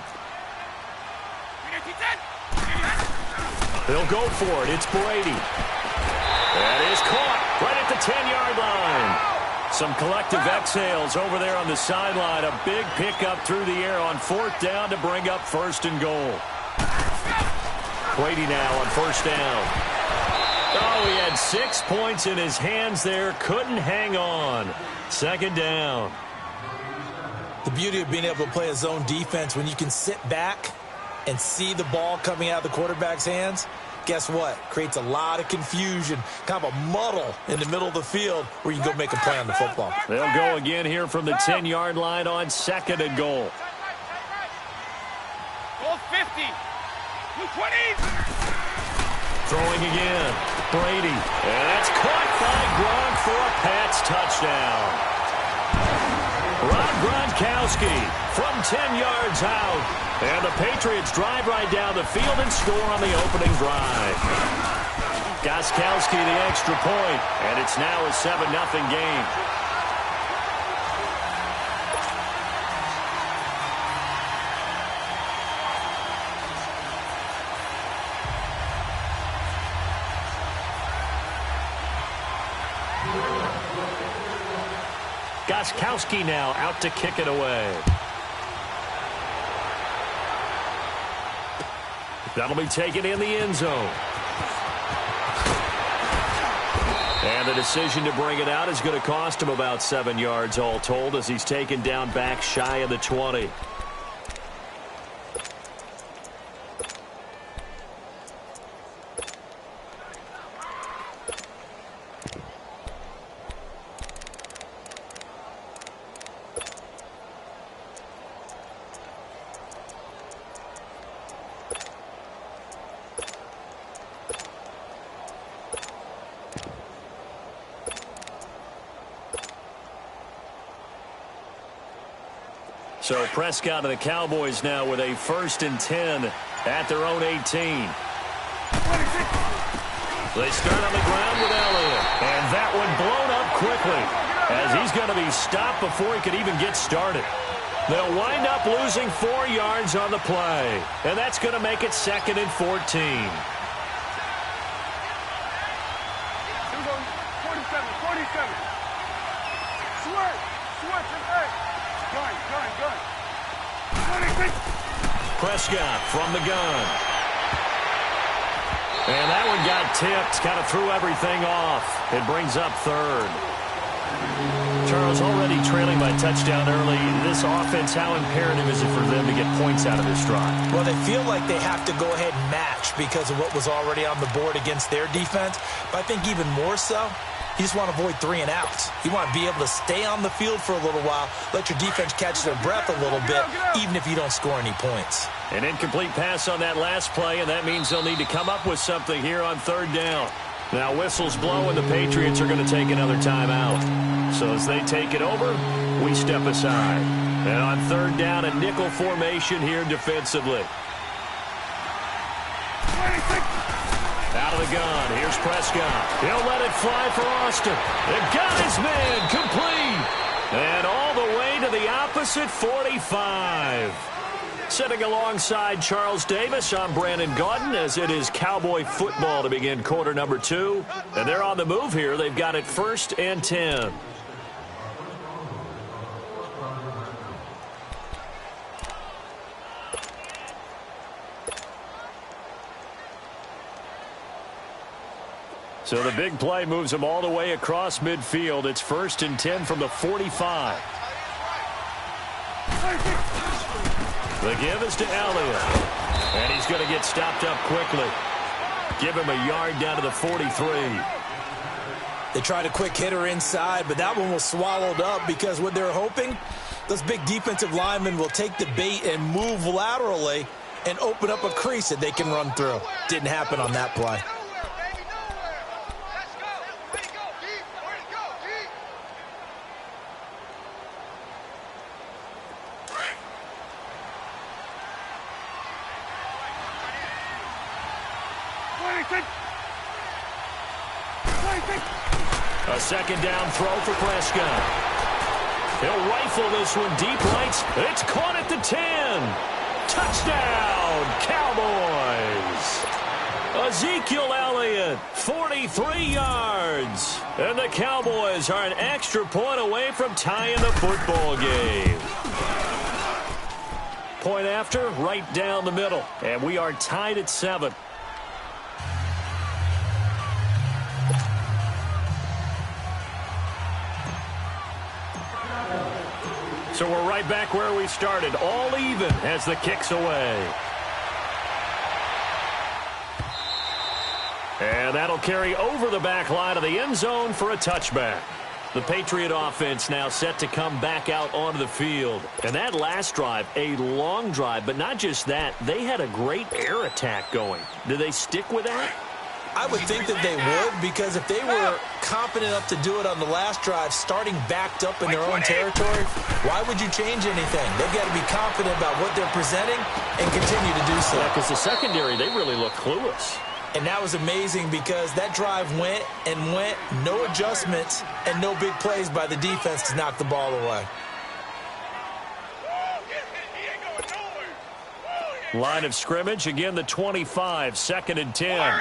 They'll go for it. It's Brady. That is caught right at the 10-yard line. Some collective exhales over there on the sideline. A big pickup through the air on 4th down to bring up 1st and goal. Brady now on 1st down. Oh, he had 6 points in his hands there. Couldn't hang on. 2nd down. The beauty of being able to play a zone defense when you can sit back and see the ball coming out of the quarterback's hands, guess what? Creates a lot of confusion, kind of a muddle in the middle of the field where you can go make a play on the football. They'll go again here from the 10-yard line on 2nd and goal. Goal 50. 20. Throwing again. Brady. And that's caught by Gronk for a Pats touchdown. Rob Gronkowski from 10 yards out. And the Patriots drive right down the field and score on the opening drive. Gostkowski the extra point, and it's now a 7-0 game. Gostkowski now out to kick it away. That'll be taken in the end zone. And the decision to bring it out is going to cost him about 7 yards all told as he's taken down back shy of the 20. So Prescott and the Cowboys now with a 1st and 10 at their own 18. They start on the ground with Elliott. And that one blown up quickly as he's going to be stopped before he could even get started. They'll wind up losing 4 yards on the play. And that's going to make it 2nd and 14. 47, 47. Switch, hey. Gun. Prescott from the gun. And that one got tipped, kind of threw everything off. It brings up 3rd. Charles, already trailing by touchdown early. This offense, how imperative is it for them to get points out of this drive? Well, they feel like they have to go ahead and match because of what was already on the board against their defense. But I think even more so, you just want to avoid 3 and outs. You want to be able to stay on the field for a little while, let your defense catch their breath a little bit, even if you don't score any points. An incomplete pass on that last play, and that means they'll need to come up with something here on 3rd down. Now whistles blow, and the Patriots are going to take another timeout. So as they take it over, we step aside. And on 3rd down, a nickel formation here defensively. Out of the gun, here's Prescott. He'll let it fly for Austin. They've got his man complete. And all the way to the opposite 45. Sitting alongside Charles Davis, I'm Brandon Gaudin as it is Cowboy football to begin quarter number 2. And they're on the move here. They've got it 1st and 10. So the big play moves them all the way across midfield. It's 1st and 10 from the 45. The give is to Elliott. And he's going to get stopped up quickly. Give him a yard down to the 43. They tried a quick hitter inside, but that one was swallowed up because what they're hoping, those big defensive linemen will take the bait and move laterally and open up a crease that they can run through. Didn't happen on that play. A 2nd down throw for Prescott. He'll rifle this one deep right. It's caught at the 10. Touchdown, Cowboys. Ezekiel Elliott, 43 yards. And the Cowboys are an extra point away from tying the football game. Point after, right down the middle. And we are tied at 7. So we're right back where we started, all even as the kick's away. And that'll carry over the back line of the end zone for a touchback. The Patriot offense now set to come back out onto the field. And that last drive, a long drive, but not just that, they had a great air attack going. Do they stick with that? I would think that they would, because if they were confident enough to do it on the last drive, starting backed up in their own territory, why would you change anything? They've got to be confident about what they're presenting and continue to do so. Yeah, because the secondary, they really look clueless. And that was amazing because that drive went and went, no adjustments and no big plays by the defense to knock the ball away. Line of scrimmage, again the 25, 2nd and 10.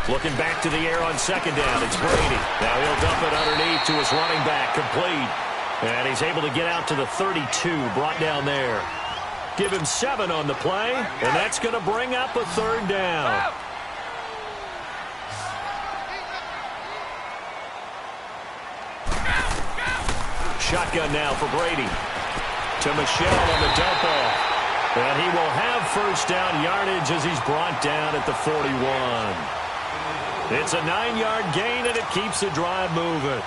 Looking back to the air on 2nd down, it's Brady. Now he'll dump it underneath to his running back, complete. And he's able to get out to the 32, brought down there. Give him 7 on the play, and that's going to bring up a 3rd down. Shotgun now for Brady. To Michelle on the dump off. And he will have 1st down yardage as he's brought down at the 41. It's a 9-yard gain, and it keeps the drive moving.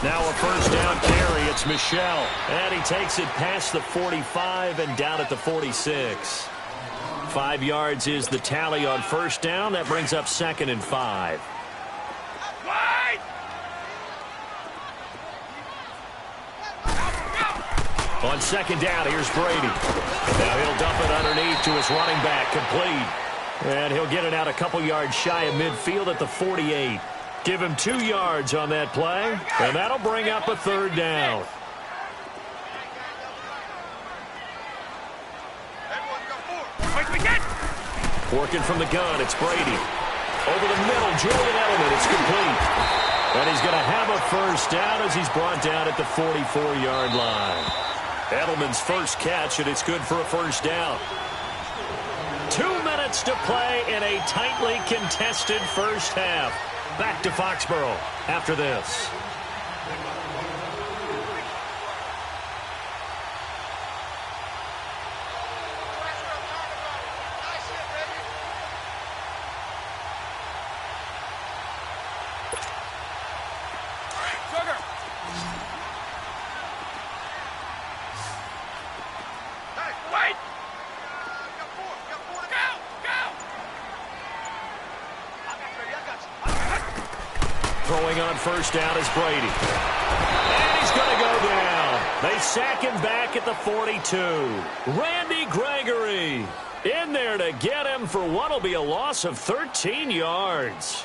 Now a 1st down carry. It's Michelle. And he takes it past the 45 and down at the 46. 5 yards is the tally on 1st down. That brings up 2nd and 5. On 2nd down, here's Brady. Now he'll dump it underneath to his running back, complete. And he'll get it out a couple yards shy of midfield at the 48. Give him 2 yards on that play, and that'll bring up a 3rd down. Working from the gun, it's Brady. Over the middle, Julian Edelman, it's complete. And he's going to have a 1st down as he's brought down at the 44-yard line. Edelman's first catch, and it's good for a 1st down. 2 minutes to play in a tightly contested first half. Back to Foxborough after this. Throwing on 1st down is Brady. And he's going to go down. They sack him back at the 42. Randy Gregory in there to get him for what will be a loss of 13 yards.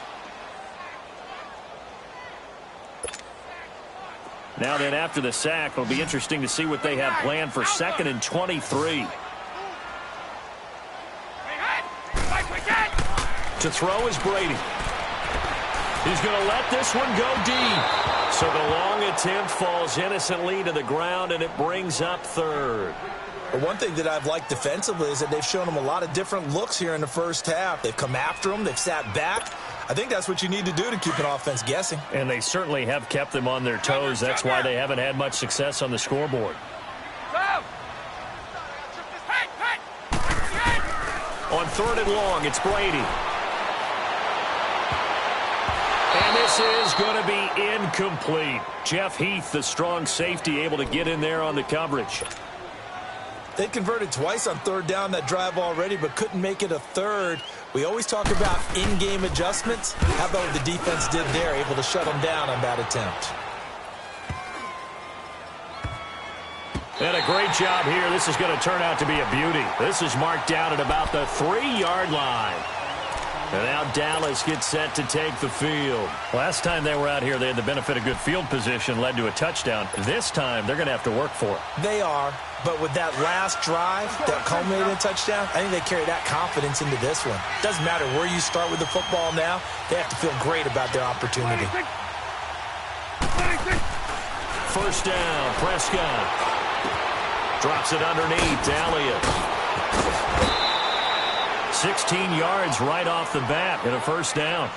Now then, after the sack, it'll be interesting to see what they have planned for 2nd and 23. To throw is Brady. He's going to let this one go deep. So the long attempt falls innocently to the ground, and it brings up 3rd. But one thing that I've liked defensively is that they've shown him a lot of different looks here in the first half. They've come after him. They've sat back. I think that's what you need to do to keep an offense guessing. And they certainly have kept them on their toes. That's why they haven't had much success on the scoreboard. On 3rd and long, it's Brady. And this is going to be incomplete. Jeff Heath, the strong safety, able to get in there on the coverage. They converted twice on 3rd down that drive already, but couldn't make it a 3rd. We always talk about in-game adjustments. How about what the defense did there, able to shut them down on that attempt? And a great job here. This is going to turn out to be a beauty. This is marked down at about the 3-yard line. And now Dallas gets set to take the field. Last time they were out here, they had the benefit of good field position, led to a touchdown. This time, they're going to have to work for it. They are, but with that last drive that culminated in a touchdown, I think they carry that confidence into this one. Doesn't matter where you start with the football now, they have to feel great about their opportunity. First down, Prescott. Drops it underneath to Elliott. 16 yards right off the bat in a first down.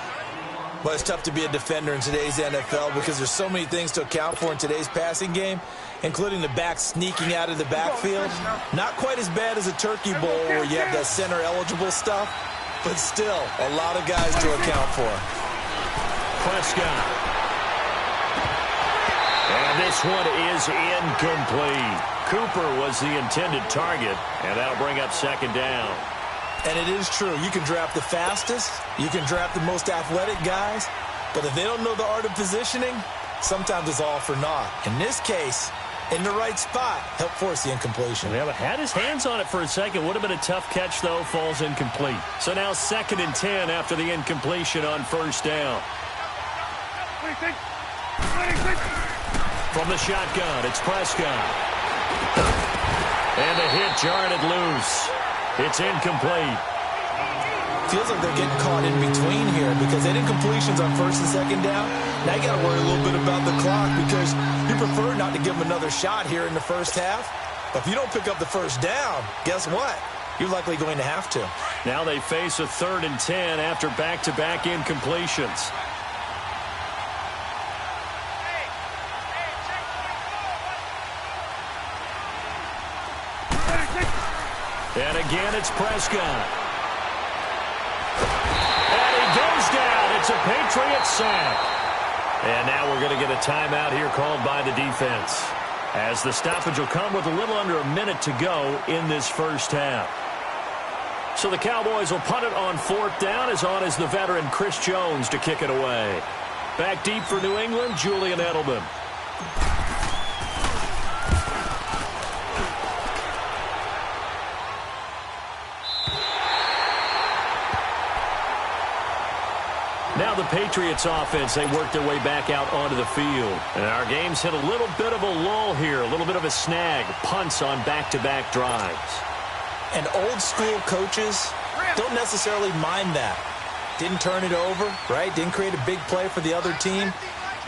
But it's tough to be a defender in today's NFL because there's so many things to account for in today's passing game, including the back sneaking out of the backfield. Not quite as bad as a turkey bowl where you have that center-eligible stuff, but still a lot of guys to account for. Prescott. And this one is incomplete. Cooper was the intended target, and that'll bring up second down. And it is true. You can draft the fastest. You can draft the most athletic guys. But if they don't know the art of positioning, sometimes it's all for naught. In this case, in the right spot, help force the incompletion. Yeah, but had his hands on it for a second. Would have been a tough catch, though. Falls incomplete. So now 2nd and 10 after the incompletion on first down. From the shotgun, it's Prescott. And the hit jarred it loose. It's incomplete. Feels like they're getting caught in between here because they did incompletions on 1st and 2nd down. Now you got to worry a little bit about the clock because you prefer not to give them another shot here in the first half. But if you don't pick up the first down, guess what? You're likely going to have to. Now they face a 3rd and 10 after back-to-back incompletions. And again, it's Prescott. And he goes down. It's a Patriot sack. And now we're going to get a timeout here called by the defense, as the stoppage will come with a little under a minute to go in this first half. So the Cowboys will punt it on 4th down, as on is the veteran Chris Jones to kick it away. Back deep for New England, Julian Edelman. Now the Patriots offense, they work their way back out onto the field. And our game's hit a little bit of a lull here, a little bit of a snag. Punts on back-to-back drives. And old-school coaches don't necessarily mind that. Didn't turn it over, right? Didn't create a big play for the other team.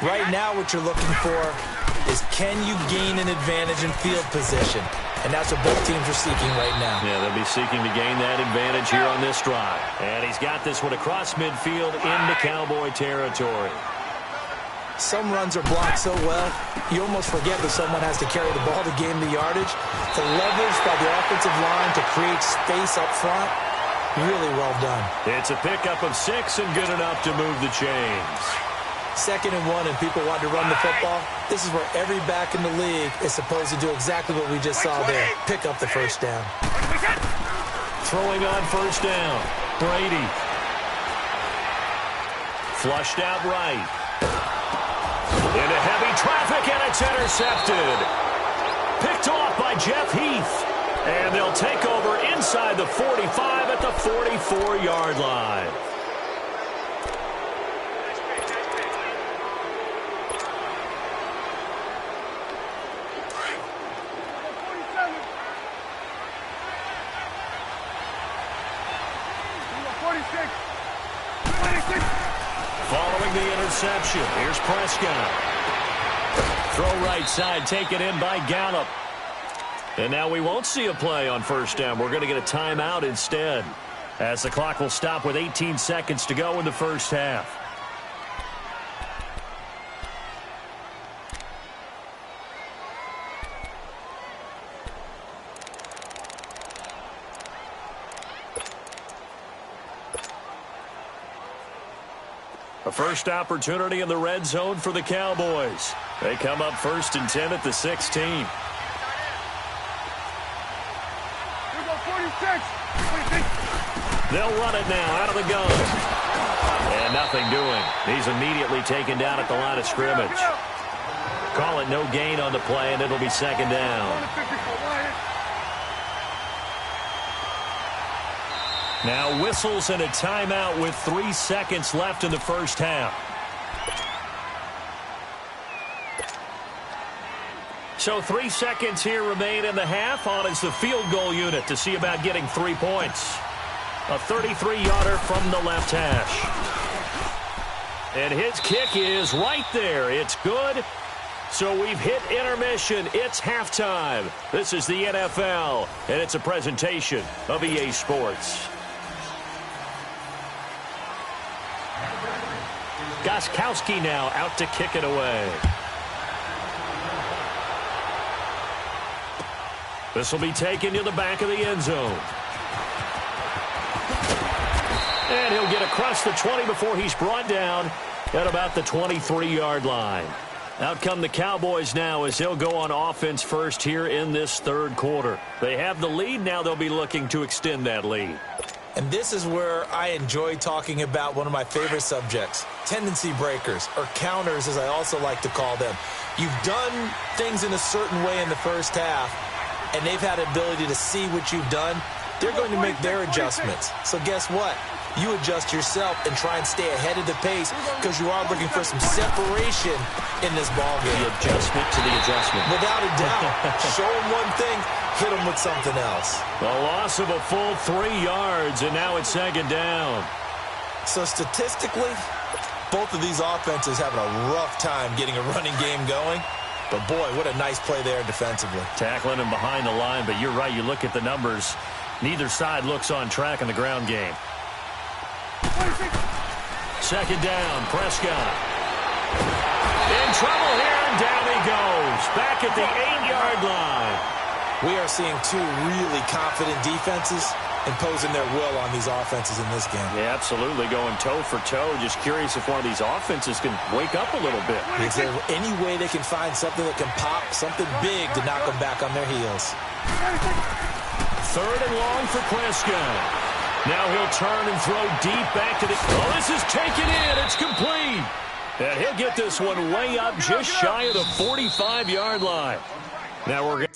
Right now what you're looking for is, can you gain an advantage in field position? And that's what both teams are seeking right now. Yeah, they'll be seeking to gain that advantage here on this drive. And he's got this one across midfield into Cowboy territory. Some runs are blocked so well, you almost forget that someone has to carry the ball to gain the yardage. The leverage by the offensive line to create space up front, really well done. It's a pickup of 6 and good enough to move the chains. 2nd and 1 and people want to run the football. This is where every back in the league is supposed to do exactly what we just saw there. Pick up the first down. Throwing on first down. Brady. Flushed out right. Into heavy traffic, and it's intercepted. Picked off by Jeff Heath. And they'll take over inside the 45 at the 44-yard line. Following the interception, here's Prescott. Throw right side, taken in by Gallup. And now we won't see a play on first down. We're going to get a timeout instead, as the clock will stop with 18 seconds to go in the first half. A first opportunity in the red zone for the Cowboys. They come up 1st and 10 at the 16. Here we go, 46. They'll run it now out of the gun. And nothing doing. He's immediately taken down at the line of scrimmage. Call it no gain on the play, and it'll be second down. Now whistles and a timeout with 3 seconds left in the first half. So 3 seconds here remain in the half. On is the field goal unit to see about getting 3 points. A 33-yarder from the left hash. And his kick is right there. It's good. So we've hit intermission. It's halftime. This is the NFL, and it's a presentation of EA Sports. Gostkowski now out to kick it away. This will be taken to the back of the end zone. And he'll get across the 20 before he's brought down at about the 23-yard line. Out come the Cowboys now as they'll go on offense first here in this third quarter. They have the lead. Now they'll be looking to extend that lead. And this is where I enjoy talking about one of my favorite subjects, tendency breakers, or counters as I also like to call them. You've done things in a certain way in the first half, and they've had the ability to see what you've done. They're going to make their adjustments. So guess what? You adjust yourself and try and stay ahead of the pace because you are looking for some separation in this ballgame. The adjustment to the adjustment. Without a doubt. Show them one thing, hit them with something else. A loss of a full 3 yards, and now it's second down. So statistically, both of these offenses having a rough time getting a running game going. But, boy, what a nice play there defensively. Tackling him behind the line, but you're right. You look at the numbers. Neither side looks on track in the ground game. Second down, Prescott. In trouble here, and down he goes. Back at the 8-yard line. We are seeing two really confident defenses imposing their will on these offenses in this game. Yeah, absolutely, going toe for toe. Just curious if one of these offenses can wake up a little bit. Is there any way they can find something that can pop, something big to knock them back on their heels? Third and long for Prescott. Now he'll turn and throw deep back to the... Oh, this is taken in. It's complete. And he'll get this one way up just shy of the 45-yard line. Now we're going